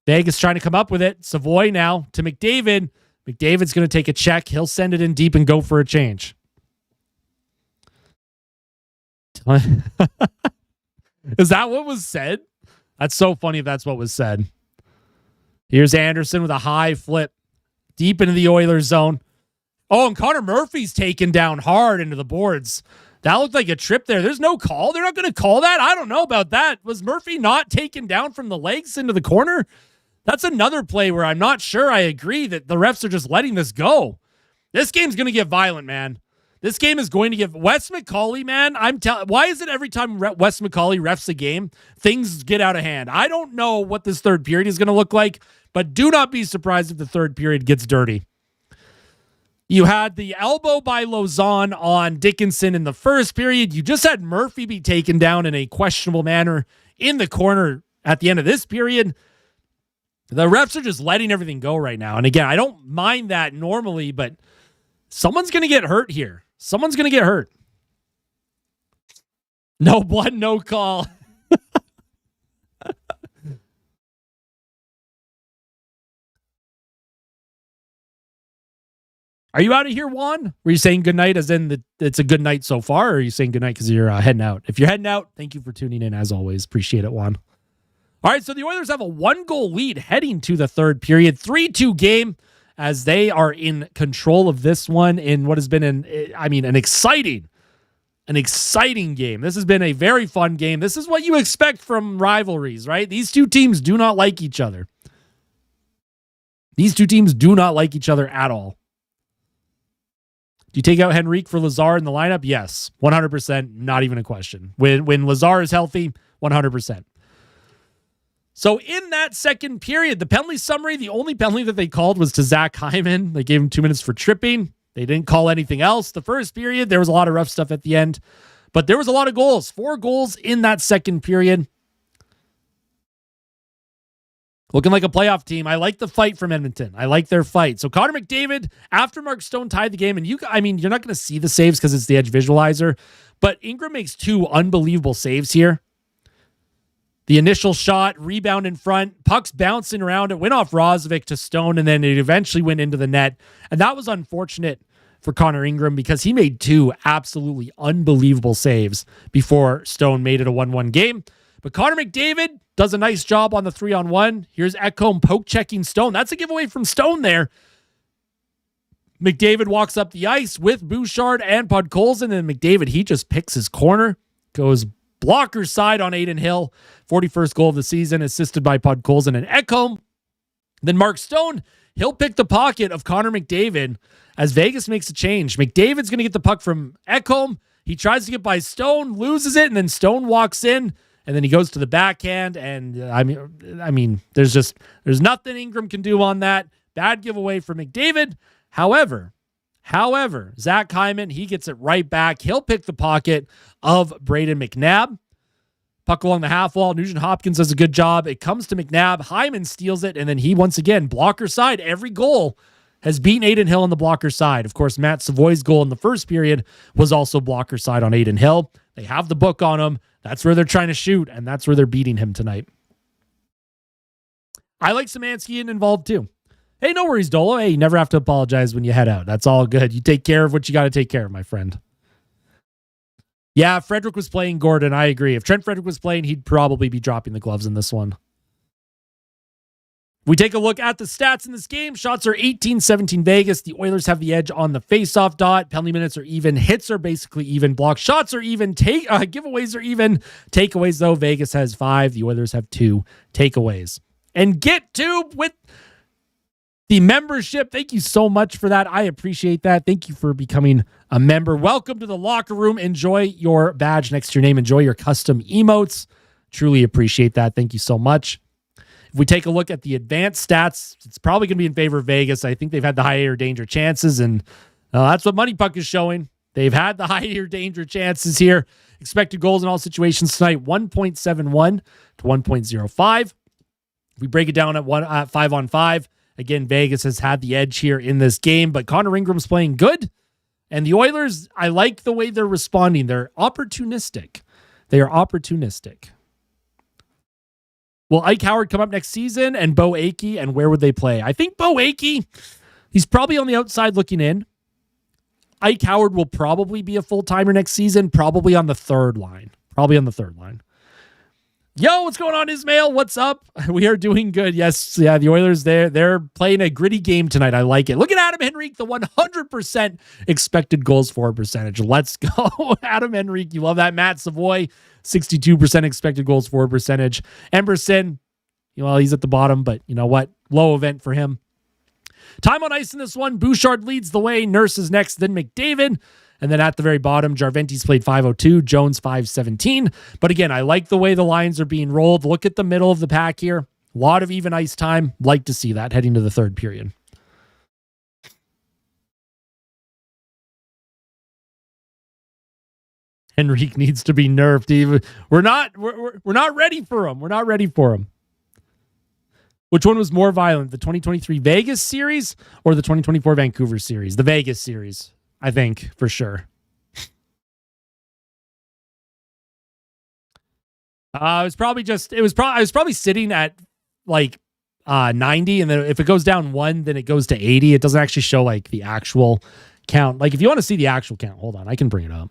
Vegas trying to come up with it. Savoy now to McDavid. McDavid's going to take a check. He'll send it in deep and go for a change. Is that what was said? That's so funny if that's what was said. Here's Anderson with a high flip deep into the Oilers zone. Oh, and Connor Murphy's taken down hard into the boards. That looked like a trip there. There's no call. They're not going to call that. I don't know about that. Was Murphy not taken down from the legs into the corner? That's another play where I'm not sure I agree that the refs are just letting this go. This game's going to get violent, man. This game is going to get Wes McCauley, man. Why is it every time Wes McCauley refs a game, things get out of hand? I don't know what this third period is going to look like, but do not be surprised if the third period gets dirty. You had the elbow by Lauzon on Dickinson in the first period. You just had Murphy be taken down in a questionable manner in the corner at the end of this period. The refs are just letting everything go right now. And again, I don't mind that normally, but someone's going to get hurt here. Someone's going to get hurt. No blood, no call. Are you out of here, Juan? Were you saying good night as in it's a good night so far, or are you saying good night because you're heading out? If you're heading out, thank you for tuning in as always. Appreciate it, Juan. All right, so the Oilers have a 1-goal lead heading to the third period. 3-2 game as they are in control of this one in what has been an exciting game. This has been a very fun game. This is what you expect from rivalries, right? These two teams do not like each other. These two teams do not like each other at all. Do you take out Henrique for Lazar in the lineup? Yes, 100%, not even a question. When Lazar is healthy, 100%. So in that second period, the penalty summary, the only penalty that they called was to Zach Hyman. They gave him 2 minutes for tripping. They didn't call anything else. The first period, there was a lot of rough stuff at the end, but there was a lot of goals. 4 goals in that second period. Looking like a playoff team. I like the fight from Edmonton. I like their fight. So Connor McDavid, after Mark Stone tied the game, and you're not going to see the saves because it's the Edge visualizer, but Ingram makes 2 unbelievable saves here. The initial shot, rebound in front, puck's bouncing around. It went off Roslovic to Stone, and then it eventually went into the net. And that was unfortunate for Connor Ingram because he made 2 absolutely unbelievable saves before Stone made it a 1-1 game. But Connor McDavid does a nice job on the 3-on-1. Here's Ekholm poke-checking Stone. That's a giveaway from Stone there. McDavid walks up the ice with Bouchard and Podkolzin, and McDavid, he just picks his corner, goes blocker side on Adin Hill. 41st goal of the season, assisted by Podkolzin and Ekholm. Then Mark Stone, he'll pick the pocket of Connor McDavid as Vegas makes a change. McDavid's going to get the puck from Ekholm. He tries to get by Stone, loses it, and then Stone walks in, and then he goes to the backhand. And I mean, there's nothing Ingram can do on that. Bad giveaway for McDavid. However, Zach Hyman, he gets it right back. He'll pick the pocket of Braden McNabb. Puck along the half wall. Nugent Hopkins does a good job. It comes to McNabb. Hyman steals it, and then he, once again, blocker side. Every goal has beaten Adin Hill on the blocker side. Of course, Matt Savoy's goal in the first period was also blocker side on Adin Hill. They have the book on him. That's where they're trying to shoot, and that's where they're beating him tonight. I like Szymanski involved too. Hey, no worries, Dolo. Hey, you never have to apologize when you head out. That's all good. You take care of what you got to take care of, my friend. Yeah, Frederick was playing Gordon. I agree. If Trent Frederick was playing, he'd probably be dropping the gloves in this one. We take a look at the stats in this game. Shots are 18-17 Vegas. The Oilers have the edge on the faceoff dot. Penalty minutes are even. Hits are basically even. Block shots are even. Giveaways are even. Takeaways, though, Vegas has 5. The Oilers have 2 takeaways. And get to with the membership. Thank you so much for that. I appreciate that. Thank you for becoming a member. Welcome to the locker room. Enjoy your badge next to your name. Enjoy your custom emotes. Truly appreciate that. Thank you so much. If we take a look at the advanced stats, it's probably going to be in favor of Vegas. I think they've had the higher danger chances, and that's what Money Puck is showing. They've had the higher danger chances here. Expected goals in all situations tonight, 1.71 to 1.05. If we break it down at 5-on-5, again, Vegas has had the edge here in this game, but Connor Ingram's playing good. And the Oilers, I like the way they're responding. They're opportunistic. They are opportunistic. Will Ike Howard come up next season and Bo Akey, and where would they play? I think Bo Akey, he's probably on the outside looking in. Ike Howard will probably be a full-timer next season, probably on the third line. Yo, what's going on, Ismail? What's up? We are doing good. Yes, yeah, the Oilers, they're playing a gritty game tonight. I like it. Look at Adam Henrique, the 100% expected goals for percentage. Let's go, Adam Henrique. You love that. Matt Savoy, 62% expected goals for percentage. Emberson, he's at the bottom, but you know what? Low event for him. Time on ice in this one. Bouchard leads the way. Nurse is next, then McDavid. And then at the very bottom, Jarventi's played 5:02, Jones 5:17. But again, I like the way the lines are being rolled. Look at the middle of the pack here. A lot of even ice time. Like to see that heading to the third period. Henrique needs to be nerfed. Even we're not ready for him. We're not ready for him. Which one was more violent, the 2023 Vegas series or the 2024 Vancouver series? The Vegas series, I think, for sure. I was probably sitting at like 90, and then if it goes down 1, then it goes to 80. It doesn't actually show like the actual count. Like if you want to see the actual count, hold on, I can bring it up.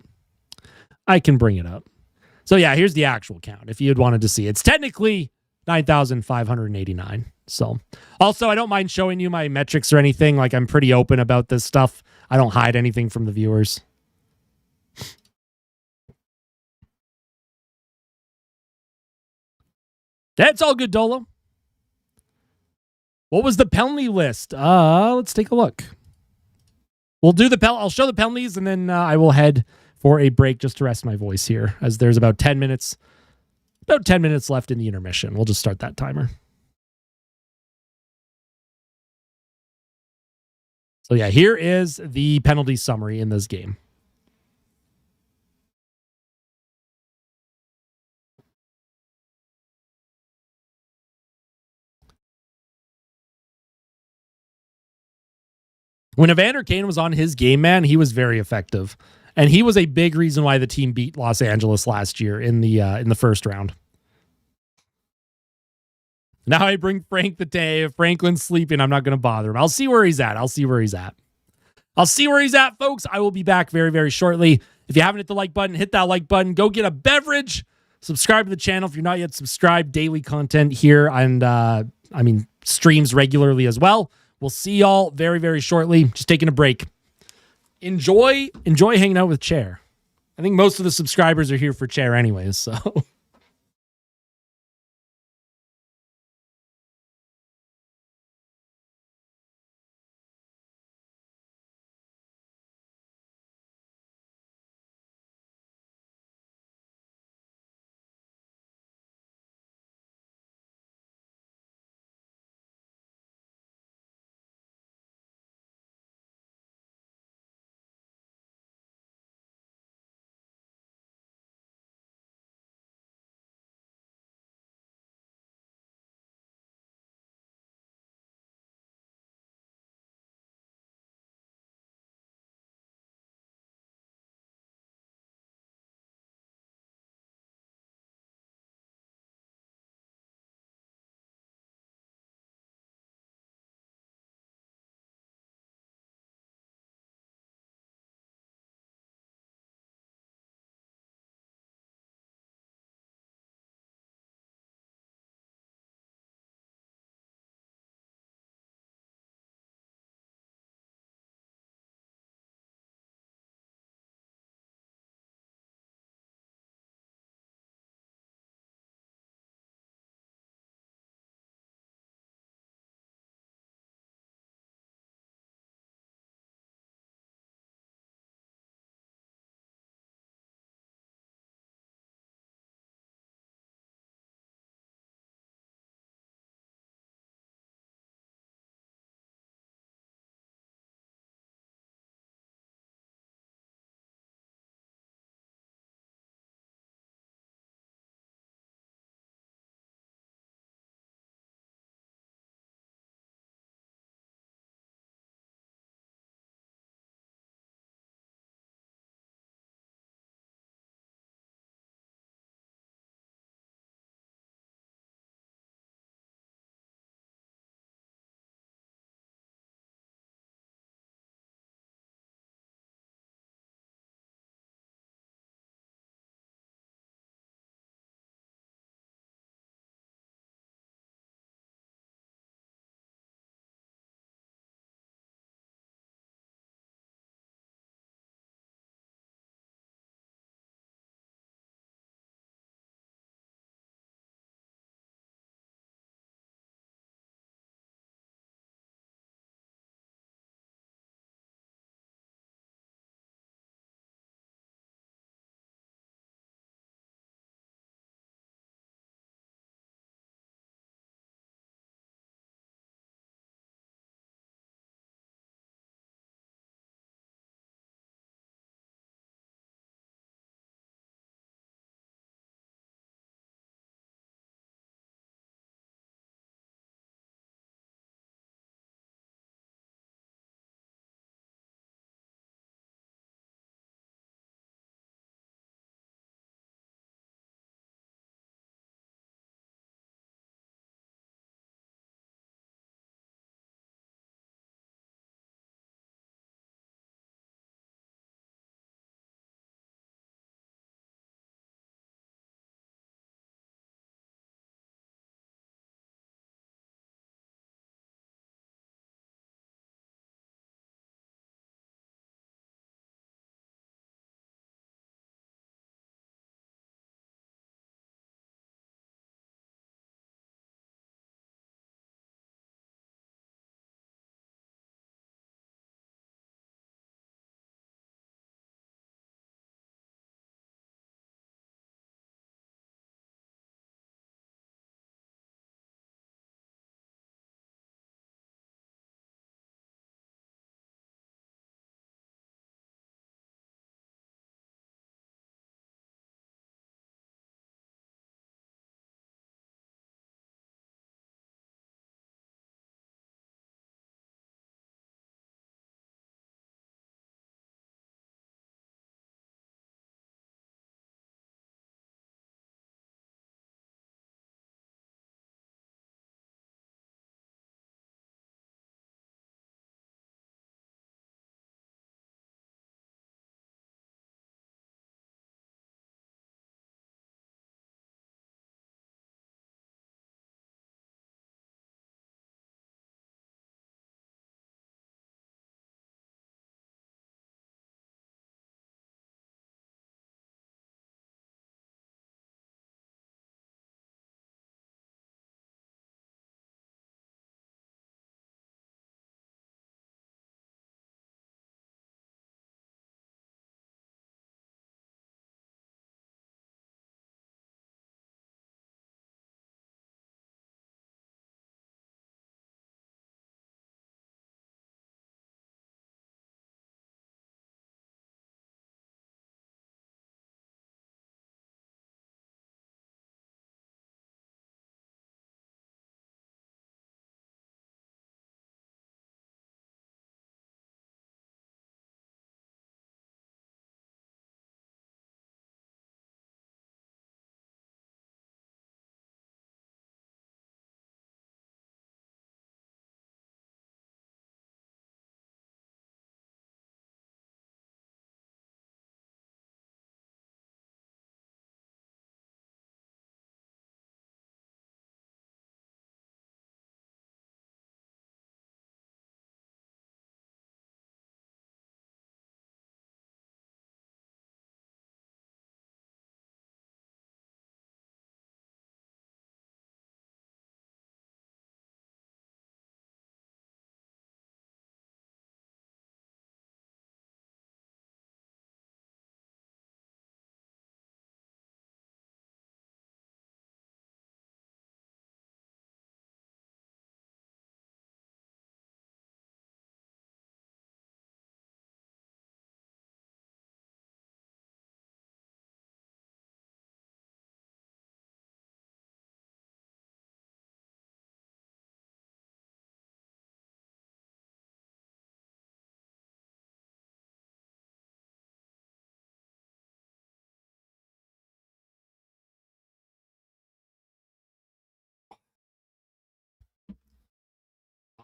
So yeah, here's the actual count. If you had wanted to see, it's technically 9,589. So also, I don't mind showing you my metrics or anything. Like I'm pretty open about this stuff. I don't hide anything from the viewers. That's all good, Dolo. What was the penalty list? Let's take a look. We'll do I'll show the penalties, and then I will head for a break just to rest my voice here, as there's about 10 minutes left in the intermission. We'll just start that timer. So yeah, here is the penalty summary in this game. When Evander Kane was on his game, man, he was very effective. And he was a big reason why the team beat Los Angeles last year in the first round. Now I bring Frank the day. If Franklin's sleeping, I'm not going to bother him. I'll see where he's at, folks. I will be back very, very shortly. If you haven't hit the like button, hit that like button. Go get a beverage. Subscribe to the channel if you're not yet subscribed. Daily content here, and streams regularly as well. We'll see y'all very, very shortly. Just taking a break. Enjoy hanging out with Chair. I think most of the subscribers are here for Chair anyways, so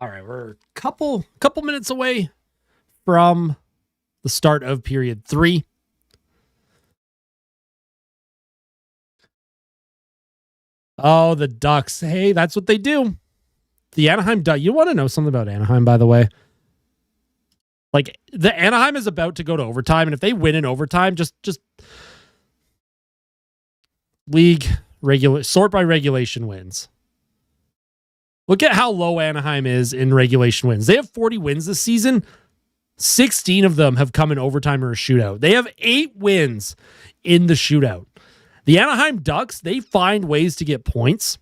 All right, we're a couple minutes away from the start of period 3. Oh, the Ducks. Hey, that's what they do. The Anaheim Ducks. You want to know something about Anaheim, by the way? Like, the Anaheim is about to go to overtime, and if they win in overtime, just sort by regulation wins. Look at how low Anaheim is in regulation wins. They have 40 wins this season. 16 of them have come in overtime or a shootout. They have 8 wins in the shootout. The Anaheim Ducks, they find ways to get points.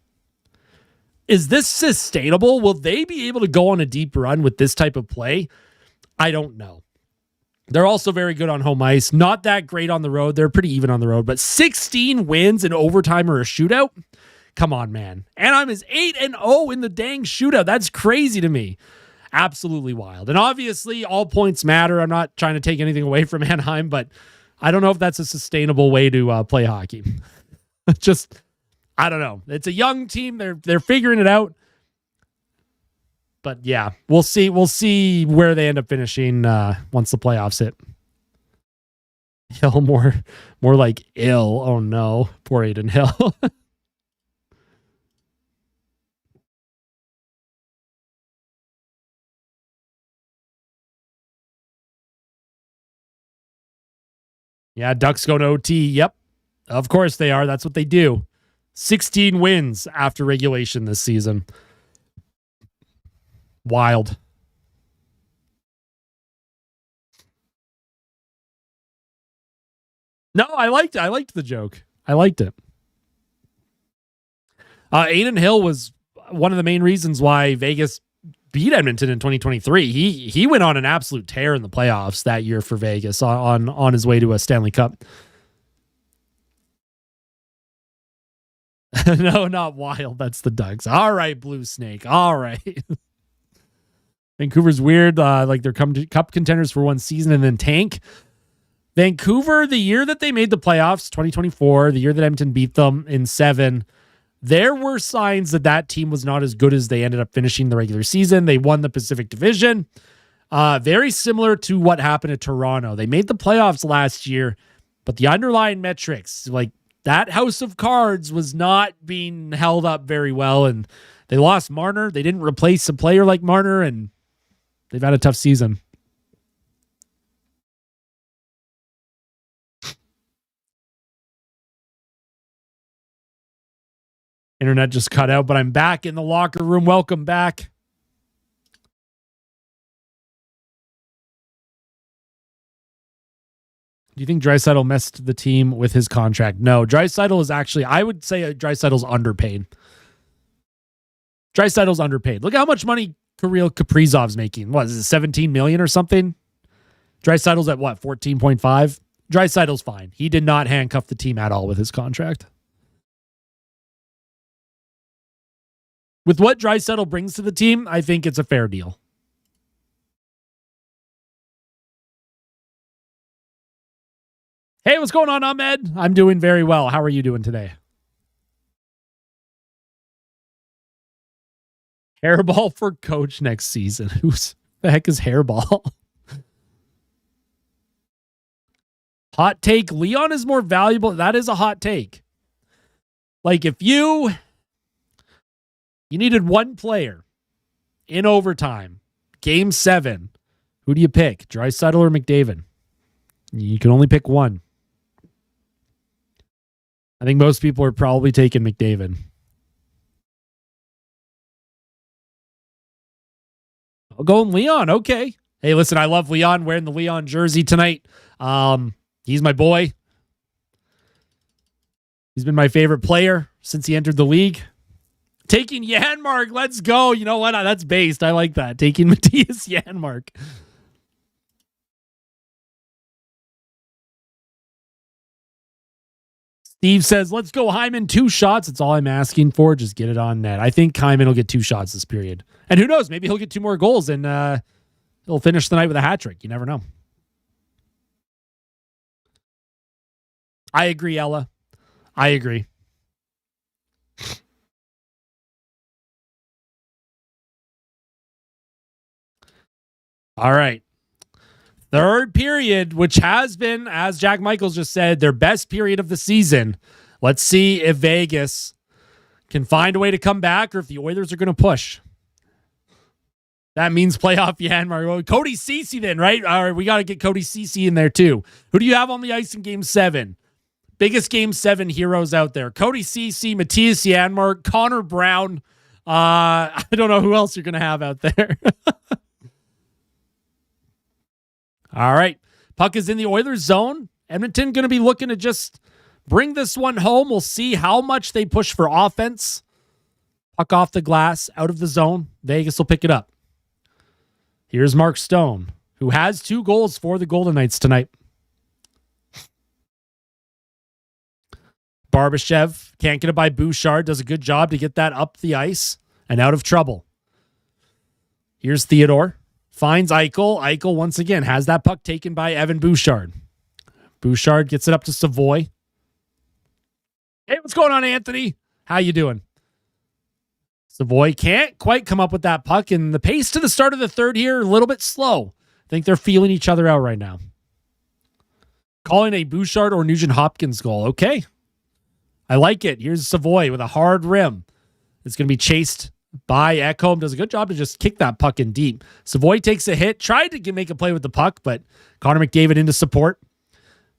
Is this sustainable? Will they be able to go on a deep run with this type of play? I don't know. They're also very good on home ice. Not that great on the road. They're pretty even on the road. But 16 wins in overtime or a shootout? Come on, man. Anaheim is 8-0 in the dang shootout. That's crazy to me. Absolutely wild. And obviously, all points matter. I'm not trying to take anything away from Anaheim, but I don't know if that's a sustainable way to play hockey. Just, I don't know. It's a young team. They're figuring it out. But yeah, we'll see. We'll see where they end up finishing once the playoffs hit. Hill more like ill. Oh no, poor Aiden Hill. Yeah, Ducks go to OT. Yep. Of course they are. That's what they do. 16 wins after regulation this season. Wild. No, I liked the joke. I liked it. Aiden Hill was one of the main reasons why Vegas beat Edmonton in 2023. He went on an absolute tear in the playoffs that year for Vegas on his way to a Stanley Cup. No, not Wild. That's the Ducks. All right, Blue Snake. All right. Vancouver's weird. Like they're cup contenders for one season and then tank. Vancouver, the year that they made the playoffs, 2024, the year that Edmonton beat them in 7, there were signs that team was not as good as they ended up finishing the regular season. They won the Pacific Division. Very similar to what happened at Toronto. They made the playoffs last year, but the underlying metrics, like that house of cards, was not being held up very well. And they lost Marner. They didn't replace a player like Marner, and they've had a tough season. Internet just cut out, but I'm back in the locker room. Welcome back. Do you think Draisaitl messed the team with his contract? No, Draisaitl is actually, I would say Draisaitl's underpaid. Draisaitl's underpaid. Look how much money Kirill Kaprizov's making. What is it, 17 million or something? Draisaitl's at what, 14.5? Draisaitl's fine. He did not handcuff the team at all with his contract. With what Draisaitl brings to the team, I think it's a fair deal. Hey, what's going on, Ahmed? I'm doing very well. How are you doing today? Hairball for coach next season. Who's the heck is Hairball? Hot take. Leon is more valuable. That is a hot take. Like if you needed one player in overtime, game 7, who do you pick? Draisaitl or McDavid? You can only pick one. I think most people are probably taking McDavid. I'll go with Leon. Okay. Hey, listen, I love Leon. Wearing the Leon jersey tonight. He's my boy. He's been my favorite player since he entered the league. Taking Janmark. Let's go. You know what? That's based. I like that. Taking Matthias Janmark. Steve says, let's go Hyman 2 shots. That's all I'm asking for. Just get it on net. I think Hyman will get 2 shots this period. And who knows? Maybe he'll get 2 more goals and he'll finish the night with a hat trick. You never know. I agree, Ella. I agree. All right. Third period, which has been, as Jack Michaels just said, their best period of the season. Let's see if Vegas can find a way to come back or if the Oilers are going to push. That means playoff Yanmar. Well, Cody Ceci then, right? All right, we got to get Cody Ceci in there too. Who do you have on the ice in Game 7? Biggest Game 7 heroes out there. Cody Ceci, Matthias Janmark, Connor Brown. I don't know who else you're going to have out there. All right. Puck is in the Oilers zone. Edmonton going to be looking to just bring this one home. We'll see how much they push for offense. Puck off the glass, out of the zone. Vegas will pick it up. Here's Mark Stone, who has 2 goals for the Golden Knights tonight. Barbashev can't get it by Bouchard. Does a good job to get that up the ice and out of trouble. Here's Theodore. Finds Eichel. Eichel once again has that puck taken by Evan Bouchard. Bouchard gets it up to Savoy. Hey, what's going on, Anthony? How you doing? Savoy can't quite come up with that puck, and the pace to the start of the third here, a little bit slow. I think they're feeling each other out right now. Calling a Bouchard or Nugent-Hopkins goal. Okay. I like it. Here's Savoy with a hard rim. It's going to be chased by Ekholm. Does a good job to just kick that puck in deep. Savoy takes a hit, tried to make a play with the puck, but Connor McDavid into support.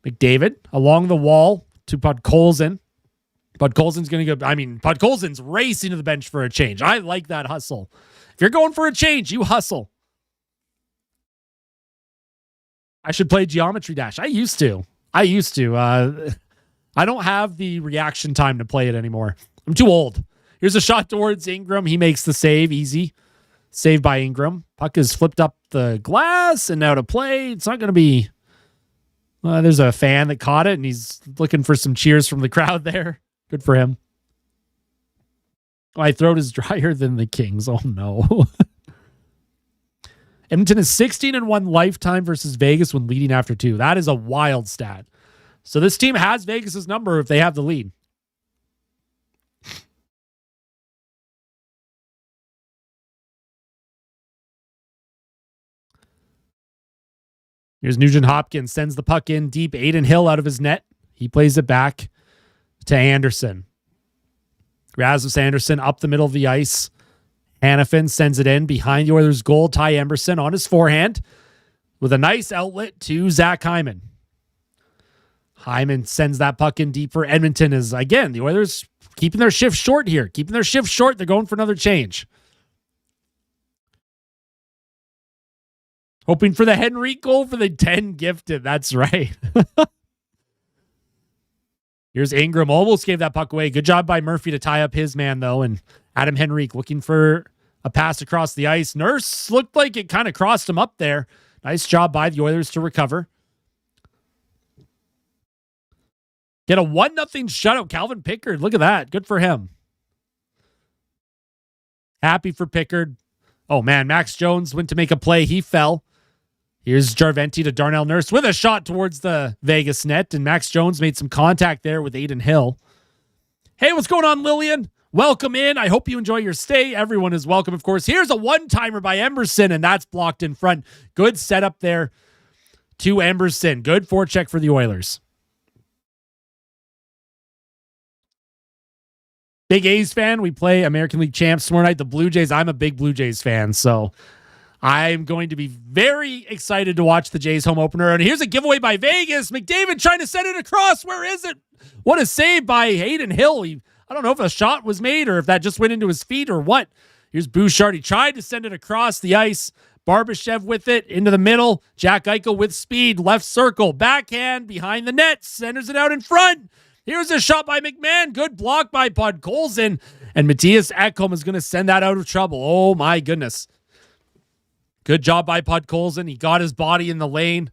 McDavid along the wall to Podkolzin. Podkolzin's going to go. Podkolzin's racing to the bench for a change. I like that hustle. If you're going for a change, you hustle. I should play Geometry Dash. I used to. I don't have the reaction time to play it anymore. I'm too old. Here's a shot towards Ingram. He makes the save. Easy. Save by Ingram. Puck is flipped up the glass and now to play. It's not going to be... there's a fan that caught it, and he's looking for some cheers from the crowd there. Good for him. My throat is drier than the Kings. Oh, no. Edmonton is 16-1 lifetime versus Vegas when leading after 2. That is a wild stat. So this team has Vegas's number if they have the lead. Here's Nugent-Hopkins, sends the puck in deep. Aiden Hill out of his net. He plays it back to Anderson. Rasmus Anderson up the middle of the ice. Hanifin sends it in behind the Oilers' goal. Ty Emberson on his forehand with a nice outlet to Zach Hyman. Hyman sends that puck in deep for Edmonton. Is again, the Oilers keeping their shift short here. They're going for another change. Hoping for the Henrique goal for the 10 gifted. That's right. Here's Ingram. Almost gave that puck away. Good job by Murphy to tie up his man, though. And Adam Henrique looking for a pass across the ice. Nurse looked like it kind of crossed him up there. Nice job by the Oilers to recover. Get a 1-0 shutout. Calvin Pickard. Look at that. Good for him. Happy for Pickard. Oh, man. Max Jones went to make a play. He fell. Here's Jarventi to Darnell Nurse with a shot towards the Vegas net, and Max Jones made some contact there with Aiden Hill. Hey, what's going on, Lillian? Welcome in. I hope you enjoy your stay. Everyone is welcome, of course. Here's a one-timer by Emberson, and that's blocked in front. Good setup there to Emberson. Good forecheck for the Oilers. Big A's fan. We play American League champs tomorrow night. The Blue Jays. I'm a big Blue Jays fan, so I'm going to be very excited to watch the Jays home opener. And here's a giveaway by Vegas. McDavid trying to send it across. Where is it? What a save by Aiden Hill. I don't know if a shot was made or if that just went into his feet or what. Here's Bouchard. He tried to send it across the ice. Barbashev with it into the middle. Jack Eichel with speed. Left circle. Backhand behind the net. Centers it out in front. Here's a shot by McMahon. Good block by Podkolzin. And Matthias Ekholm is going to send that out of trouble. Oh, my goodness. Good job by Podkolzin. He got his body in the lane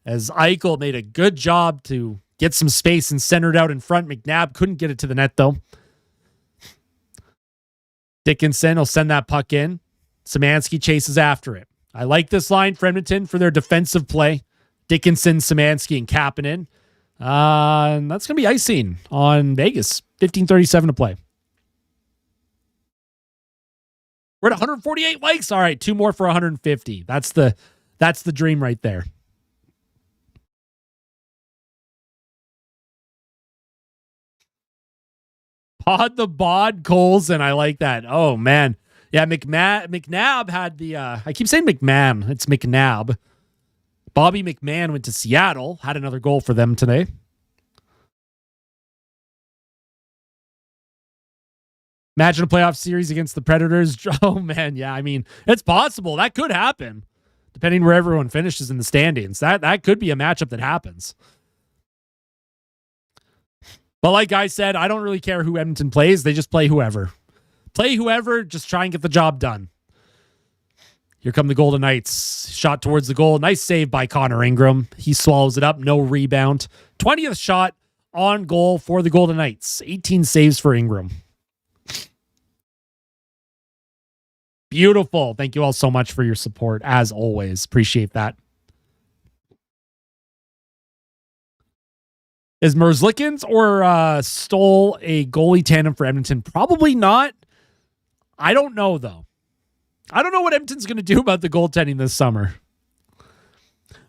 as Eichel made a good job to get some space and center it out in front. McNabb couldn't get it to the net, though. Dickinson will send that puck in. Szymanski chases after it. I like this line for Edmonton for their defensive play. Dickinson, Szymanski, and Kapanen. And that's going to be icing on Vegas. 15:37 to play. We're at 148 likes. All right, 2 more for 150. That's the That's the dream right there. Pod the bod, Colson. I like that. Oh, man. Yeah, McNabb had the... I keep saying McMahon. It's McNabb. Bobby McMahon went to Seattle. Had another goal for them today. Imagine a playoff series against the Predators. Oh, man. Yeah, I mean, it's possible. That could happen, depending where everyone finishes in the standings. That could be a matchup that happens. But like I said, I don't really care who Edmonton plays. They just play whoever. Play whoever, just try and get the job done. Here come the Golden Knights. Shot towards the goal. Nice save by Connor Ingram. He swallows it up. No rebound. 20th shot on goal for the Golden Knights. 18 saves for Ingram. Beautiful. Thank you all so much for your support, as always. Appreciate that. Is Merzlikins or Stoll a goalie tandem for Edmonton? Probably not. I don't know, though. I don't know what Edmonton's going to do about the goaltending this summer.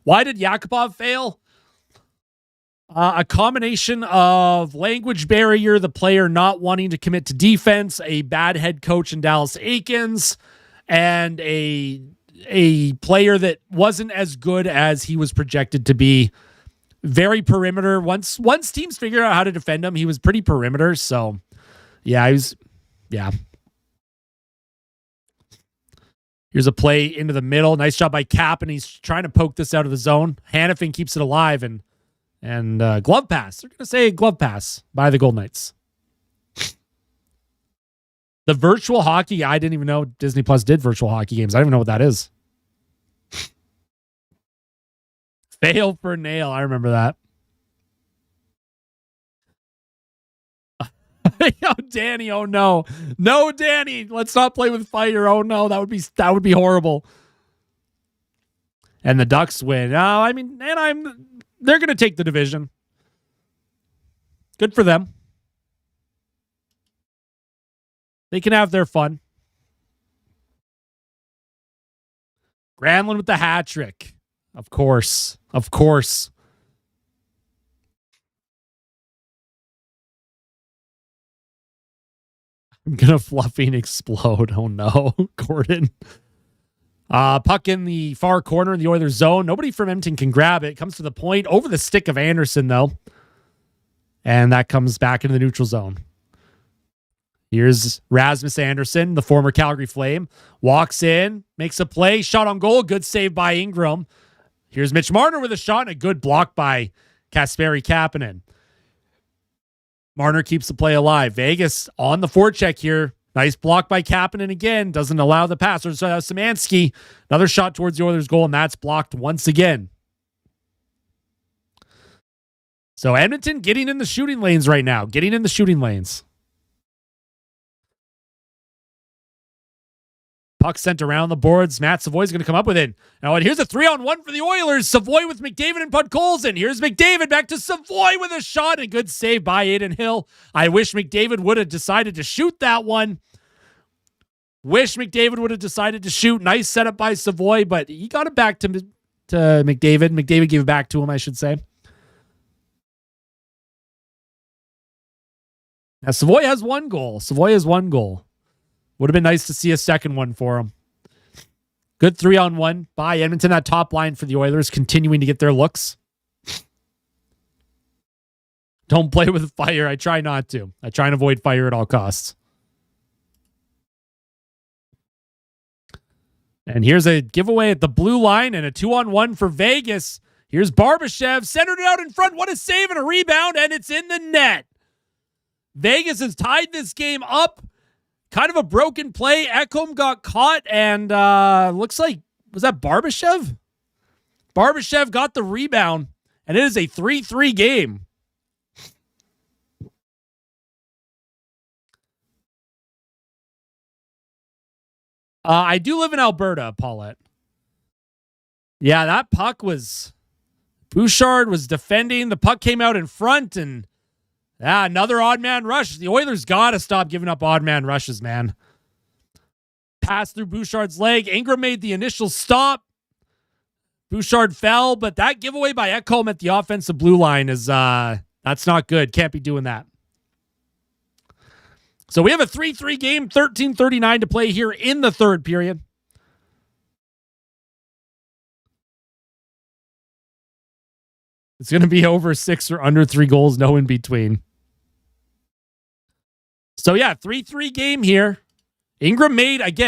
Why did Yakupov fail? A combination of language barrier, the player not wanting to commit to defense, a bad head coach in Dallas Eakins, and a player that wasn't as good as he was projected to be. Very perimeter. Once teams figure out how to defend him, he was pretty perimeter. So, yeah, Here's a play into the middle. Nice job by Cap, and he's trying to poke this out of the zone. Hanifin keeps it alive, and glove pass. They're going to say glove pass by the Golden Knights. The virtual hockey, I didn't even know Disney Plus did virtual hockey games. I don't even know what that is. Fail for nail. I remember that. Yo, Danny. Oh no. No, Danny. Let's not play with fire. Oh no. That would be horrible. And the Ducks win. They're going to take the division. Good for them. They can have their fun. Granlund with the hat trick. Of course. I'm going to fluffing explode. Oh, no. Gordon. Puck in the far corner in the Oilers zone. Nobody from Edmonton can grab it. Comes to the point. Over the stick of Anderson, though. And that comes back into the neutral zone. Here's Rasmus Anderson, the former Calgary Flame. Walks in. Makes a play. Shot on goal. Good save by Ingram. Here's Mitch Marner with a shot and a good block by Kasperi Kapanen. Marner keeps the play alive. Vegas on the forecheck here. Nice block by Kapanen again. Doesn't allow the pass. There's Szymanski. Another shot towards the Oilers' goal, and that's blocked once again. So Edmonton getting in the shooting lanes right now. Getting in the shooting lanes. Puck sent around the boards. Matt Savoy's going to come up with it. Now, and here's a 3-on-1 for the Oilers. Savoy with McDavid and Podkolzin. Here's McDavid back to Savoy with a shot. A good save by Aiden Hill. I wish McDavid would have decided to shoot that one. Wish McDavid would have decided to shoot. Nice setup by Savoy, but he got it back to McDavid. McDavid gave it back to him, I should say. Now, Savoy has one goal. Would have been nice to see a second one for him. Good 3-on-1 by Edmonton. That top line for the Oilers continuing to get their looks. Don't play with fire. I try not to. I try and avoid fire at all costs. And here's a giveaway at the blue line and a 2-on-1 for Vegas. Here's Barbashev. Centered it out in front. What a save and a rebound, and it's in the net. Vegas has tied this game up. Kind of a broken play. Ekholm got caught, and looks like, was that Barbashev? Barbashev got the rebound, and it is a 3-3 game. I do live in Alberta, Paulette. Yeah, that puck was... Bouchard was defending. The puck came out in front, and... another odd man rush. The Oilers got to stop giving up odd man rushes, man. Pass through Bouchard's leg. Ingram made the initial stop. Bouchard fell, but that giveaway by Ekholm at the offensive blue line is that's not good. Can't be doing that. So we have a 3-3 game, 13:39 to play here in the third period. It's going to be over 6 or under 3 goals, no in between. So yeah, 3-3 game here. Ingram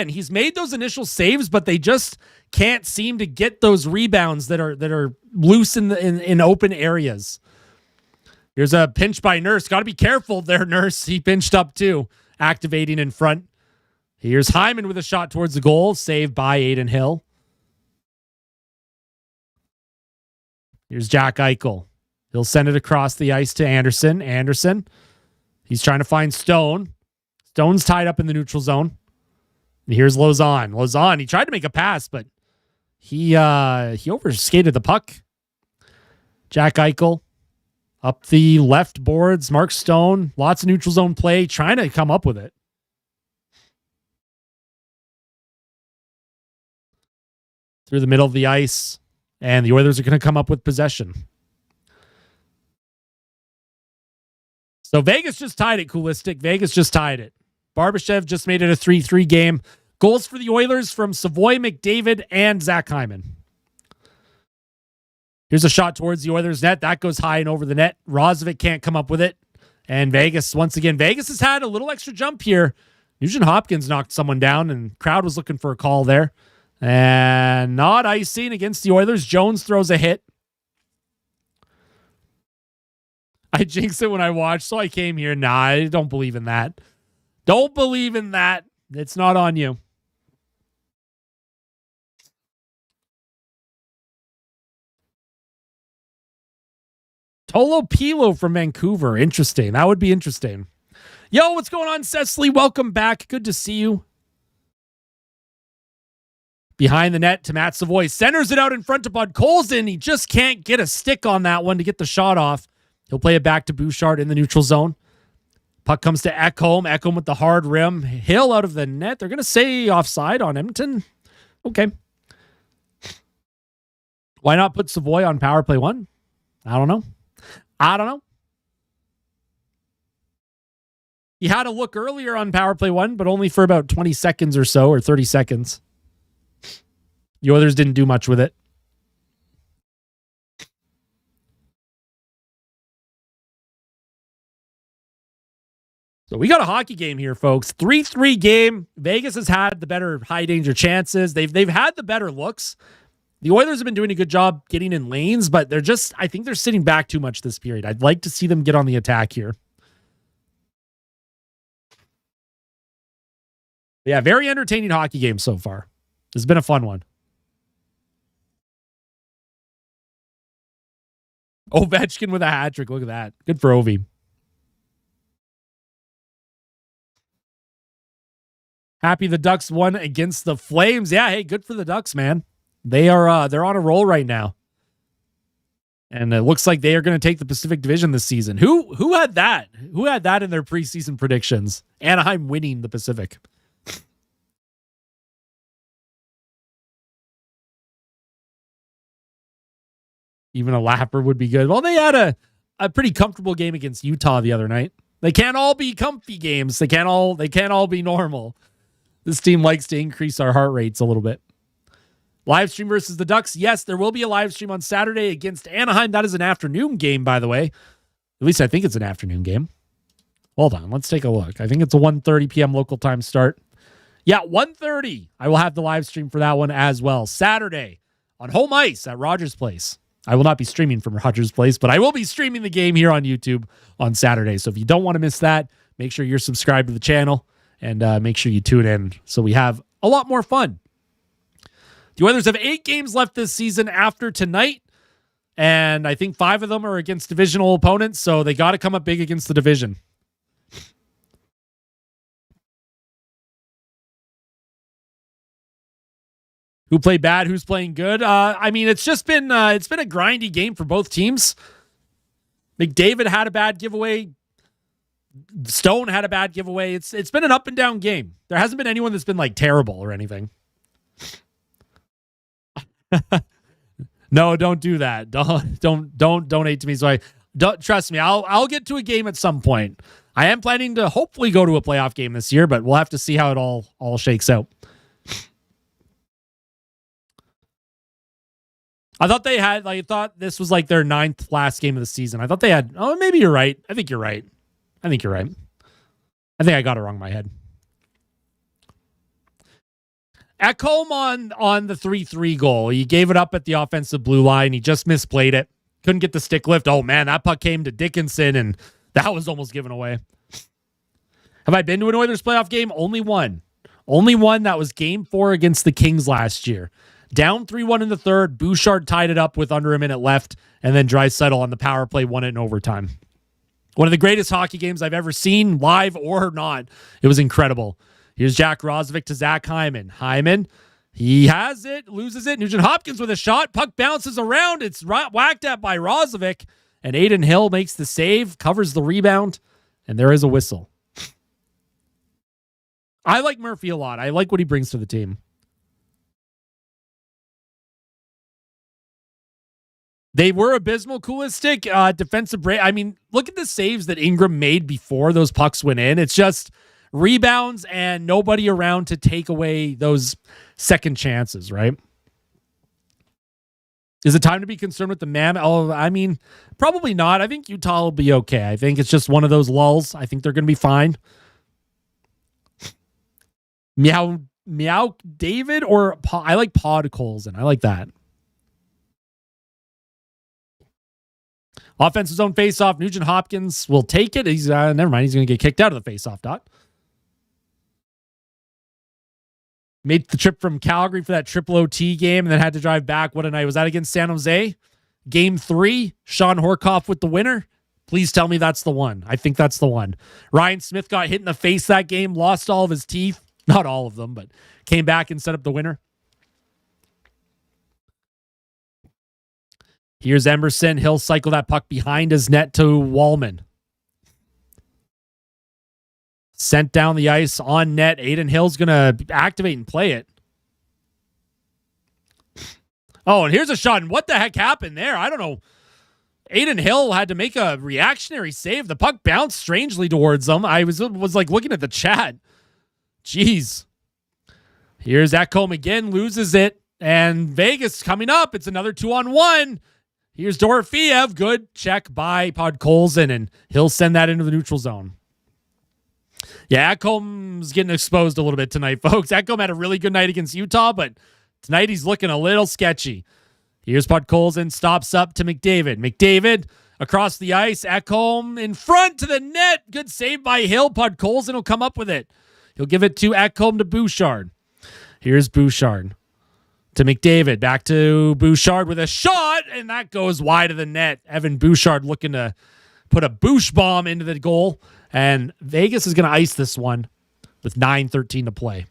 he's made those initial saves, but they just can't seem to get those rebounds that are loose in open areas. Here's a pinch by Nurse. Got to be careful there, Nurse. He pinched up too, activating in front. Here's Hyman with a shot towards the goal, saved by Aiden Hill. Here's Jack Eichel. He'll send it across the ice to Anderson. Anderson, he's trying to find Stone. Stone's tied up in the neutral zone. And here's Lozon. Lozon, he tried to make a pass, but he overskated the puck. Jack Eichel up the left boards. Mark Stone, lots of neutral zone play, trying to come up with it. Through the middle of the ice, and the Oilers are going to come up with possession. So Vegas just tied it, Coolistic. Vegas just tied it. Barbashev just made it a 3-3 game. Goals for the Oilers from Savoy, McDavid, and Zach Hyman. Here's a shot towards the Oilers net. That goes high and over the net. Rozovic can't come up with it. And Vegas, once again, Vegas has had a little extra jump here. Nugent Hopkins knocked someone down, and crowd was looking for a call there. And not icing against the Oilers. Jones throws a hit. I jinxed it when I watched, so I came here. Nah, I don't believe in that. Don't believe in that. It's not on you. Tolo Pilo from Vancouver. Interesting. That would be interesting. Yo, what's going on, Cecily? Welcome back. Good to see you. Behind the net to Matt Savoy. Centers it out in front to Bud Colson. He just can't get a stick on that one to get the shot off. He'll play it back to Bouchard in the neutral zone. Puck comes to Ekholm. Ekholm with the hard rim. Hill out of the net. They're going to say offside on Edmonton. Okay. Why not put Savoy on power play 1? I don't know. He had a look earlier on power play 1, but only for about 20 seconds or so, or 30 seconds. The Oilers didn't do much with it. So we got a hockey game here, folks. 3-3 game. Vegas has had the better high danger chances. They've had the better looks. The Oilers have been doing a good job getting in lanes, but I think they're sitting back too much this period. I'd like to see them get on the attack here. Yeah, very entertaining hockey game so far. It's been a fun one. Ovechkin with a hat trick. Look at that. Good for Ovi. Happy the Ducks won against the Flames. Yeah, hey, good for the Ducks, man. They're on a roll right now. And it looks like they are going to take the Pacific Division this season. Who had that? Who had that in their preseason predictions? Anaheim winning the Pacific. Even a lapper would be good. Well, they had a pretty comfortable game against Utah the other night. They can't all be comfy games. They can't all be normal. This team likes to increase our heart rates a little bit. Live stream versus the Ducks. Yes, there will be a live stream on Saturday against Anaheim. That is an afternoon game, by the way. At least I think it's an afternoon game. Hold on. Let's take a look. I think it's a 1:30 p.m. local time start. Yeah, 1:30. I will have the live stream for that one as well. Saturday on home ice at Rogers Place. I will not be streaming from Rogers Place, but I will be streaming the game here on YouTube on Saturday. So if you don't want to miss that, make sure you're subscribed to the channel and make sure you tune in so we have a lot more fun. The Oilers have 8 games left this season after tonight, and I think 5 of them are against divisional opponents, so they got to come up big against the division. Who played bad? Who's playing good? I mean, it's been a grindy game for both teams. McDavid had a bad giveaway. Stone had a bad giveaway. It's been an up and down game. There hasn't been anyone that's been like terrible or anything. No, don't do that. Don't donate to me. So don't trust me. I'll get to a game at some point. I am planning to hopefully go to a playoff game this year, but we'll have to see how it all shakes out. I thought they had, I thought this was like their 9th last game of the season. I thought they had, oh, maybe you're right. I think you're right. I think I got it wrong in my head. Ekholm on the 3-3 goal. He gave it up at the offensive blue line. He just misplayed it. Couldn't get the stick lift. Oh, man, that puck came to Dickinson, and that was almost given away. Have I been to an Oilers playoff game? Only one. Only one. That was Game 4 against the Kings last year. Down 3-1 in the third. Bouchard tied it up with under a minute left, and then Draisaitl on the power play won it in overtime. One of the greatest hockey games I've ever seen, live or not. It was incredible. Here's Jack Roslovic to Zach Hyman. Hyman, he has it, loses it. Nugent Hopkins with a shot. Puck bounces around. It's whacked at by Roslovic, and Aiden Hill makes the save, covers the rebound, and there is a whistle. I like Murphy a lot. I like what he brings to the team. They were abysmal. Kulistic, defensive break. I mean, look at the saves that Ingram made before those pucks went in. It's just rebounds and nobody around to take away those second chances, right? Is it time to be concerned with the man? Oh, I mean, probably not. I think Utah will be okay. I think it's just one of those lulls. I think they're going to be fine. Meow David or I like Pod Colson. I like that. Offensive zone faceoff. Nugent Hopkins will take it. He's never mind. He's going to get kicked out of the faceoff dot. Made the trip from Calgary for that triple OT game and then had to drive back. What a night. Was that against San Jose? Game 3, Sean Horkoff with the winner. Please tell me that's the one. I think that's the one. Ryan Smith got hit in the face that game, lost all of his teeth. Not all of them, but came back and set up the winner. Here's Emerson. He'll cycle that puck behind his net to Wallman. Sent down the ice on net. Aiden Hill's going to activate and play it. Oh, and here's a shot. And what the heck happened there? I don't know. Aiden Hill had to make a reactionary save. The puck bounced strangely towards him. I was like looking at the chat. Jeez. Here's Ekholm again. Loses it. And Vegas coming up. It's another 2-on-1. Here's Dorofeev. Good check by Podkolzin, and he'll send that into the neutral zone. Yeah, Ekholm's getting exposed a little bit tonight, folks. Ekholm had a really good night against Utah, but tonight he's looking a little sketchy. Here's Podkolzin. Stops up to McDavid. McDavid across the ice. Ekholm in front to the net. Good save by Hill. Podkolzin will come up with it. He'll give it to Ekholm to Bouchard. Here's Bouchard. To McDavid, back to Bouchard with a shot, and that goes wide of the net. Evan Bouchard looking to put a Bouch bomb into the goal, and Vegas is going to ice this one with 9:13 to play.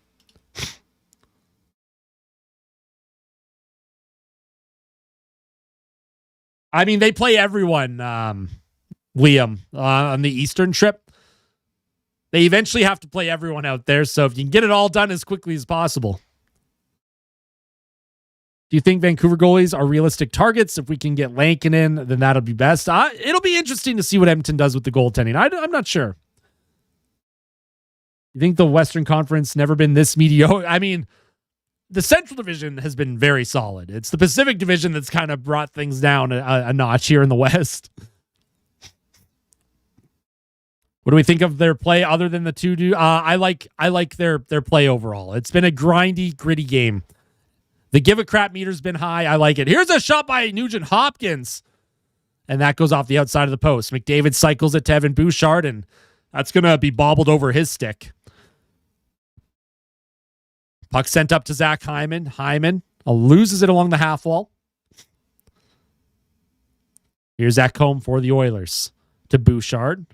I mean, they play everyone, Liam, on the Eastern trip. They eventually have to play everyone out there, so if you can get it all done as quickly as possible. Do you think Vancouver goalies are realistic targets? If we can get Lankin in, then that'll be best. It'll be interesting to see what Edmonton does with the goaltending. I'm not sure. You think the Western Conference never been this mediocre? I mean, the Central Division has been very solid. It's the Pacific Division that's kind of brought things down a notch here in the West. What do we think of their play other than the two? I like their play overall. It's been a grindy, gritty game. The give a crap meter's been high. I like it. Here's a shot by Nugent Hopkins. And that goes off the outside of the post. McDavid cycles it to Evan Bouchard, and that's going to be bobbled over his stick. Puck sent up to Zach Hyman. Hyman loses it along the half wall. Here's Ekholm for the Oilers. To Bouchard.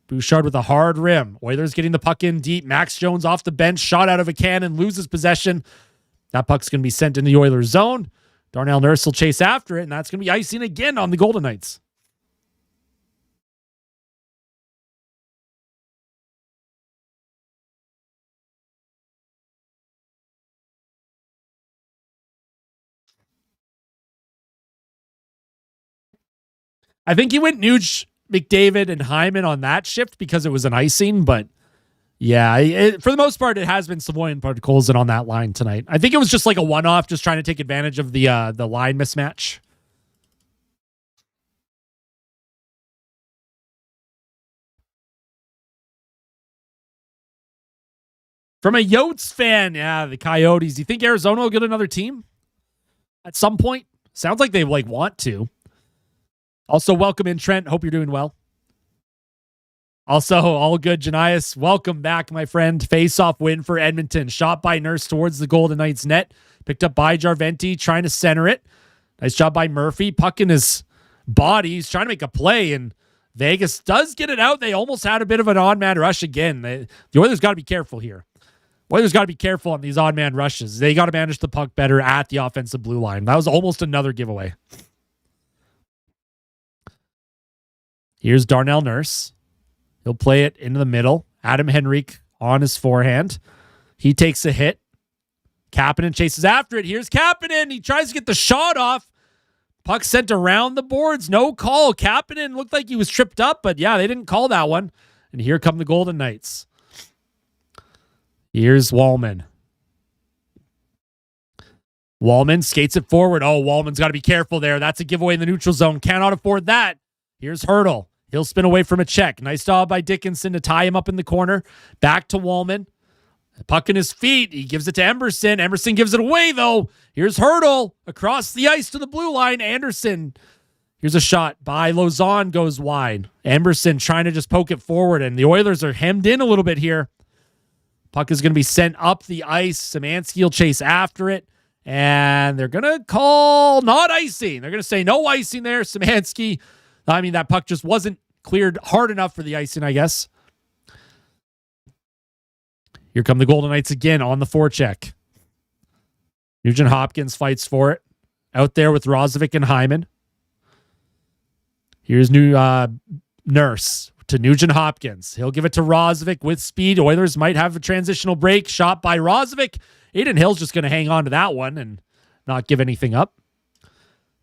Bouchard with a hard rim. Oilers getting the puck in deep. Max Jones off the bench. Shot out of a cannon. Loses possession. That puck's going to be sent in the Oilers zone. Darnell Nurse will chase after it, and that's going to be icing again on the Golden Knights. I think he went Nuge, McDavid, and Hyman on that shift because it was an icing, but yeah, for the most part, it has been Savoy and Podkolzin on that line tonight. I think it was just like a one-off, just trying to take advantage of the line mismatch. From a Yotes fan, yeah, the Coyotes. Do you think Arizona will get another team at some point? Sounds like they want to. Also, welcome in, Trent. Hope you're doing well. Also, all good, Janias. Welcome back, my friend. Face-off win for Edmonton. Shot by Nurse towards the Golden Knights net. Picked up by Jarventi, trying to center it. Nice job by Murphy. Puck in his body. He's trying to make a play, and Vegas does get it out. They almost had a bit of an odd-man rush again. The Oilers got to be careful here. Oilers got to be careful on these odd-man rushes. They got to manage the puck better at the offensive blue line. That was almost another giveaway. Here's Darnell Nurse. He'll play it into the middle. Adam Henrique on his forehand. He takes a hit. Kapanen chases after it. Here's Kapanen. He tries to get the shot off. Puck sent around the boards. No call. Kapanen looked like he was tripped up, but yeah, they didn't call that one. And here come the Golden Knights. Here's Wallman. Wallman skates it forward. Oh, Wallman's got to be careful there. That's a giveaway in the neutral zone. Cannot afford that. Here's Hurdle. He'll spin away from a check. Nice job by Dickinson to tie him up in the corner. Back to Wallman. Puck in his feet. He gives it to Emberson. Emberson gives it away, though. Here's Hurdle across the ice to the blue line. Anderson. Here's a shot by Lauzon. Goes wide. Emberson trying to just poke it forward, and the Oilers are hemmed in a little bit here. Puck is going to be sent up the ice. Szymanski will chase after it. And they're going to call not icing. They're going to say no icing there. Szymanski. I mean, that puck just wasn't cleared hard enough for the icing, I guess. Here come the Golden Knights again on the forecheck. Nugent Hopkins fights for it. Out there with Rozovic and Hyman. Here's Nurse to Nugent Hopkins. He'll give it to Rozovic with speed. Oilers might have a transitional break. Shot by Rozovic. Aiden Hill's just going to hang on to that one and not give anything up.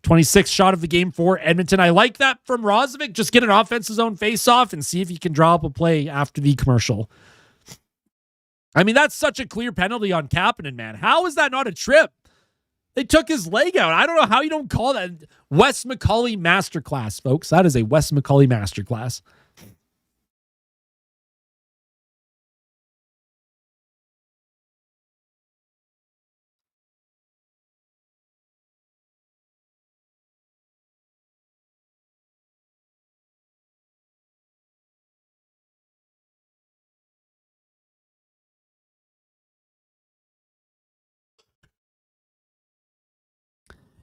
26th shot of the game for Edmonton. I like that from Rozovic. Just get an offensive zone face-off and see if you can draw up a play after the commercial. I mean, that's such a clear penalty on Kapanen, man. How is that not a trip? They took his leg out. I don't know how you don't call that. Wes McCauley masterclass, folks. That is a Wes McCauley masterclass.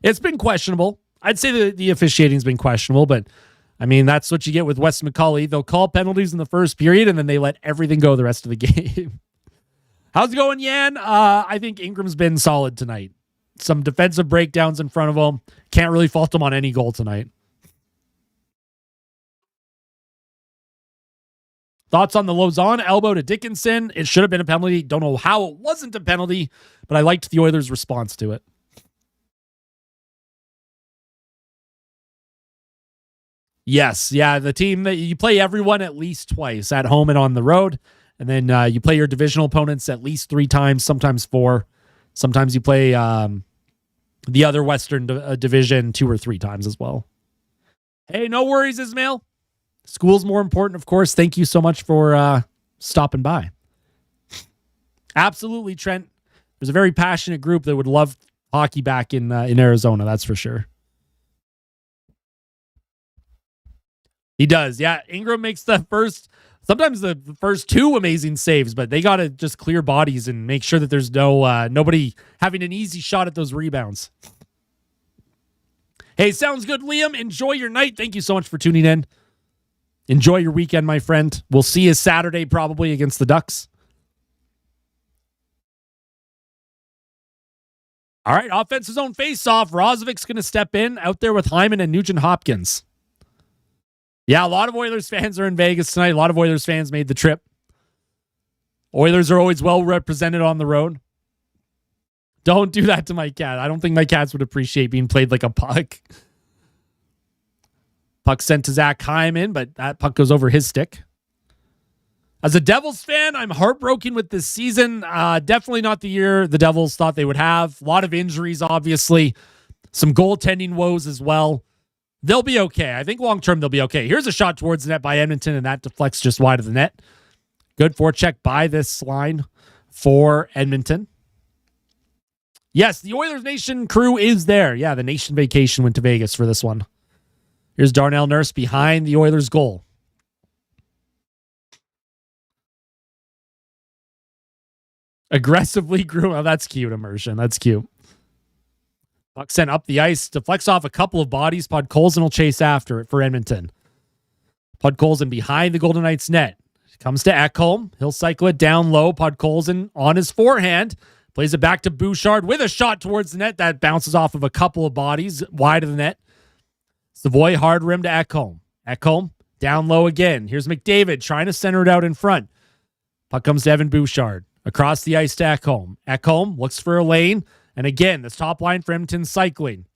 It's been questionable. I'd say the officiating's been questionable, but I mean, that's what you get with Wes McCauley. They'll call penalties in the first period, and then they let everything go the rest of the game. How's it going, Yan? I think Ingram's been solid tonight. Some defensive breakdowns in front of him. Can't really fault him on any goal tonight. Thoughts on the Lauzon elbow to Dickinson? It should have been a penalty. Don't know how it wasn't a penalty, but I liked the Oilers' response to it. Yes, yeah, the team that you play everyone at least twice, at home and on the road, and then you play your divisional opponents at least 3 times, sometimes 4. Sometimes you play the other Western division 2 or 3 times as well. Hey, no worries, Ismail. School's more important, of course. Thank you so much for stopping by. Absolutely, Trent. There's a very passionate group that would love hockey back in Arizona, that's for sure. He does, yeah. Ingram makes sometimes the first 2 amazing saves, but they got to just clear bodies and make sure that there's nobody having an easy shot at those rebounds. Hey, sounds good, Liam. Enjoy your night. Thank you so much for tuning in. Enjoy your weekend, my friend. We'll see you Saturday probably against the Ducks. All right, offensive zone face-off. Rozovic's going to step in out there with Hyman and Nugent Hopkins. Yeah, a lot of Oilers fans are in Vegas tonight. A lot of Oilers fans made the trip. Oilers are always well represented on the road. Don't do that to my cat. I don't think my cats would appreciate being played like a puck. Puck sent to Zach Hyman, but that puck goes over his stick. As a Devils fan, I'm heartbroken with this season. Definitely not the year the Devils thought they would have. A lot of injuries, obviously. Some goaltending woes as well. They'll be okay. I think long-term they'll be okay. Here's a shot towards the net by Edmonton, and that deflects just wide of the net. Good forecheck by this line for Edmonton. Yes, the Oilers Nation crew is there. Yeah, the Nation vacation went to Vegas for this one. Here's Darnell Nurse behind the Oilers goal. Aggressively grew. Oh, that's cute, Immersion. That's cute. Puck sent up the ice, deflects off a couple of bodies. Podkolzin will chase after it for Edmonton. Podkolzin behind the Golden Knights net. Comes to Ekholm. He'll cycle it down low. Podkolzin on his forehand. Plays it back to Bouchard with a shot towards the net. That bounces off of a couple of bodies wide of the net. Savoy hard rim to Ekholm. Ekholm down low again. Here's McDavid trying to center it out in front. Puck comes to Evan Bouchard. Across the ice to Ekholm. Ekholm looks for a lane. And again, this top line for Edmonton cycling.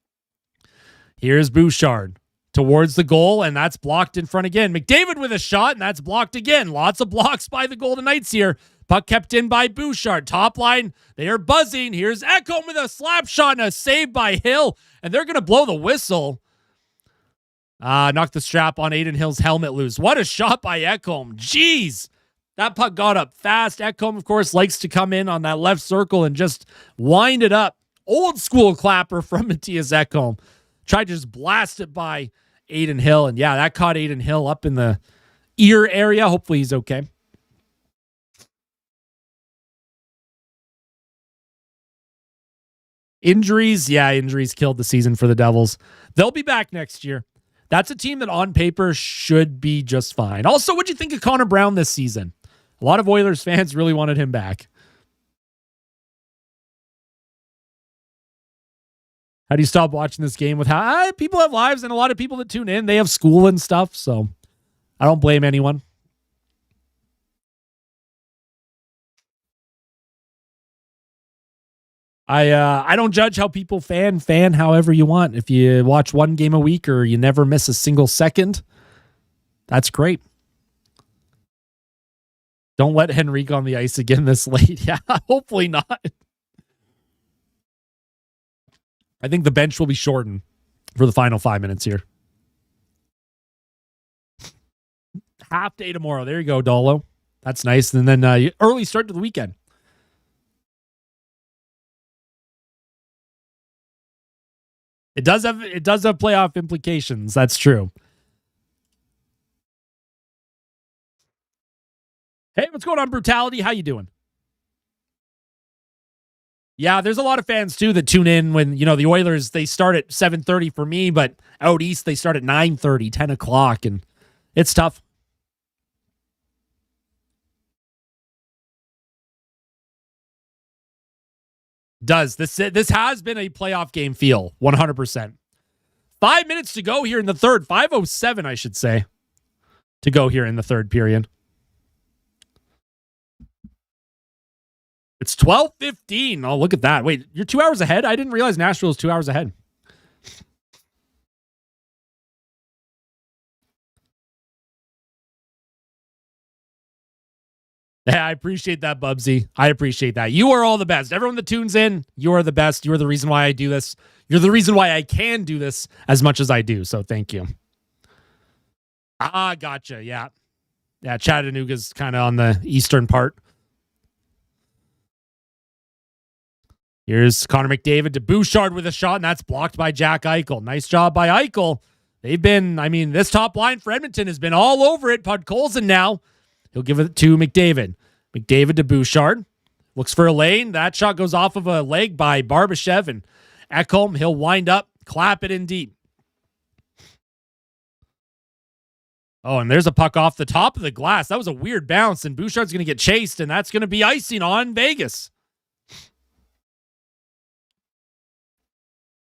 Here's Bouchard towards the goal, and that's blocked in front again. McDavid with a shot, and that's blocked again. Lots of blocks by the Golden Knights here. Puck kept in by Bouchard. Top line, they are buzzing. Here's Ekholm with a slap shot and a save by Hill, and they're going to blow the whistle. Knocked the strap on Aiden Hill's helmet loose. What a shot by Ekholm. Jeez. That puck got up fast. Ekholm, of course, likes to come in on that left circle and just wind it up. Old school clapper from Matthias Ekholm. Tried to just blast it by Aiden Hill. And yeah, that caught Aiden Hill up in the ear area. Hopefully he's okay. Injuries. Yeah, injuries killed the season for the Devils. They'll be back next year. That's a team that on paper should be just fine. Also, what'd you think of Connor Brown this season? A lot of Oilers fans really wanted him back. How do you stop watching this game with how people have lives and a lot of people that tune in, they have school and stuff, so I don't blame anyone. I don't judge how people fan however you want. If you watch one game a week or you never miss a single second, that's great. Don't let Henrique on the ice again this late. Yeah, hopefully not. I think the bench will be shortened for the final 5 minutes here. Half day tomorrow. There you go, Dolo. That's nice. And then early start to the weekend. It does have playoff implications. That's true. Hey, what's going on, Brutality? How you doing? Yeah, there's a lot of fans too that tune in when, the Oilers, they start at 7:30 for me, but out east they start at 9:30, 10 o'clock, and it's tough. This has been a playoff game feel, 100%. 5 minutes to go here in the third. 5:07, I should say, to go here in the third period. It's 12:15. Oh, look at that. Wait, you're 2 hours ahead? I didn't realize Nashville was 2 hours ahead. Yeah, I appreciate that, Bubsy. I appreciate that. You are all the best. Everyone that tunes in, you are the best. You are the reason why I do this. You're the reason why I can do this as much as I do. So thank you. Gotcha. Yeah. Yeah, Chattanooga's kind of on the eastern part. Here's Connor McDavid to Bouchard with a shot, and that's blocked by Jack Eichel. Nice job by Eichel. This top line for Edmonton has been all over it. Podkolzin now. He'll give it to McDavid. McDavid to Bouchard. Looks for a lane. That shot goes off of a leg by Barbashev, and Ekholm, he'll wind up, clap it in deep. Oh, and there's a puck off the top of the glass. That was a weird bounce, and Bouchard's going to get chased, and that's going to be icing on Vegas.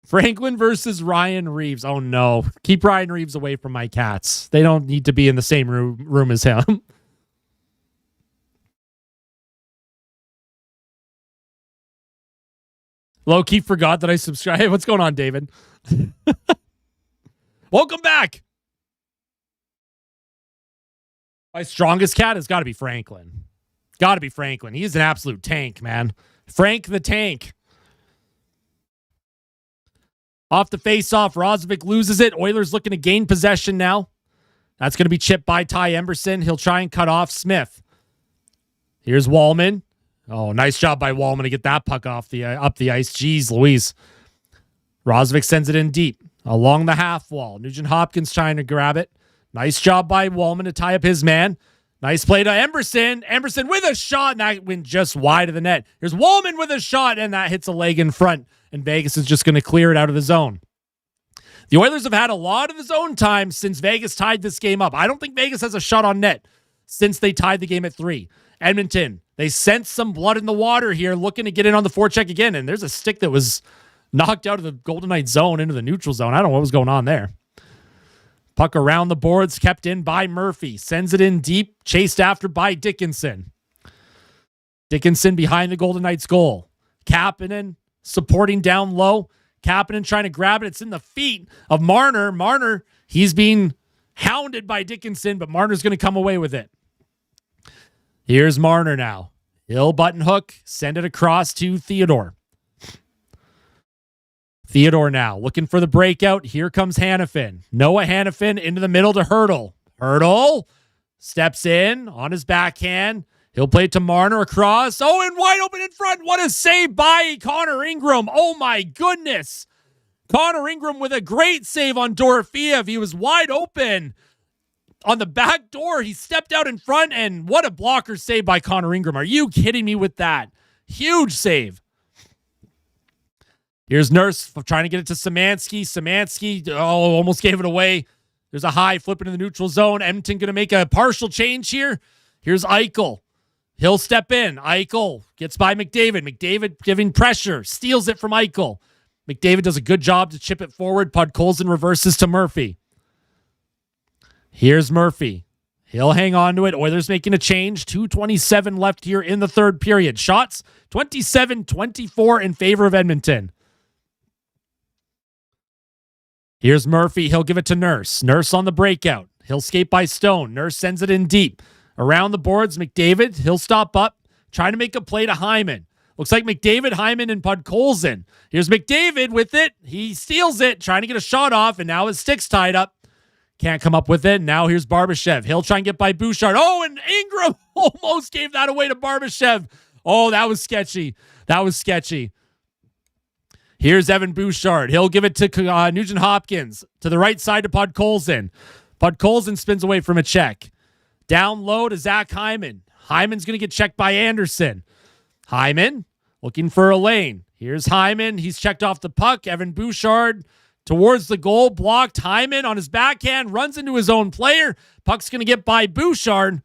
Franklin versus Ryan Reeves. Oh, no. Keep Ryan Reeves away from my cats. They don't need to be in the same room as him. Low-key forgot that I subscribed. What's going on, David? Welcome back. My strongest cat has got to be Franklin. Got to be Franklin. He's an absolute tank, man. Frank the Tank. Off the face-off, Rozovic loses it. Oilers looking to gain possession now. That's going to be chipped by Ty Emberson. He'll try and cut off Smith. Here's Wallman. Oh, nice job by Wallman to get that puck off the up the ice. Jeez Louise. Rozovic sends it in deep along the half wall. Nugent Hopkins trying to grab it. Nice job by Wallman to tie up his man. Nice play to Emberson. Emberson with a shot, and that went just wide of the net. Here's Wallman with a shot, and that hits a leg in front, and Vegas is just going to clear it out of the zone. The Oilers have had a lot of the zone time since Vegas tied this game up. I don't think Vegas has a shot on net since they tied the game at 3. Edmonton, they sent some blood in the water here, looking to get in on the forecheck again, and there's a stick that was knocked out of the Golden Knights zone into the neutral zone. I don't know what was going on there. Puck around the boards, kept in by Murphy. Sends it in deep, chased after by Dickinson. Dickinson behind the Golden Knights goal. Kapanen supporting down low. Kapanen trying to grab it. It's in the feet of Marner. Marner, he's being hounded by Dickinson, but Marner's going to come away with it. Here's Marner now. He'll button hook, send it across to Theodore. Theodore now looking for the breakout. Here comes Hannafin. Noah Hannafin into the middle to Hurdle. Hurdle steps in on his backhand. He'll play it to Marner across. Oh, and wide open in front. What a save by Connor Ingram. Oh, my goodness. Connor Ingram with a great save on Dorofeev. He was wide open on the back door. He stepped out in front, and what a blocker save by Connor Ingram. Are you kidding me with that? Huge save. Here's Nurse trying to get it to Szymanski. Szymanski, almost gave it away. There's a high flipping in the neutral zone. Edmonton going to make a partial change here. Here's Eichel. He'll step in. Eichel gets by McDavid. McDavid giving pressure. Steals it from Eichel. McDavid does a good job to chip it forward. Podkolzin reverses to Murphy. Here's Murphy. He'll hang on to it. Oilers making a change. 2:27 left here in the third period. Shots 27-24 in favor of Edmonton. Here's Murphy. He'll give it to Nurse. Nurse on the breakout. He'll skate by Stone. Nurse sends it in deep. Around the boards, McDavid. He'll stop up. Trying to make a play to Hyman. Looks like McDavid, Hyman, and Podkolzin. Here's McDavid with it. He steals it. Trying to get a shot off, and now his stick's tied up. Can't come up with it. Now here's Barbashev. He'll try and get by Bouchard. Oh, and Ingram almost gave that away to Barbashev. Oh, that was sketchy. That was sketchy. Here's Evan Bouchard. He'll give it to Nugent Hopkins. To the right side to Podkolzin. Podkolzin spins away from a check. Down low to Zach Hyman. Hyman's going to get checked by Anderson. Hyman looking for a lane. Here's Hyman. He's checked off the puck. Evan Bouchard towards the goal. Blocked. Hyman on his backhand. Runs into his own player. Puck's going to get by Bouchard.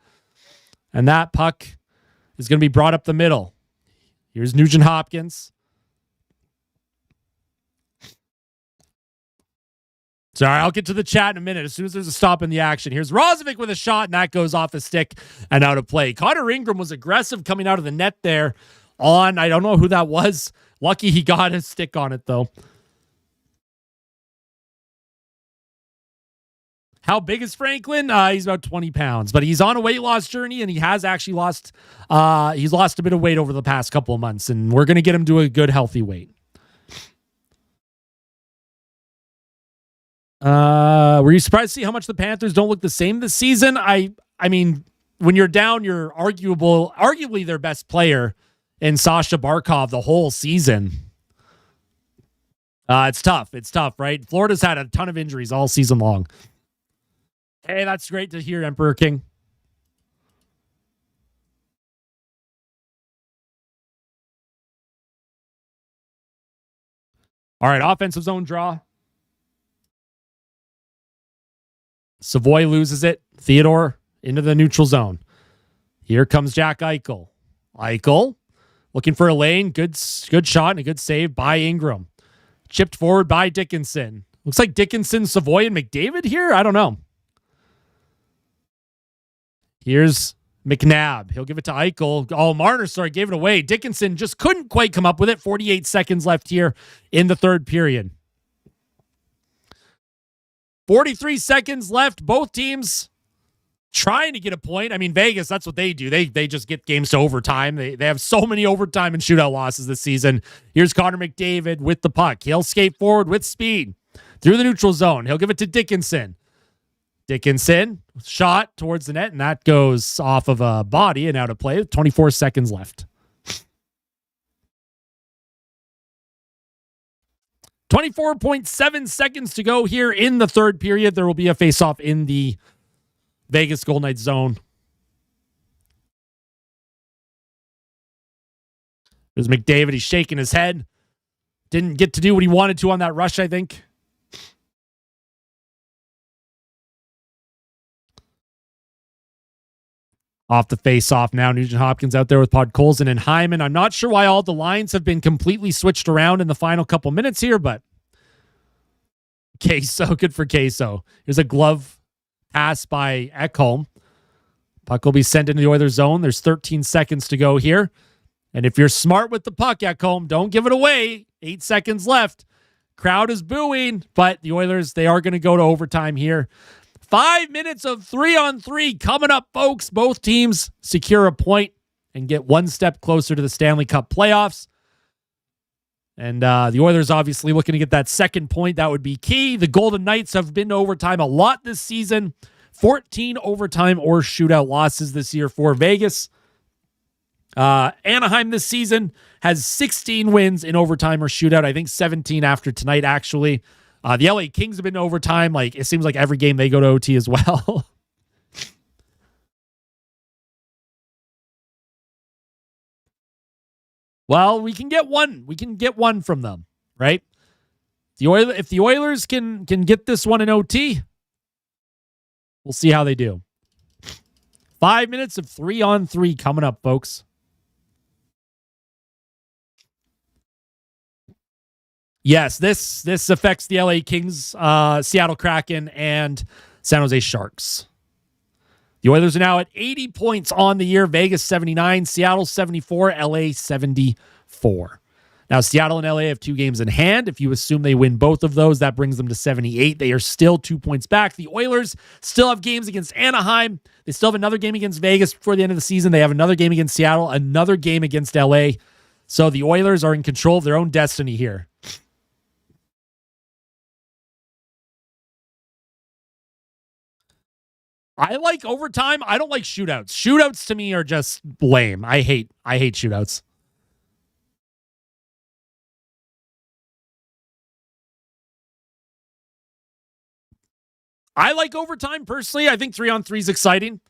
And that puck is going to be brought up the middle. Here's Nugent Hopkins. Sorry, I'll get to the chat in a minute as soon as there's a stop in the action. Here's Rozovic with a shot, and that goes off the stick and out of play. Connor Ingram was aggressive coming out of the net there on, I don't know who that was. Lucky he got his stick on it, though. How big is Franklin? He's about 20 pounds, but he's on a weight loss journey, and he has actually lost a bit of weight over the past couple of months, and we're going to get him to a good, healthy weight. Were you surprised to see how much the Panthers don't look the same this season? I mean, when you're down, you're arguably their best player in Sasha Barkov the whole season. It's tough. It's tough, right? Florida's had a ton of injuries all season long. Hey, that's great to hear, Emperor King. All right, offensive zone draw. Savoy loses it. Theodore into the neutral zone. Here comes Jack Eichel. Eichel looking for a lane. Good shot and a good save by Ingram. Chipped forward by Dickinson. Looks like Dickinson, Savoy, and McDavid here. I don't know. Here's McNabb. He'll give it to Eichel. Oh, Marner, gave it away. Dickinson just couldn't quite come up with it. 48 seconds left here in the third period. 43 seconds left. Both teams trying to get a point. I mean, Vegas, that's what they do. They just get games to overtime. They have so many overtime and shootout losses this season. Here's Connor McDavid with the puck. He'll skate forward with speed through the neutral zone. He'll give it to Dickinson. Dickinson, shot towards the net, and that goes off of a body and out of play. 24 seconds left. 24.7 seconds to go here in the third period. There will be a face-off in the Vegas Golden Knights zone. There's McDavid. He's shaking his head. Didn't get to do what he wanted to on that rush, I think. Off the face-off now. Nugent Hopkins out there with Podkolzin and Hyman. I'm not sure why all the lines have been completely switched around in the final couple minutes here, but Queso, good for Queso. Here's a glove pass by Ekholm. Puck will be sent into the Oilers zone. There's 13 seconds to go here. And if you're smart with the puck, Ekholm, don't give it away. 8 seconds left. Crowd is booing, but the Oilers, they are going to go to overtime here. 5 minutes of 3-on-3 coming up, folks. Both teams secure a point and get one step closer to the Stanley Cup playoffs. And the Oilers obviously looking to get that second point. That would be key. The Golden Knights have been to overtime a lot this season. 14 overtime or shootout losses this year for Vegas. Anaheim this season has 16 wins in overtime or shootout. I think 17 after tonight, actually. The LA Kings have been to overtime. Like, it seems like every game they go to OT as well. Well, we can get one. We can get one from them, right? If the Oilers can get this one in OT, we'll see how they do. 5 minutes of 3-on-3 coming up, folks. Yes, this affects the LA Kings, Seattle Kraken, and San Jose Sharks. The Oilers are now at 80 points on the year. Vegas 79, Seattle 74, LA 74. Now, Seattle and LA have 2 games in hand. If you assume they win both of those, that brings them to 78. They are still 2 points back. The Oilers still have games against Anaheim. They still have another game against Vegas before the end of the season. They have another game against Seattle, another game against LA. So the Oilers are in control of their own destiny here. I like overtime. I don't like shootouts. Shootouts to me are just lame. I hate shootouts. I like overtime personally. I think 3-on-3 is exciting.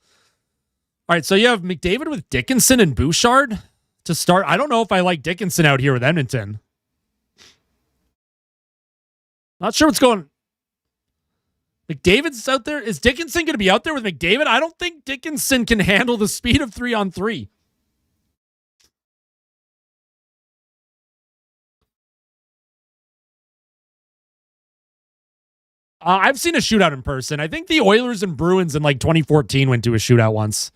All right, so you have McDavid with Dickinson and Bouchard to start. I don't know if I like Dickinson out here with Edmonton. Not sure what's going on. McDavid's out there. Is Dickinson going to be out there with McDavid? I don't think Dickinson can handle the speed of 3-on-3. I've seen a shootout in person. I think the Oilers and Bruins in like 2014 went to a shootout once.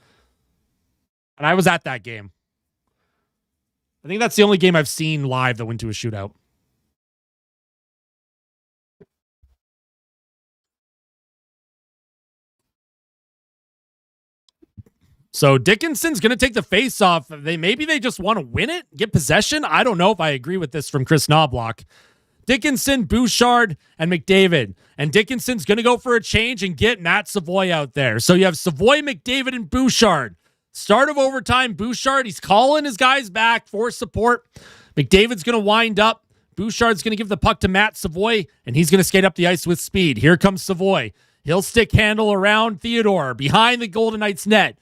And I was at that game. I think that's the only game I've seen live that went to a shootout. So Dickinson's going to take the face-off. Maybe they just want to win it, get possession. I don't know if I agree with this from Chris Knobloch. Dickinson, Bouchard, and McDavid. And Dickinson's going to go for a change and get Matt Savoy out there. So you have Savoy, McDavid, and Bouchard. Start of overtime, Bouchard, he's calling his guys back for support. McDavid's going to wind up. Bouchard's going to give the puck to Matt Savoy, and he's going to skate up the ice with speed. Here comes Savoy. He'll stick handle around Theodore behind the Golden Knights net.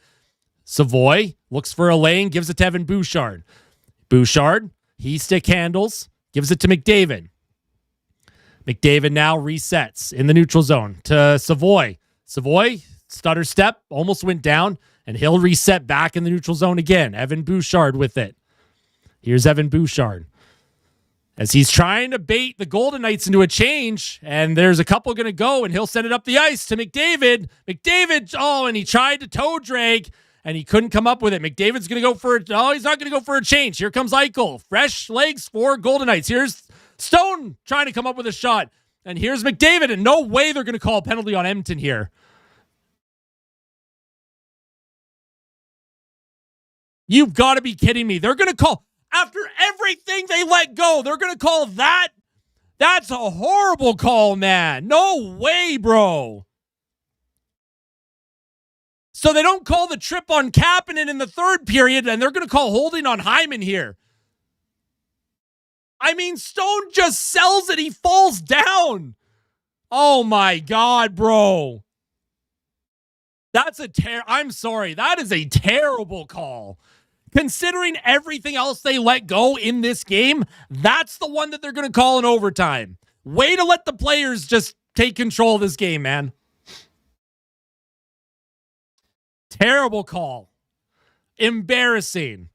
Savoy looks for a lane, gives it to Evan Bouchard. Bouchard, he stick handles, gives it to McDavid. McDavid now resets in the neutral zone to Savoy. Savoy, stutter step, almost went down, and he'll reset back in the neutral zone again. Evan Bouchard with it. Here's Evan Bouchard. As he's trying to bait the Golden Knights into a change, and there's a couple going to go, and he'll send it up the ice to McDavid. McDavid, and he tried to toe drag, and he couldn't come up with it. McDavid's going to go for it. Oh, he's not going to go for a change. Here comes Eichel. Fresh legs for Golden Knights. Here's Stone trying to come up with a shot. And here's McDavid, and no way they're going to call a penalty on Edmonton here. You've got to be kidding me. They're going to call, after everything they let go, they're going to call that? That's a horrible call, man. No way, bro. So they don't call the trip on Kapanen in the third period, and they're going to call holding on Hyman here. I mean, Stone just sells it. He falls down. Oh, my God, bro. That's I'm sorry. That is a terrible call. Considering everything else they let go in this game, that's the one that they're going to call in overtime. Way to let the players just take control of this game, man. Terrible call. Embarrassing.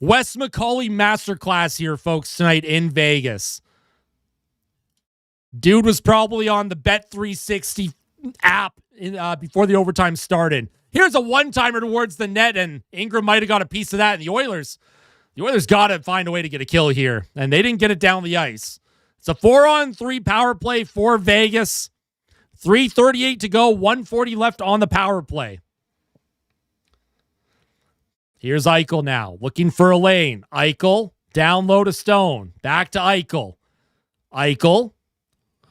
Wes McCauley masterclass here, folks, tonight in Vegas. Dude was probably on the Bet360 app before the overtime started. Here's a one-timer towards the net, and Ingram might have got a piece of that. And the Oilers got to find a way to get a kill here, and they didn't get it down the ice. It's a 4-on-3 power play for Vegas. 3:38 to go, 1:40 left on the power play. Here's Eichel now, looking for a lane. Eichel, down low to Stone. Back to Eichel. Eichel,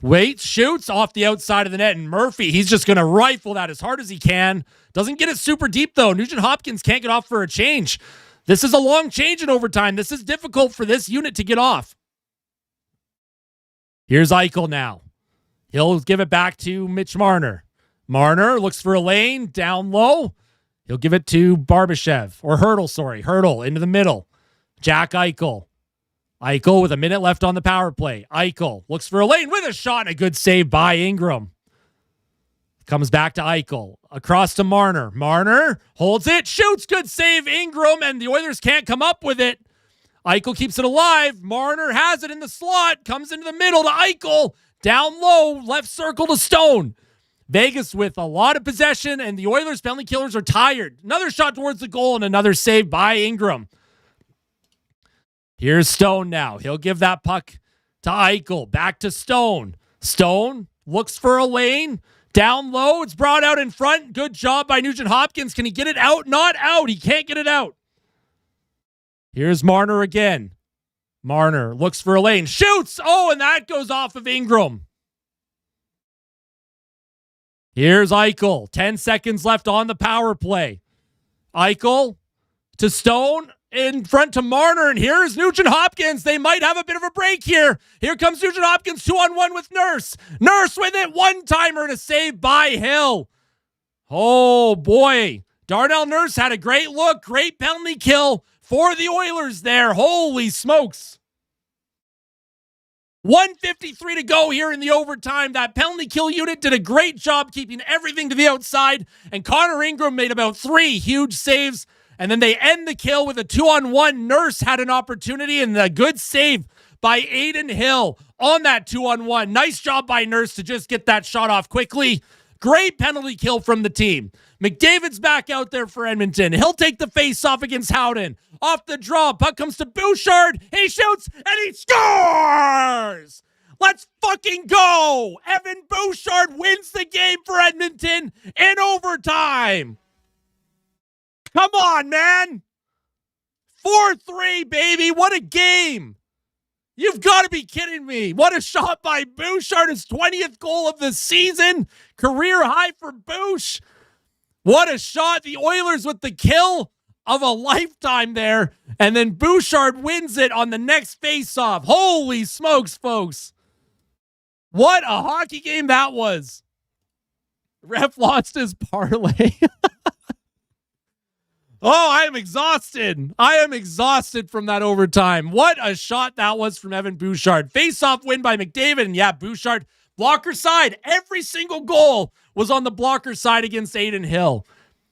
waits, shoots off the outside of the net, and Murphy, he's just going to rifle that as hard as he can. Doesn't get it super deep, though. Nugent Hopkins can't get off for a change. This is a long change in overtime. This is difficult for this unit to get off. Here's Eichel now. He'll give it back to Mitch Marner. Marner looks for a lane, down low. He'll give it to Hurdle into the middle. Jack Eichel. Eichel with a minute left on the power play. Eichel looks for a lane with a shot and a good save by Ingram. Comes back to Eichel. Across to Marner. Marner holds it, shoots, good save, Ingram, and the Oilers can't come up with it. Eichel keeps it alive. Marner has it in the slot, comes into the middle to Eichel. Down low, left circle to Stone. Vegas with a lot of possession, and the Oilers penalty killers are tired. Another shot towards the goal and another save by Ingram. Here's Stone now. He'll give that puck to Eichel. Back to Stone. Stone looks for a lane. Down low. It's brought out in front. Good job by Nugent Hopkins. Can he get it out? Not out. He can't get it out. Here's Marner again. Marner looks for a lane. Shoots. Oh, and that goes off of Ingram. Here's Eichel. 10 seconds left on the power play. Eichel to Stone. In front to Marner, and here's Nugent Hopkins. They might have a bit of a break here. Here comes Nugent Hopkins, 2-on-1 with Nurse. Nurse with it, one-timer and a save by Hill. Oh, boy. Darnell Nurse had a great look, great penalty kill for the Oilers there. Holy smokes. 1:53 to go here in the overtime. That penalty kill unit did a great job keeping everything to the outside, and Connor Ingram made about 3 huge saves. And then they end the kill with a 2-on-1. Nurse had an opportunity and a good save by Aiden Hill on that 2-on-1. Nice job by Nurse to just get that shot off quickly. Great penalty kill from the team. McDavid's back out there for Edmonton. He'll take the face-off against Howden. Off the draw, puck comes to Bouchard. He shoots and he scores! Let's fucking go! Evan Bouchard wins the game for Edmonton in overtime. Come on, man. 4-3, baby. What a game. You've got to be kidding me. What a shot by Bouchard. His 20th goal of the season. Career high for Bouch. What a shot. The Oilers with the kill of a lifetime there. And then Bouchard wins it on the next faceoff. Holy smokes, folks. What a hockey game that was. Ref lost his parlay. Oh, I am exhausted. I am exhausted from that overtime. What a shot that was from Evan Bouchard. Face-off win by McDavid. And yeah, Bouchard, blocker side. Every single goal was on the blocker side against Aiden Hill.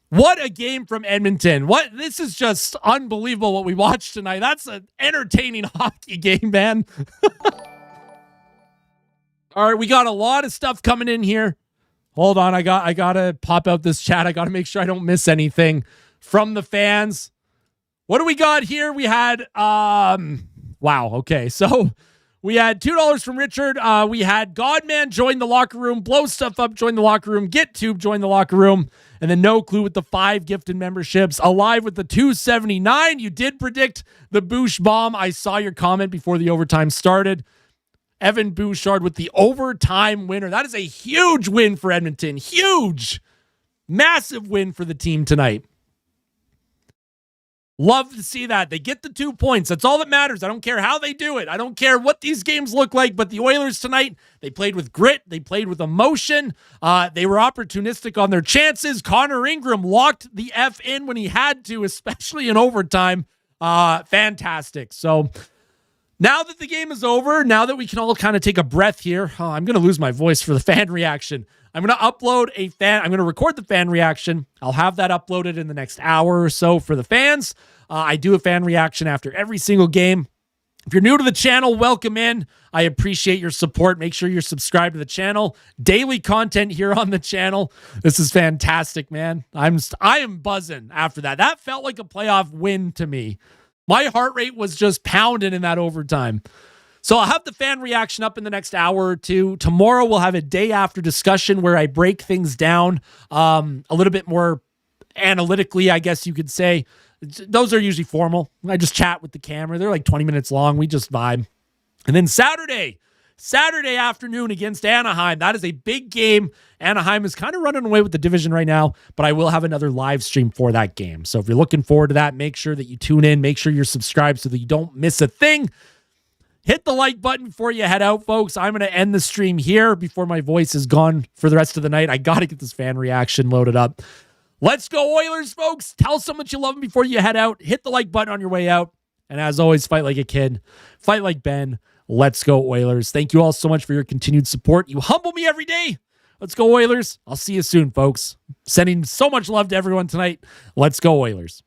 What a game from Edmonton. This is just unbelievable what we watched tonight. That's an entertaining hockey game, man. All right, we got a lot of stuff coming in here. Hold on, I gotta pop out this chat. I gotta make sure I don't miss anything from the fans. What do we got here? We had wow, okay. So We had $2 from Richard. We had Godman join the locker room, Blow Stuff Up join the locker room, GetTube join the locker room, and then No Clue with the 5 gifted memberships. Alive with the 279. You did predict the Bouche bomb. I saw your comment before the overtime started. Evan Bouchard with the overtime winner. That is a huge win for Edmonton. Huge. Massive win for the team tonight. Love to see that. They get the 2 points. That's all that matters. I don't care how they do it. I don't care what these games look like, but the Oilers tonight, they played with grit. They played with emotion. They were opportunistic on their chances. Connor Ingram locked the F in when he had to, especially in overtime. Fantastic. So now that the game is over, now that we can all kind of take a breath here, I'm going to lose my voice for the fan reaction. I'm going to I'm going to record the fan reaction. I'll have that uploaded in the next hour or so for the fans. I do a fan reaction after every single game. If you're new to the channel, welcome in. I appreciate your support. Make sure you're subscribed to the channel. Daily content here on the channel. This is fantastic, man. I am buzzing after that. That felt like a playoff win to me. My heart rate was just pounding in that overtime. So I'll have the fan reaction up in the next hour or two. Tomorrow we'll have a day after discussion where I break things down a little bit more analytically, I guess you could say. Those are usually formal. I just chat with the camera. They're like 20 minutes long. We just vibe. And then Saturday afternoon against Anaheim. That is a big game. Anaheim is kind of running away with the division right now, but I will have another live stream for that game. So if you're looking forward to that, make sure that you tune in. Make sure you're subscribed so that you don't miss a thing. Hit the like button before you head out, folks. I'm going to end the stream here before my voice is gone for the rest of the night. I got to get this fan reaction loaded up. Let's go Oilers, folks. Tell someone that you love them before you head out. Hit the like button on your way out. And as always, fight like a kid. Fight like Ben. Let's go Oilers. Thank you all so much for your continued support. You humble me every day. Let's go Oilers. I'll see you soon, folks. Sending so much love to everyone tonight. Let's go Oilers.